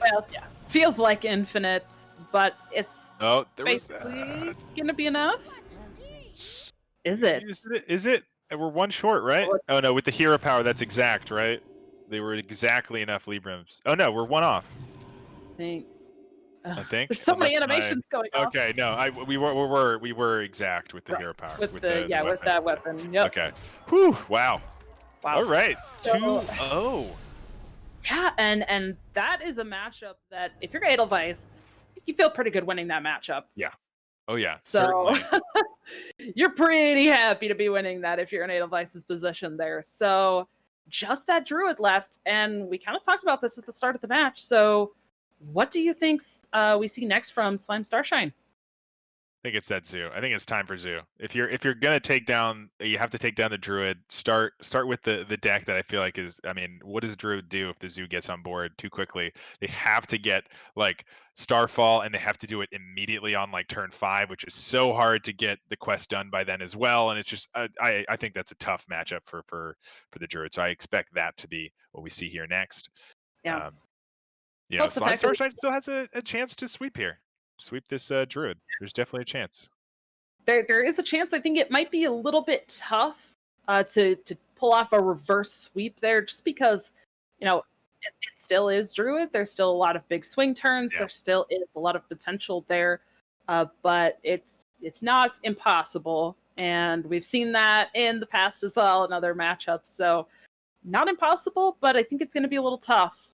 [SPEAKER 1] Well, yeah. Feels like infinite, but it's
[SPEAKER 2] basically
[SPEAKER 1] gonna be enough? Is it?
[SPEAKER 2] Is it? We're one short, right? Oh no, with the hero power, that's exact, right? They were exactly enough Librams. Oh no, we're one off.
[SPEAKER 1] I think.
[SPEAKER 2] There's
[SPEAKER 1] so many animations going on.
[SPEAKER 2] Okay, no, we were exact with the hero power.
[SPEAKER 1] With that weapon. Yep.
[SPEAKER 2] Okay. Whew, wow.
[SPEAKER 1] Wow.
[SPEAKER 2] All right.
[SPEAKER 1] So,
[SPEAKER 2] 2-0.
[SPEAKER 1] Yeah, and that is a matchup that if you're Edelweiss, I think you feel pretty good winning that matchup.
[SPEAKER 2] Yeah. Oh yeah,
[SPEAKER 1] So
[SPEAKER 2] certainly.
[SPEAKER 1] you're pretty happy to be winning that if you're in Edelweiss's position there. So just that druid left, and we kind of talked about this at the start of the match. So what do you think we see next from SlimeStarshine?
[SPEAKER 2] I think it's that zoo. I think it's time for zoo. If you're gonna take down, you have to take down the druid. Start with the deck that I feel like is. I mean, what does druid do if the zoo gets on board too quickly? They have to get like Starfall, and they have to do it immediately on like turn 5, which is so hard to get the quest done by then as well. And it's just I think that's a tough matchup for the druid. So I expect that to be what we see here next.
[SPEAKER 1] Yeah.
[SPEAKER 2] Um,
[SPEAKER 1] Plus the
[SPEAKER 2] Slime
[SPEAKER 1] fact that
[SPEAKER 2] Starshine still has a chance to sweep here. Sweep this druid. There's definitely a chance.
[SPEAKER 1] there is a chance. I think it might be a little bit tough to pull off a reverse sweep there, just because it still is druid. There's still a lot of big swing turns.
[SPEAKER 2] Yeah.
[SPEAKER 1] There still is a lot of potential there, but it's not impossible, and we've seen that in the past as well in other matchups. So not impossible, but I think it's going to be a little tough.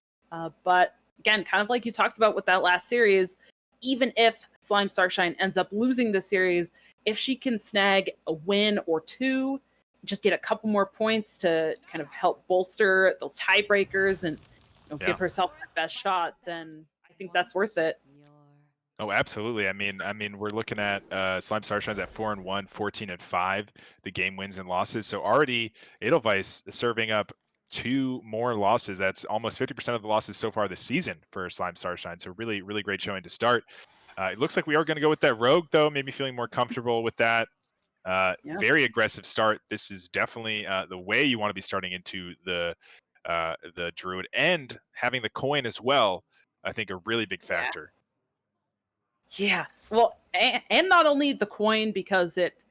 [SPEAKER 1] But again, kind of like you talked about with that last series, even if SlimeStarshine ends up losing the series, if she can snag a win or two, just get a couple more points to kind of help bolster those tiebreakers and give herself the best shot, then I think that's worth it.
[SPEAKER 2] Oh, absolutely. I mean, we're looking at Slime Starshine's at 4-1, 14-5, the game wins and losses. So already Edelweiss is serving up 2 more losses. That's almost 50% of the losses so far this season for Slime Starshine. So really, really great showing to start. It looks like we are going to go with that Rogue, though. Maybe feeling more comfortable with that. Very aggressive start. This is definitely the way you want to be starting into the Druid, and having the coin as well. I think a really big factor.
[SPEAKER 1] Yeah. Well, and not only the coin, because it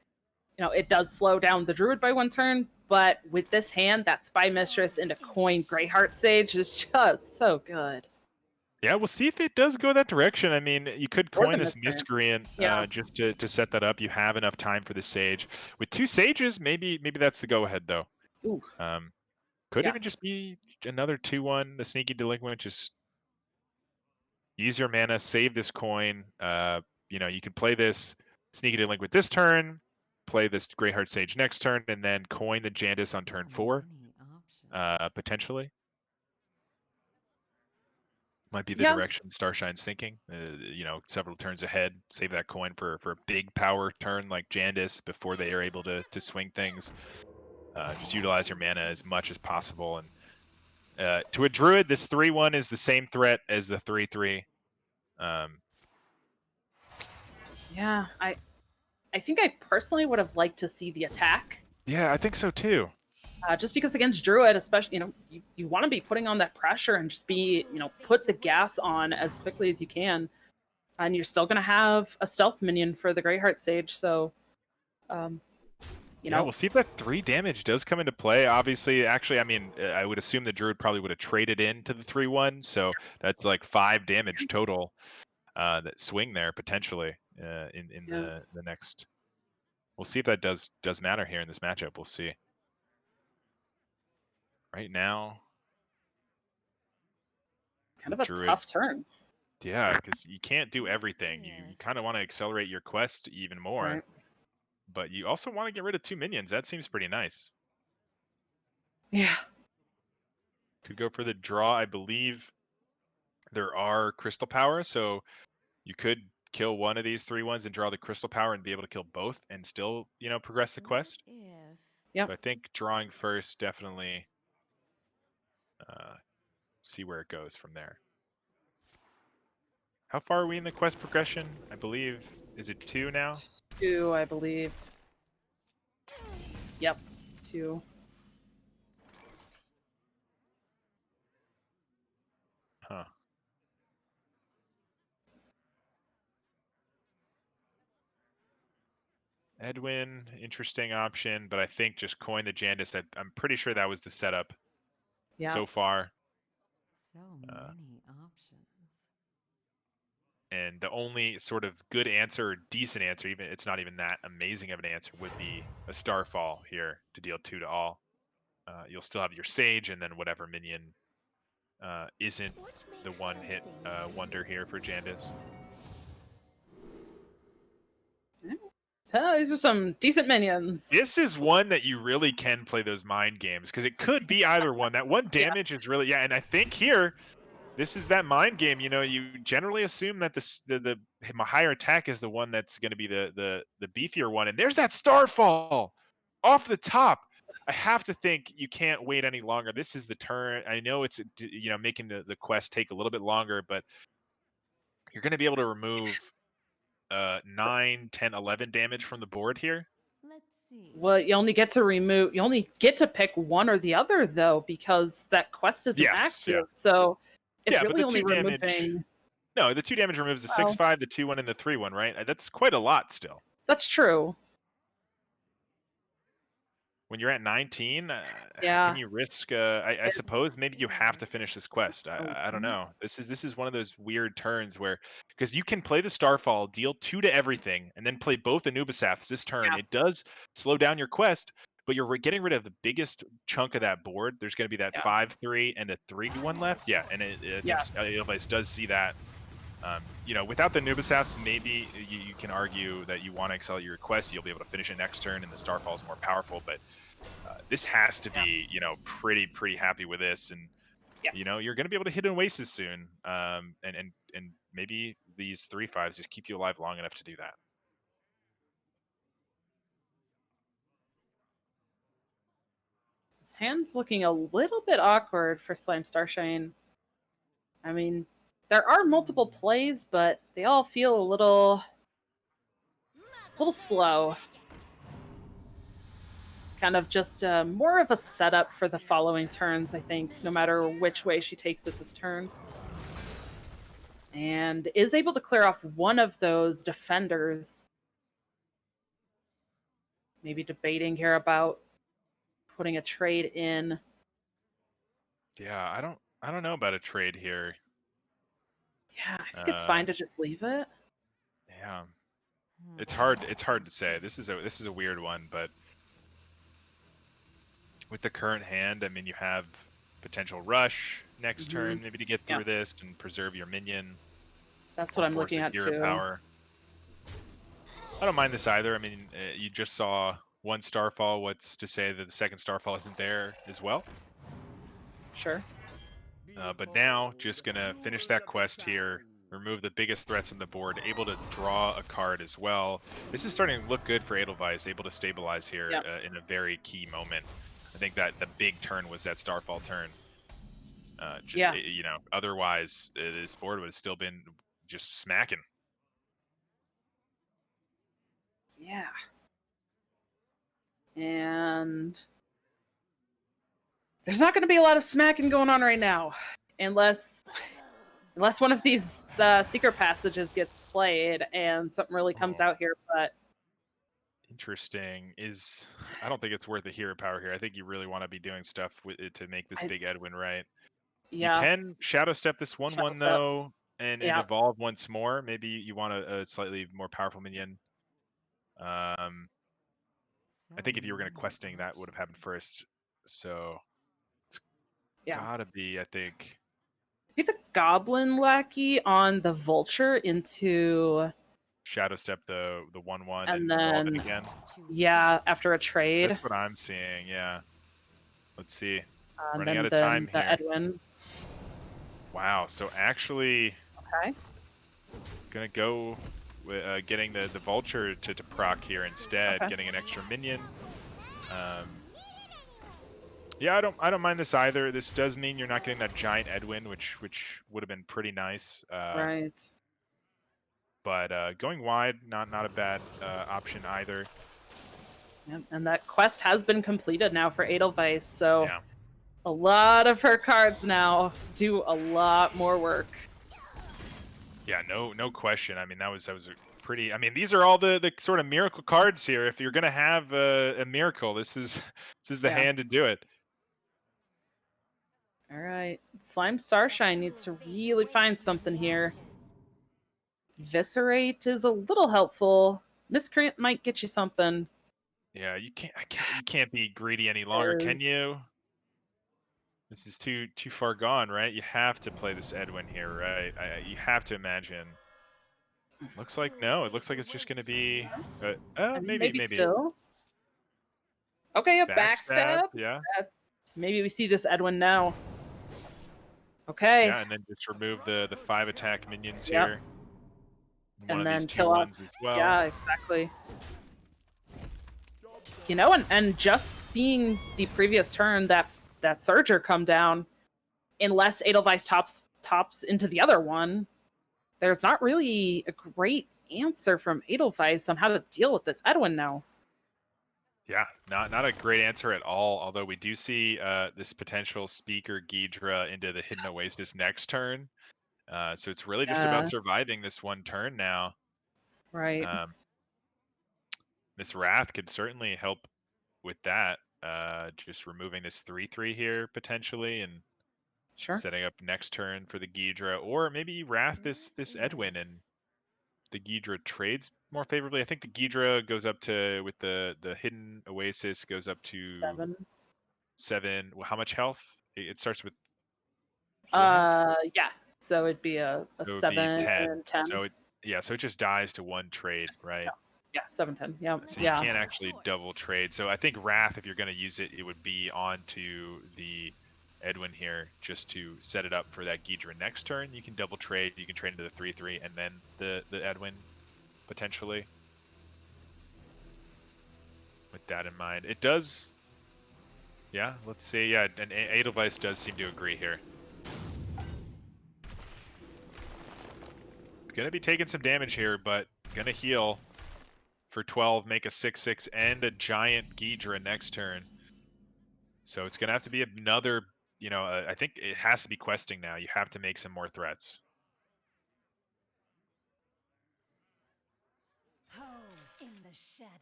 [SPEAKER 1] does slow down the druid by 1 turn, but with this hand, that Spy Mistress into coin Greyheart Sage is just so good.
[SPEAKER 2] Yeah, we'll see if it does go that direction. I mean, you could
[SPEAKER 1] Or the
[SPEAKER 2] coin this
[SPEAKER 1] Miscreant.
[SPEAKER 2] Miscreant just to set that up. You have enough time for the Sage. With 2 Sages, maybe that's the go-ahead, though.
[SPEAKER 1] Ooh.
[SPEAKER 2] Could
[SPEAKER 1] Yeah.
[SPEAKER 2] even just be another 2-1, the Sneaky Delinquent. Just use your mana, save this coin. You can play this Sneaky Delinquent this turn, play this Greyheart Sage next turn, and then coin the Jandis on turn 4, potentially. Might be the direction Starshine's thinking. Several turns ahead, save that coin for a big power turn like Jandis before they are able to swing things. Just utilize your mana as much as possible. And to a Druid, this 3-1 is the same threat as the 3-3.
[SPEAKER 1] Yeah, I think I personally would have liked to see the attack.
[SPEAKER 2] Yeah, I think so too.
[SPEAKER 1] Just because against Druid, especially, you want to be putting on that pressure and just be, put the gas on as quickly as you can. And you're still going to have a stealth minion for the Greyheart Sage. So,
[SPEAKER 2] we'll see if that 3 damage does come into play. Obviously, actually, I mean, I would assume the Druid probably would have traded into the 3-1. So that's like 5 damage total that swing there potentially in the next. We'll see if that does matter here in this matchup. We'll see. Right now,
[SPEAKER 1] kind of a
[SPEAKER 2] Druid,
[SPEAKER 1] tough turn.
[SPEAKER 2] Yeah, because you can't do everything. You kind of want to accelerate your quest even more,
[SPEAKER 1] Right.
[SPEAKER 2] but you also want to get rid of 2 minions. That seems pretty nice.
[SPEAKER 1] Yeah.
[SPEAKER 2] Could go for the draw. I believe there are crystal power, so you could kill one of these 3-1s and draw the crystal power and be able to kill both and still, progress the quest.
[SPEAKER 1] Yeah.
[SPEAKER 2] So I think drawing first, definitely see where it goes from there. How far are we in the quest progression? I believe, is it 2 now?
[SPEAKER 1] 2, I believe. Yep, 2.
[SPEAKER 2] Huh. Edwin, interesting option, but I think just coin the Jandis. I'm pretty sure that was the setup so far.
[SPEAKER 4] So many options.
[SPEAKER 2] And the only sort of good answer, or decent answer, even it's not even that amazing of an answer, would be a Starfall here to deal 2 to all. You'll still have your Sage and then whatever minion isn't the one-hit wonder here for Jandis.
[SPEAKER 1] So these are some decent minions.
[SPEAKER 2] This is one that you really can play those mind games, because it could be either one. That one damage is really, yeah, and I think here, this is that mind game. You know, you generally assume that the higher attack is the one that's going to be the beefier one, and there's that Starfall off the top. I have to think you can't wait any longer. This is the turn. I know it's, you know, making the quest take a little bit longer, but you're going to be able to remove 9, 10, 11 damage from the board here.
[SPEAKER 4] Let's see.
[SPEAKER 1] Well, you only get to pick one or the other though, because that quest isn't active.
[SPEAKER 2] Yeah.
[SPEAKER 1] So it's
[SPEAKER 2] Yeah, but
[SPEAKER 1] really
[SPEAKER 2] the
[SPEAKER 1] only
[SPEAKER 2] 2 damage.
[SPEAKER 1] removing.
[SPEAKER 2] No, the 2 damage removes the
[SPEAKER 1] Well,
[SPEAKER 2] 6/5, the 2/1, and the 3/1, right? That's quite a lot still.
[SPEAKER 1] that's true.
[SPEAKER 2] When you're at 19,
[SPEAKER 1] Yeah.
[SPEAKER 2] can you risk? I suppose maybe you have to finish this quest. I don't know. This is one of those weird turns where, because you can play the Starfall, deal 2 to everything, and then play both Anubisaths this turn.
[SPEAKER 1] Yeah.
[SPEAKER 2] It does slow down your quest, but you're getting rid of the biggest chunk of that board. There's going to be that 5/3 and a 3/1 left. Yeah, and I think Edelweiss does see that. You know, without the Anubisaths, maybe you can argue that you want to accelerate your quest. You'll be able to finish it next turn, and the Starfall is more powerful. But this has to be, you know, pretty happy with this, and you know, you're going to be able to hit an Oasis soon. And maybe these 3/5s just keep you alive long enough to do that.
[SPEAKER 1] His hand's looking a little bit awkward for SlimeStarshine. I mean, there are multiple plays, but they all feel a little slow. It's kind of just more of a setup for the following turns, I think, no matter which way she takes it this turn. And is able to clear off one of those defenders. Maybe debating here about putting a trade in.
[SPEAKER 2] Yeah, I don't know about a trade here.
[SPEAKER 1] Yeah, I think it's fine to just leave it.
[SPEAKER 2] Yeah, it's hard to say. This is a weird one, but with the current hand, I mean, you have potential rush next turn, maybe to get through this and preserve your minion.
[SPEAKER 1] That's what I'm looking at too.
[SPEAKER 2] Power. I don't mind this either. I mean, you just saw one Starfall. What's to say that the second Starfall isn't there as well?
[SPEAKER 1] Sure.
[SPEAKER 2] But now, just gonna finish that quest here, remove the biggest threats on the board, able to draw a card as well. This is starting to look good for Edelweiss, able to stabilize here in a very key moment. I think that the big turn was that Starfall turn. You know, otherwise this board would have still been just smacking.
[SPEAKER 1] Yeah. And there's not going to be a lot of smacking going on right now, unless one of these secret passages gets played and something really comes out here. But
[SPEAKER 2] interesting is, I don't think it's worth a hero power here. I think you really want to be doing stuff with it to make this big Edwin right.
[SPEAKER 1] Yeah.
[SPEAKER 2] You can Shadow Step this 1/1 though, and evolve once more. Maybe you want a slightly more powerful minion. I think if you were going to questing, that would have happened first. So it's gotta be, I think.
[SPEAKER 1] Maybe the Goblin Lackey on the Vulture into
[SPEAKER 2] Shadow Step the 1/1
[SPEAKER 1] and
[SPEAKER 2] evolve
[SPEAKER 1] then
[SPEAKER 2] it again.
[SPEAKER 1] Yeah, after a trade.
[SPEAKER 2] That's what I'm seeing. Yeah. Let's see.
[SPEAKER 1] And
[SPEAKER 2] Running
[SPEAKER 1] then
[SPEAKER 2] out of time
[SPEAKER 1] the
[SPEAKER 2] here.
[SPEAKER 1] Edwin.
[SPEAKER 2] Wow. So actually,
[SPEAKER 1] okay,
[SPEAKER 2] gonna go with getting the Vulture to proc here instead, getting an extra minion. Yeah, I don't mind this either. This does mean you're not getting that giant Edwin, which would have been pretty nice.
[SPEAKER 1] Right.
[SPEAKER 2] But going wide, not a bad option either.
[SPEAKER 1] And that quest has been completed now for Edelweiss, so a lot of her cards now do a lot more work.
[SPEAKER 2] Yeah, no question. I mean, that was a pretty. I mean, these are all the sort of miracle cards here. If you're gonna have a miracle, this is the hand to do it.
[SPEAKER 1] All right, SlimeStarshine needs to really find something here. Viscerate is a little helpful. Miscreant might get you something.
[SPEAKER 2] Yeah, you can't be greedy any longer, can you? This is too far gone, right? You have to play this Edwin here, right? You have to imagine. Looks like no. It looks like it's just going to be.
[SPEAKER 1] I mean,
[SPEAKER 2] Maybe
[SPEAKER 1] maybe still. Okay, a
[SPEAKER 2] backstab.
[SPEAKER 1] backstab.
[SPEAKER 2] Yeah.
[SPEAKER 1] That's maybe we see this Edwin now. Okay.
[SPEAKER 2] Yeah, and then just remove the 5 attack minions
[SPEAKER 1] Yep.
[SPEAKER 2] here. One
[SPEAKER 1] And
[SPEAKER 2] of
[SPEAKER 1] then
[SPEAKER 2] these 2
[SPEAKER 1] kill off.
[SPEAKER 2] ones as well.
[SPEAKER 1] Yeah, exactly. You know, and just seeing the previous turn that Surger come down, unless Edelweiss tops into the other one, there's not really a great answer from Edelweiss on how to deal with this Edwin now.
[SPEAKER 2] Yeah, not a great answer at all. Although we do see this potential Speaker Ghidra into the Hidden Oasis next turn. So it's really just about surviving this one turn now.
[SPEAKER 1] Right.
[SPEAKER 2] Miss Wrath could certainly help with that. Just removing this 3/3 here potentially, and
[SPEAKER 1] Sure.
[SPEAKER 2] setting up next turn for the Ghidra, or maybe Wrath this Edwin, and the Ghidra trades more favorably. I think the Ghidra goes up to, with the Hidden Oasis, goes up to 7. Well, how much health? It starts with 4 health?
[SPEAKER 1] Yeah. So it'd be a
[SPEAKER 2] So it would
[SPEAKER 1] 7
[SPEAKER 2] be 10.
[SPEAKER 1] and 10.
[SPEAKER 2] So it just dies to 1 trade, right?
[SPEAKER 1] Yeah, 7, 10. Yeah.
[SPEAKER 2] So you can't actually double trade. So I think Wrath, if you're going to use it, it would be onto the Edwin here, just to set it up for that Ghidra next turn. You can double trade. You can trade into the 3/3 and then the Edwin potentially. With that in mind, it does. Yeah, let's see. Yeah, and Edelweiss does seem to agree here. Gonna be taking some damage here, but gonna heal for 12, make a 6/6 and a giant Ghidra next turn. So it's gonna have to be another. I think it has to be questing now. You have to make some more threats.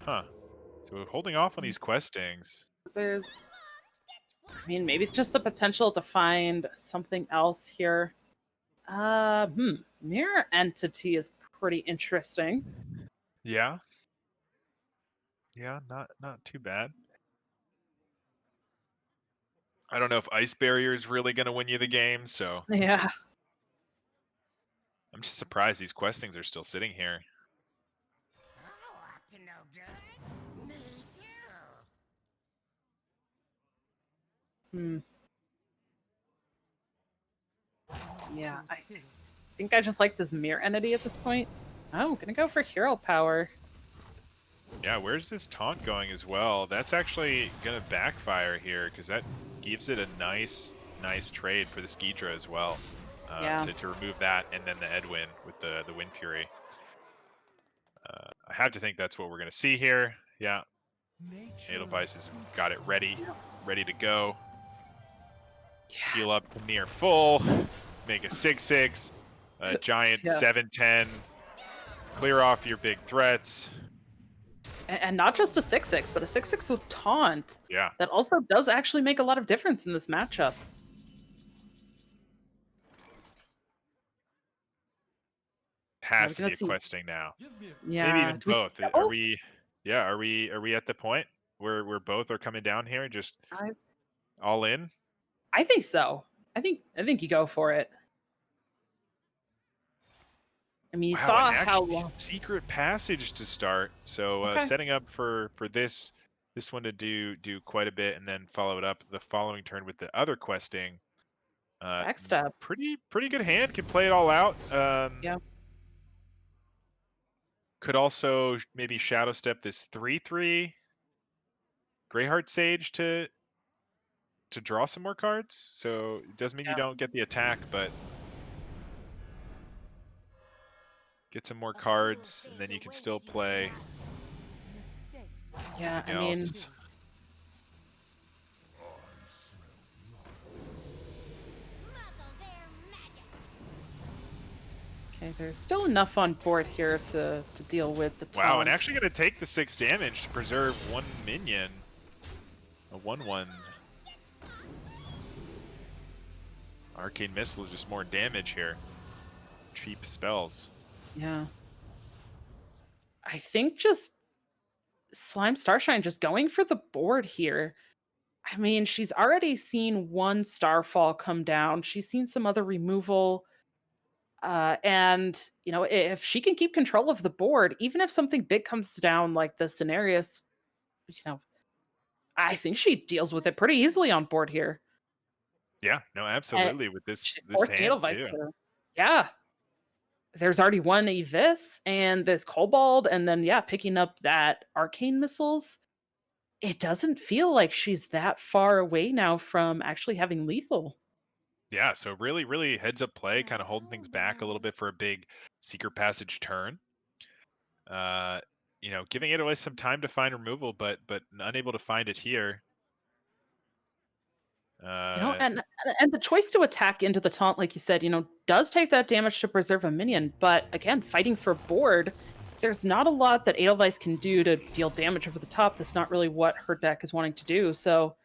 [SPEAKER 2] Huh. So we're holding off on these questings.
[SPEAKER 1] There's, I mean, maybe it's just the potential to find something else here. Mirror Entity is pretty interesting.
[SPEAKER 2] Yeah. Yeah, not too bad. I don't know if Ice Barrier is really going to win you the game, so
[SPEAKER 1] Yeah.
[SPEAKER 2] I'm just surprised these questings are still sitting here.
[SPEAKER 1] Yeah, I think I just like this Mirror Entity at this point. Oh, gonna go for Hero Power.
[SPEAKER 2] Yeah, where's this taunt going as well? That's actually going to backfire here, because that gives it a nice trade for this Ghidra as well. To remove that and then the Edwin with the Wind Fury. I have to think that's what we're going to see here. Yeah. Edelweiss has got it ready to go.
[SPEAKER 1] Yeah.
[SPEAKER 2] Heal up to near full. Make a 6/6. A giant 7/10. Clear off your big threats.
[SPEAKER 1] And not just a 6/6, but a 6/6 with Taunt.
[SPEAKER 2] Yeah.
[SPEAKER 1] That also does actually make a lot of difference in this matchup.
[SPEAKER 2] Has to be a questing now.
[SPEAKER 1] Yeah.
[SPEAKER 2] Maybe even both. Are we? Yeah. Are we at the point where both are coming down here, just all in?
[SPEAKER 1] I think so. I think you go for it. I mean, you saw how long.
[SPEAKER 2] Secret passage to start. So setting up for this one to do quite a bit, and then follow it up the following turn with the other questing.
[SPEAKER 1] Backstab.
[SPEAKER 2] Pretty good hand. Can play it all out.
[SPEAKER 1] Yeah.
[SPEAKER 2] Could also maybe Shadow Step this 3/3 Greyheart Sage to draw some more cards. So it doesn't mean you don't get the attack, but get some more cards, and then you can still play.
[SPEAKER 1] Yeah, I mean, okay, there's still enough on board here to deal with the taunt.
[SPEAKER 2] Wow, and actually going to take the 6 damage to preserve 1 minion. A 1/1. Arcane Missile is just more damage here. Cheap spells.
[SPEAKER 1] Yeah. I think just SlimeStarshine just going for the board here. I mean, she's already seen one starfall come down. She's seen some other removal. And if she can keep control of the board, even if something big comes down like the scenarios, you know, I think she deals with it pretty easily on board here.
[SPEAKER 2] Yeah, no,
[SPEAKER 1] And
[SPEAKER 2] absolutely with
[SPEAKER 1] she's
[SPEAKER 2] this
[SPEAKER 1] forcing
[SPEAKER 2] hand
[SPEAKER 1] Edelweiss
[SPEAKER 2] too.
[SPEAKER 1] to. Yeah. There's already one Evis and this Kobold, and then yeah, picking up that arcane missiles. It doesn't feel like she's that far away now from actually having lethal.
[SPEAKER 2] Yeah, so really, really heads up play, kind of holding
[SPEAKER 4] Well
[SPEAKER 2] things back a little
[SPEAKER 4] done.
[SPEAKER 2] bit for a big secret passage turn. Giving it away some time to find removal, but unable to find it here.
[SPEAKER 1] You know,
[SPEAKER 2] Uh,
[SPEAKER 1] and the choice to attack into the taunt, like you said, does take that damage to preserve a minion. But again, fighting for board, there's not a lot that Edelweiss can do to deal damage over the top. That's not really what her deck is wanting to do. So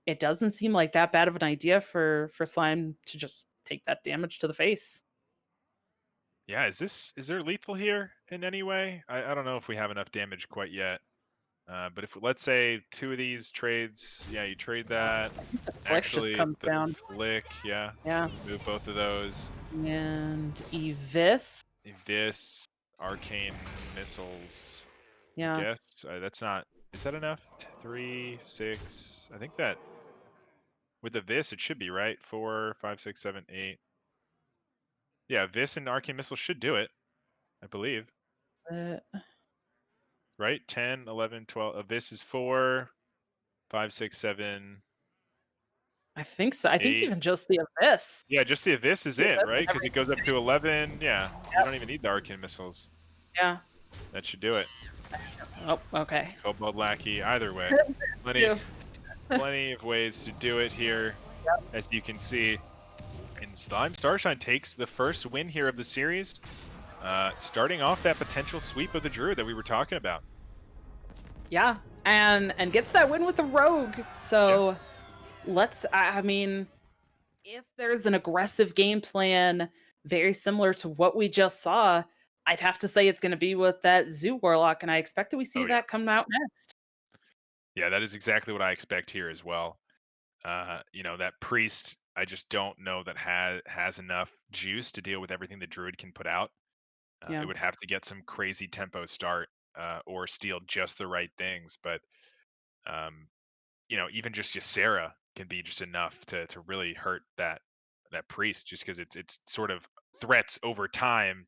[SPEAKER 1] it doesn't seem like that bad of an idea for Slime to just take that damage to the face.
[SPEAKER 2] yeah, is there lethal here in any way? I don't know if we have enough damage quite yet. But if let's say two of these trades, yeah, you trade that.
[SPEAKER 1] The flick just
[SPEAKER 2] Actually,
[SPEAKER 1] comes
[SPEAKER 2] the
[SPEAKER 1] down.
[SPEAKER 2] flick, yeah,
[SPEAKER 1] Yeah.
[SPEAKER 2] move both of those.
[SPEAKER 1] And Evis.
[SPEAKER 2] This arcane missiles, I
[SPEAKER 1] Yeah.
[SPEAKER 2] guess that's not. Is that enough? 3, 6. I think that with the Vis, it should be right. 4, 5, 6, 7, 8. Yeah, Vis and arcane missile should do it, I believe.
[SPEAKER 1] Uh,
[SPEAKER 2] Right? 10, 11, 12. Vis is 4, 5, 6, 7,
[SPEAKER 1] I think so. I think
[SPEAKER 2] 8.
[SPEAKER 1] even just the Abyss.
[SPEAKER 2] Yeah, just the Abyss is
[SPEAKER 1] The
[SPEAKER 2] it,
[SPEAKER 1] Abyss
[SPEAKER 2] right?
[SPEAKER 1] and
[SPEAKER 2] Because it
[SPEAKER 1] everything.
[SPEAKER 2] goes up to 11. Yeah, you
[SPEAKER 1] Yep.
[SPEAKER 2] don't even need the arcane missiles.
[SPEAKER 1] Yeah.
[SPEAKER 2] That should do it.
[SPEAKER 1] Oh, okay.
[SPEAKER 2] Kobold Lackey, either way. Plenty,
[SPEAKER 1] Yeah.
[SPEAKER 2] plenty of ways to do it here, as you can see. And SlimeStarshine takes the first win here of the series, starting off that potential sweep of the Druid that we were talking about.
[SPEAKER 1] Yeah. And gets that win with the Rogue. So I mean, if there's an aggressive game plan very similar to what we just saw, I'd have to say it's going to be with that Zoo Warlock, and I expect that we see
[SPEAKER 2] Oh yeah,
[SPEAKER 1] that come out next.
[SPEAKER 2] yeah, that is exactly what I expect here as well. That priest, I just don't know that has enough juice to deal with everything the Druid can put out. It
[SPEAKER 1] Yeah.
[SPEAKER 2] would have to get some crazy tempo start, or steal just the right things. But um, even just Ysera can be just enough to really hurt that priest, just because it's sort of threats over time.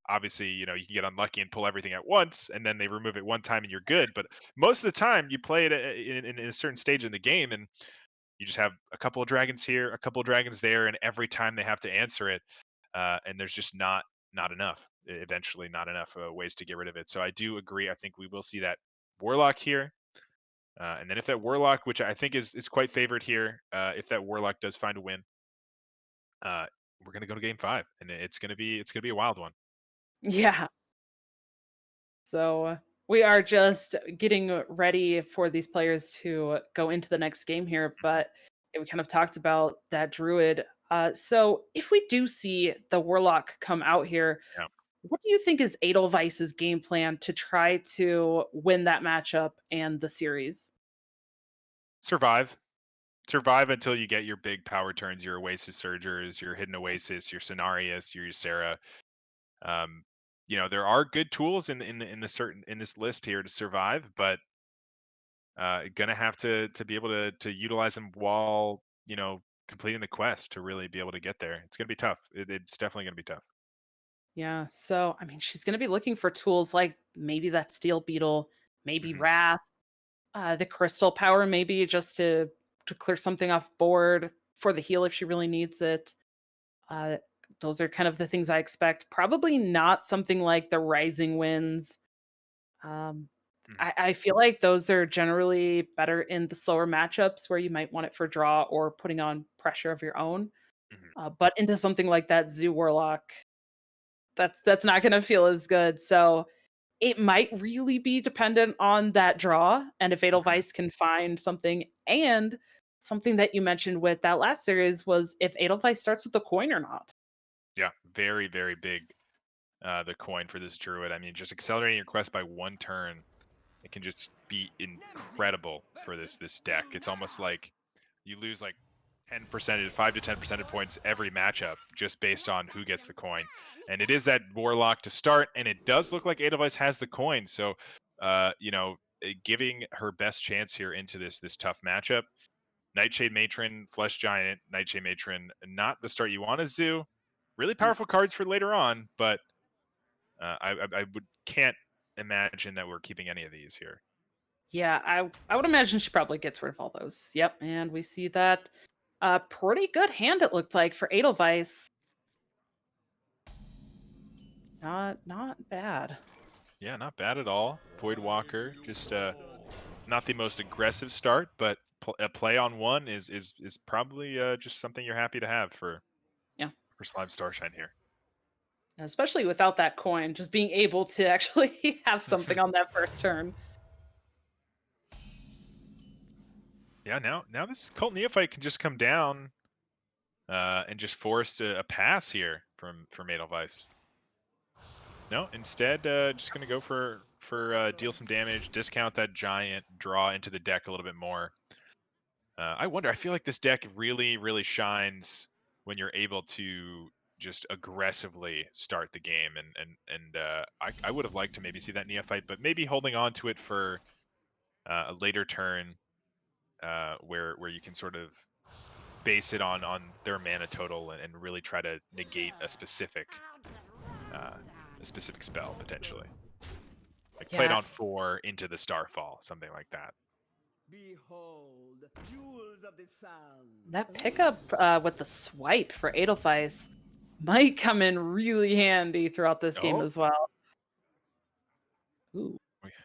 [SPEAKER 2] Obviously, you can get unlucky and pull everything at once, and then they remove it one time and you're good. But most of the time, you play it in a certain stage in the game, and you just have a couple of dragons here, a couple of dragons there, and every time they have to answer it, and there's just not enough. Eventually, not enough ways to get rid of it. So I do agree. I think we will see that warlock here. And then if that Warlock, which I think is quite favored here, if that Warlock does find a win, uh, we're gonna go to game 5, and it's gonna be a wild one.
[SPEAKER 1] Yeah. So we are just getting ready for these players to go into the next game here,
[SPEAKER 2] Mhm.
[SPEAKER 1] but we kind of talked about that druid. So if we do see the warlock come out here,
[SPEAKER 2] Yeah,
[SPEAKER 1] what do you think is Edelweiss's game plan to try to win that matchup and the series?
[SPEAKER 2] survive, survive until you get your big power turns, your Oasis Surgers, your Hidden Oasis, your Cenarius, your Ysera. Um, there are good tools in this list here to survive, but gonna have to be able to utilize them while completing the quest to really be able to get there. It's gonna be tough. It's definitely gonna be tough.
[SPEAKER 1] Yeah. So I mean, she's going to be looking for tools like maybe that steel beetle, maybe
[SPEAKER 2] Hmm.
[SPEAKER 1] wrath, the crystal power, maybe just to clear something off board for the heal if she really needs it. Uh, those are kind of the things I expect. Probably not something like the rising winds. Um,
[SPEAKER 2] Hmm.
[SPEAKER 1] I feel like those are generally better in the slower matchups where you might want it for draw or putting on pressure of your own.
[SPEAKER 2] Hmm.
[SPEAKER 1] But into something like that Zoo Warlock, that's not going to feel as good. So it might really be dependent on that draw and if
[SPEAKER 2] Hmm.
[SPEAKER 1] Edelweiss can find something. And something that you mentioned with that last series was if Edelweiss starts with the coin or not.
[SPEAKER 2] Yeah, very, very big. The coin for this druid. I mean, just accelerating your quest by one turn. it can just be incredible for this deck. It's almost like you lose like 5 to 10 percentage points every matchup just based on who gets the coin. And it is that Warlock to start, and it does look like Edelweiss has the coin. So, giving her best chance here into this tough matchup. Nightshade Matron, Flesh Giant, Nightshade Matron, not the start you want as Zoo. Really powerful cards for later on, but I can't imagine that we're keeping any of these here.
[SPEAKER 1] Yeah, I would imagine she probably gets rid of all those. Yep, and we see that pretty good hand it looked like for Edelweiss. Not bad.
[SPEAKER 2] Yeah, not bad at all. Voidwalker, just not the most aggressive start, but a play on one is probably just something you're happy to have for SlimeStarshine here.
[SPEAKER 1] Especially without that coin, just being able to actually have something on that first turn.
[SPEAKER 2] Yeah, now this Cult Neophyte can just come down and just force a pass here from Edelweiss. No, instead, just gonna go for deal some damage, discount that giant, draw into the deck a little bit more. I wonder. I feel like this deck really shines when you're able to just aggressively start the game, and I would have liked to maybe see that Neophyte, but maybe holding on to it for a later turn, where you can sort of base it on their mana total and really try to negate a specific spell potentially. Like play it on 4 into the Starfall, something like that.
[SPEAKER 5] Behold, jewels of the sun.
[SPEAKER 1] That pickup with the swipe for Edelweiss might come in really handy throughout this game as well. Ooh.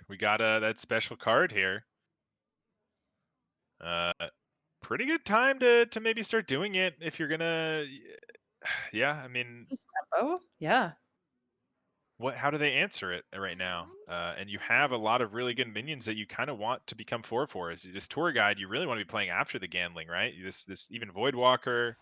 [SPEAKER 2] We got that special card here. Pretty good time to maybe start doing it if you're gonna. Yeah, I mean,
[SPEAKER 1] Just tempo? Yeah.
[SPEAKER 2] how do they answer it right now? And you have a lot of really good minions that you kind of want to become 4/4s. This tour guide, you really want to be playing after the Gambling, right? This even Voidwalker.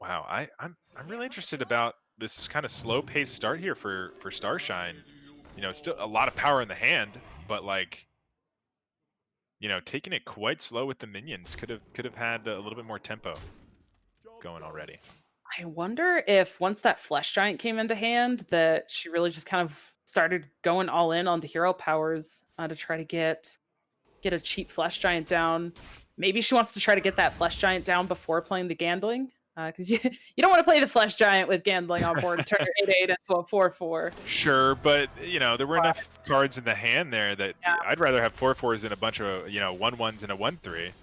[SPEAKER 2] Wow, I'm really interested about this kind of slow paced start here for Starshine. You know, still a lot of power in the hand, but like, you know, taking it quite slow with the minions could have had a little bit more tempo going already.
[SPEAKER 1] I wonder if once that Flesh Giant came into hand, that she really just kind of started going all in on the hero powers to try to get a cheap Flesh Giant down. Maybe she wants to try to get that Flesh Giant down before playing the Gambling. Because you don't want to play the Flesh Giant with Gambling on board and turn your 8/8 into a 4/4.
[SPEAKER 2] Sure, but you know there were enough cards in the hand there that I'd rather have 4/4s than a bunch of 1/1s and a 1/3.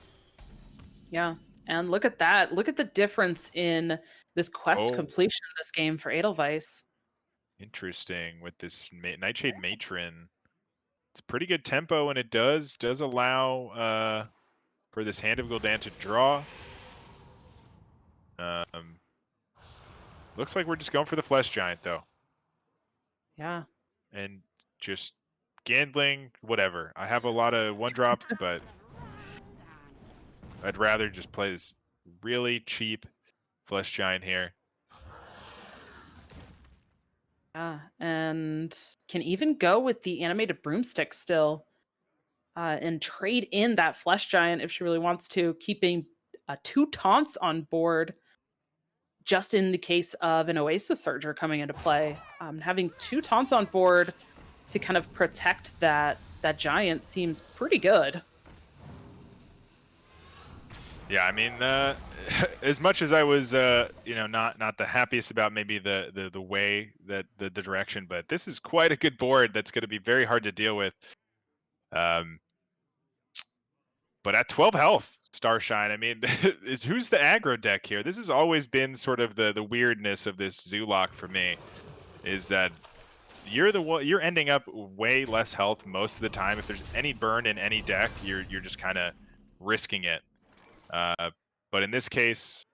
[SPEAKER 1] Yeah, and look at that. Look at the difference in this quest completion of this game for Edelweiss.
[SPEAKER 2] Interesting with this Nightshade Matron. It's pretty good tempo, and it does allow for this Hand of Gul'dan to draw. Looks like we're just going for the Flesh Giant, though.
[SPEAKER 1] Yeah.
[SPEAKER 2] And just gambling, whatever. I have a lot of 1-drops, but I'd rather just play this really cheap Flesh Giant here.
[SPEAKER 1] Yeah, and can even go with the animated broomstick still. And trade in that Flesh Giant if she really wants to, keeping 2 taunts on board just in the case of an Oasis Surger coming into play. Having 2 taunts on board to kind of protect that giant seems pretty good.
[SPEAKER 2] Yeah, I mean, as much as I was, not the happiest about maybe the way that the direction, but this is quite a good board that's going to be very hard to deal with. But at 12 health, Starshine, I mean, who's the aggro deck here? This has always been sort of the weirdness of this Zoolock for me, is that you're ending up way less health most of the time. If there's any burn in any deck, you're just kind of risking it. But in this case,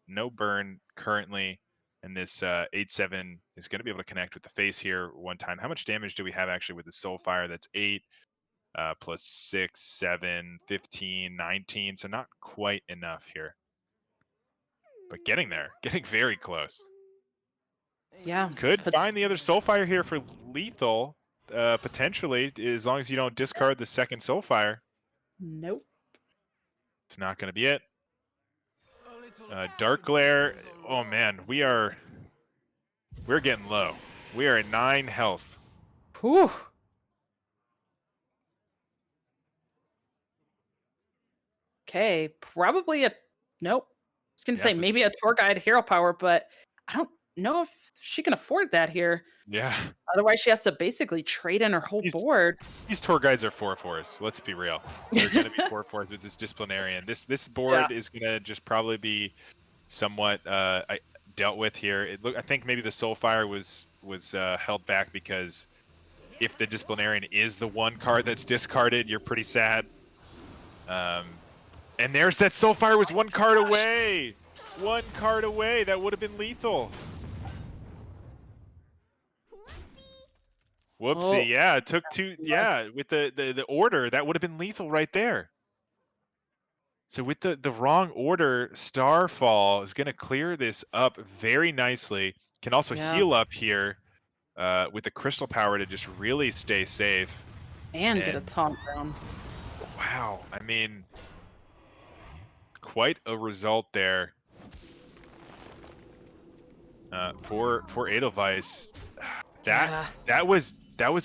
[SPEAKER 2] no burn currently, and this 8/7 is going to be able to connect with the face here one time. How much damage do we have actually with the Soulfire? That's 8. Plus 6, 7, 15, 19. So not quite enough here. But getting there, getting very close.
[SPEAKER 1] Yeah.
[SPEAKER 2] Could
[SPEAKER 1] Puts
[SPEAKER 2] find the other Soulfire here for lethal, potentially, as long as you don't discard the second Soulfire.
[SPEAKER 1] Nope.
[SPEAKER 2] It's not going to be it. Dark Glare. Oh man, we're getting low. We are at 9 health.
[SPEAKER 1] Whew. Okay, probably a nope. I was gonna say
[SPEAKER 2] Yes, it's
[SPEAKER 1] maybe a tour guide hero power, but I don't know if she can afford that here.
[SPEAKER 2] yeah.
[SPEAKER 1] Otherwise, she has to basically trade in her whole
[SPEAKER 2] These
[SPEAKER 1] board.
[SPEAKER 2] these tour guides are 4/4s. Let's be real. They're going to be 4/4s with this disciplinarian. This
[SPEAKER 1] Yeah.
[SPEAKER 2] board is going to just probably be somewhat dealt with here. I think maybe the Soulfire was held back because if the disciplinarian is the one card that's discarded, you're pretty sad. And there's that Soulfire was one card away. One card away. That would have been lethal. Whoopsie.
[SPEAKER 1] Oh,
[SPEAKER 2] Yeah, it took 2. Yeah, with the order, that would have been lethal right there. So with the wrong order, Starfall is going to clear this up very nicely. Can also
[SPEAKER 1] yeah.
[SPEAKER 2] heal up here with the Crystal Power to just really stay safe.
[SPEAKER 1] And get a
[SPEAKER 2] And
[SPEAKER 1] taunt down.
[SPEAKER 2] wow, I mean, quite a result there for Edelweiss.
[SPEAKER 1] Yeah.
[SPEAKER 2] That was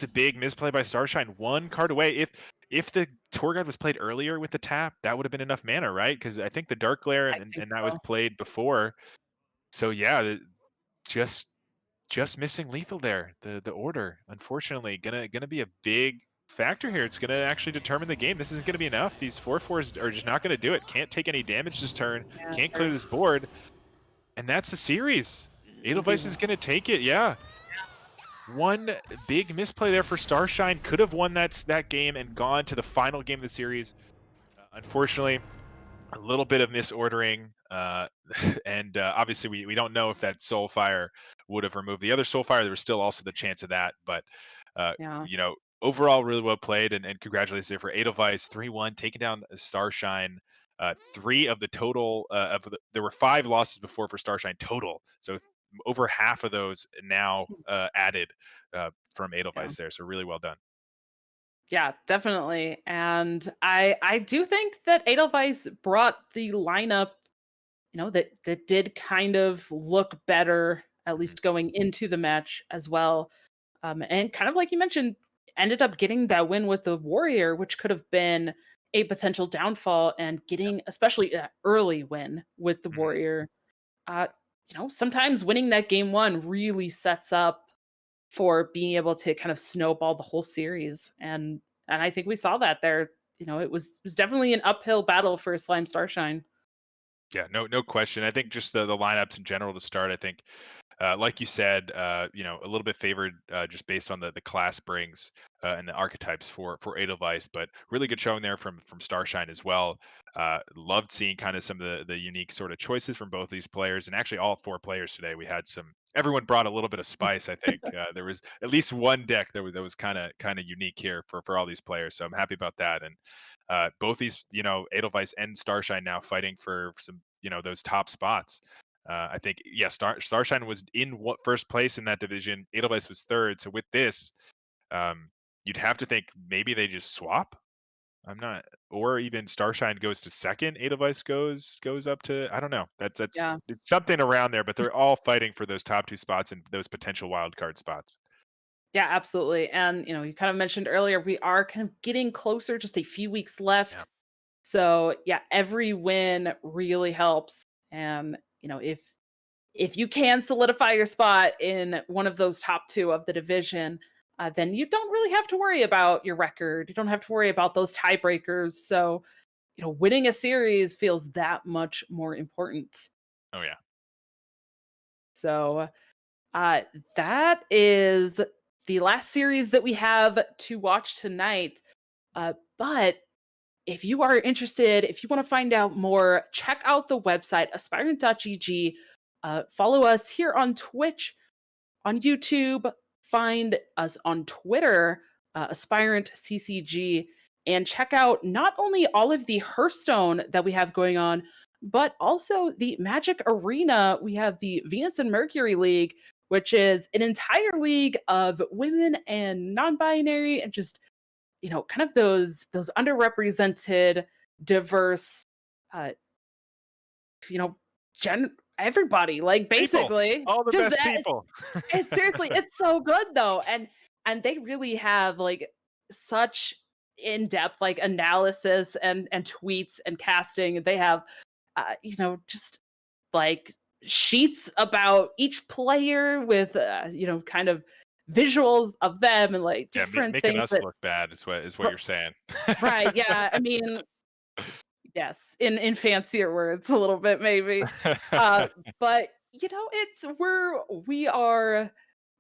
[SPEAKER 2] a big misplay by Starshine. One card away. If the Tour Guide was played earlier with the tap, that would have been enough mana, right? Because I think the Dark Glare
[SPEAKER 1] I
[SPEAKER 2] and
[SPEAKER 1] think
[SPEAKER 2] that was
[SPEAKER 1] so.
[SPEAKER 2] played before. So yeah, just missing lethal there. The order, unfortunately, gonna be a big factor here. It's gonna actually determine the game. This isn't gonna be enough. These 4/4s are just not gonna do it. Can't take any damage this turn.
[SPEAKER 1] Yeah,
[SPEAKER 2] Can't clear this board, and that's the series. Edelweiss is gonna take it. Yeah. One big misplay there for Starshine. Could have won that game and gone to the final game of the series. Unfortunately, a little bit of misordering, and obviously we don't know if that Soulfire would have removed the other Soulfire. There was still also the chance of that, but
[SPEAKER 1] Yeah.
[SPEAKER 2] overall really well played, and congratulations there for Edelweiss 3-1, taking down Starshine. 3 of the total there were 5 losses before for Starshine total, so over half of those now added from
[SPEAKER 1] Yeah.
[SPEAKER 2] Edelweiss there. So really well done.
[SPEAKER 1] Yeah, definitely. And I do think that Edelweiss brought the lineup, that did kind of look better, at
[SPEAKER 2] Mhm.
[SPEAKER 1] least going into the match as well. And kind of like you mentioned, ended up getting that win with the Warrior, which could have been a potential downfall, and getting especially an early win with the
[SPEAKER 2] Mhm.
[SPEAKER 1] Warrior. Uh, sometimes winning that game one really sets up for being able to kind of snowball the whole series. And I think we saw that there. It was definitely an uphill battle for SlimeStarshine.
[SPEAKER 2] Yeah, no question. I think just the lineups in general to start. I think, like you said, a little bit favored just based on the class brings and the archetypes for Edelweiss, but really good showing there from Starshine as well. Loved seeing kind of some of the unique sort of choices from both these players, and actually all 4 players today. We had some. Everyone brought a little bit of spice. I think there was at least one deck that was kind of unique here for all these players. So I'm happy about that. And both these, Edelweiss and Starshine now fighting for some, those top spots. I think, yeah, Starshine was in first place in that division. Edelweiss was third. So with this, um, you'd have to think maybe they just swap. I'm not, or even Starshine goes to second. Edelweiss goes up to, I don't know. That's
[SPEAKER 1] Yeah.
[SPEAKER 2] it's something around there, but they're all fighting for those top 2 spots and those potential wild card spots.
[SPEAKER 1] Yeah, absolutely. And you kind of mentioned earlier, we are kind of getting closer, just a few weeks
[SPEAKER 2] Yeah.
[SPEAKER 1] left. So yeah, every win really helps. And if you can solidify your spot in one of those top 2 of the division, then you don't really have to worry about your record. You don't have to worry about those tiebreakers. So, winning a series feels that much more important.
[SPEAKER 2] Oh yeah.
[SPEAKER 1] So, uh, that is the last series that we have to watch tonight. But if you are interested, if you want to find out more, check out the website aspirant.gg. Follow us here on Twitch, on YouTube, find us on Twitter, Aspirant CCG, and check out not only all of the Hearthstone that we have going on, but also the Magic Arena. We have the Venus and Mercury League, which is an entire league of women and non-binary and just, kind of those underrepresented, diverse, uh, you know, everybody, like
[SPEAKER 2] People,
[SPEAKER 1] basically
[SPEAKER 2] all the
[SPEAKER 1] just
[SPEAKER 2] best
[SPEAKER 1] that.
[SPEAKER 2] people.
[SPEAKER 1] It's seriously, it's so good though, and they really have like such in-depth like analysis and tweets and casting. They have, just like sheets about each player with, kind of visuals of them and like
[SPEAKER 2] Yeah,
[SPEAKER 1] different
[SPEAKER 2] making
[SPEAKER 1] things
[SPEAKER 2] us
[SPEAKER 1] that.
[SPEAKER 2] look bad is what
[SPEAKER 1] r-
[SPEAKER 2] you're saying.
[SPEAKER 1] Right? Yeah. I mean, yes, in fancier words, a little bit maybe. Uh, but we are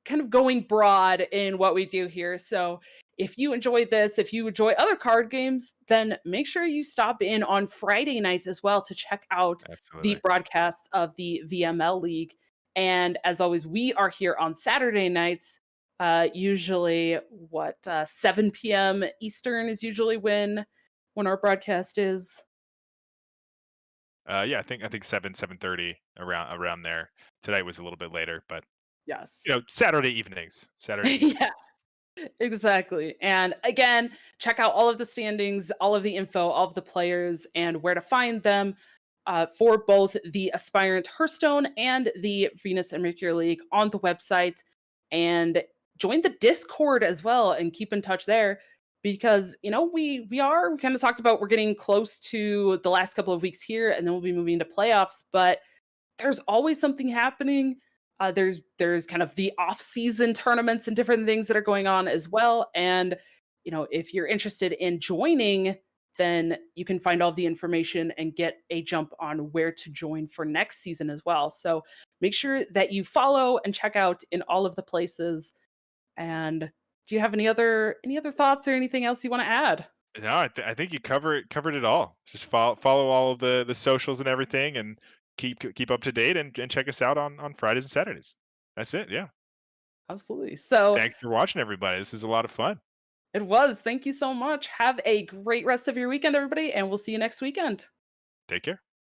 [SPEAKER 1] kind of going broad in what we do here. So if you enjoy this, if you enjoy other card games, then make sure you stop in on Friday nights as well to check out the
[SPEAKER 2] Absolutely.
[SPEAKER 1] broadcasts of the VML League. And as always, we are here on Saturday nights. Usually, 7 p.m. Eastern is usually when our broadcast is.
[SPEAKER 2] Yeah, I think 7:30 around there. Tonight was a little bit later, but
[SPEAKER 1] Yes.
[SPEAKER 2] Saturday evenings. Saturday
[SPEAKER 1] Yeah.
[SPEAKER 2] evenings.
[SPEAKER 1] Exactly. And again, check out all of the standings, all of the info, all of the players, and where to find them for both the Aspirant Hearthstone and the Venus and Mercury League on the website. And join the Discord as well and keep in touch there because we kind of talked about we're getting close to the last couple of weeks here and then we'll be moving to playoffs, but there's always something happening. There's kind of the off-season tournaments and different things that are going on as well. And if you're interested in joining, then you can find all the information and get a jump on where to join for next season as well. So make sure that you follow and check out in all of the places. And do you have any other thoughts or anything else you want to add?
[SPEAKER 2] No, I think you covered it all. Just follow all of the socials and everything, and keep up to date, and check us out on Fridays and Saturdays. That's it. Yeah.
[SPEAKER 1] Absolutely. So
[SPEAKER 2] Thanks for watching, everybody. This was a lot of fun.
[SPEAKER 1] it was. Thank you so much. Have a great rest of your weekend, everybody, and we'll see you next weekend.
[SPEAKER 2] Take care.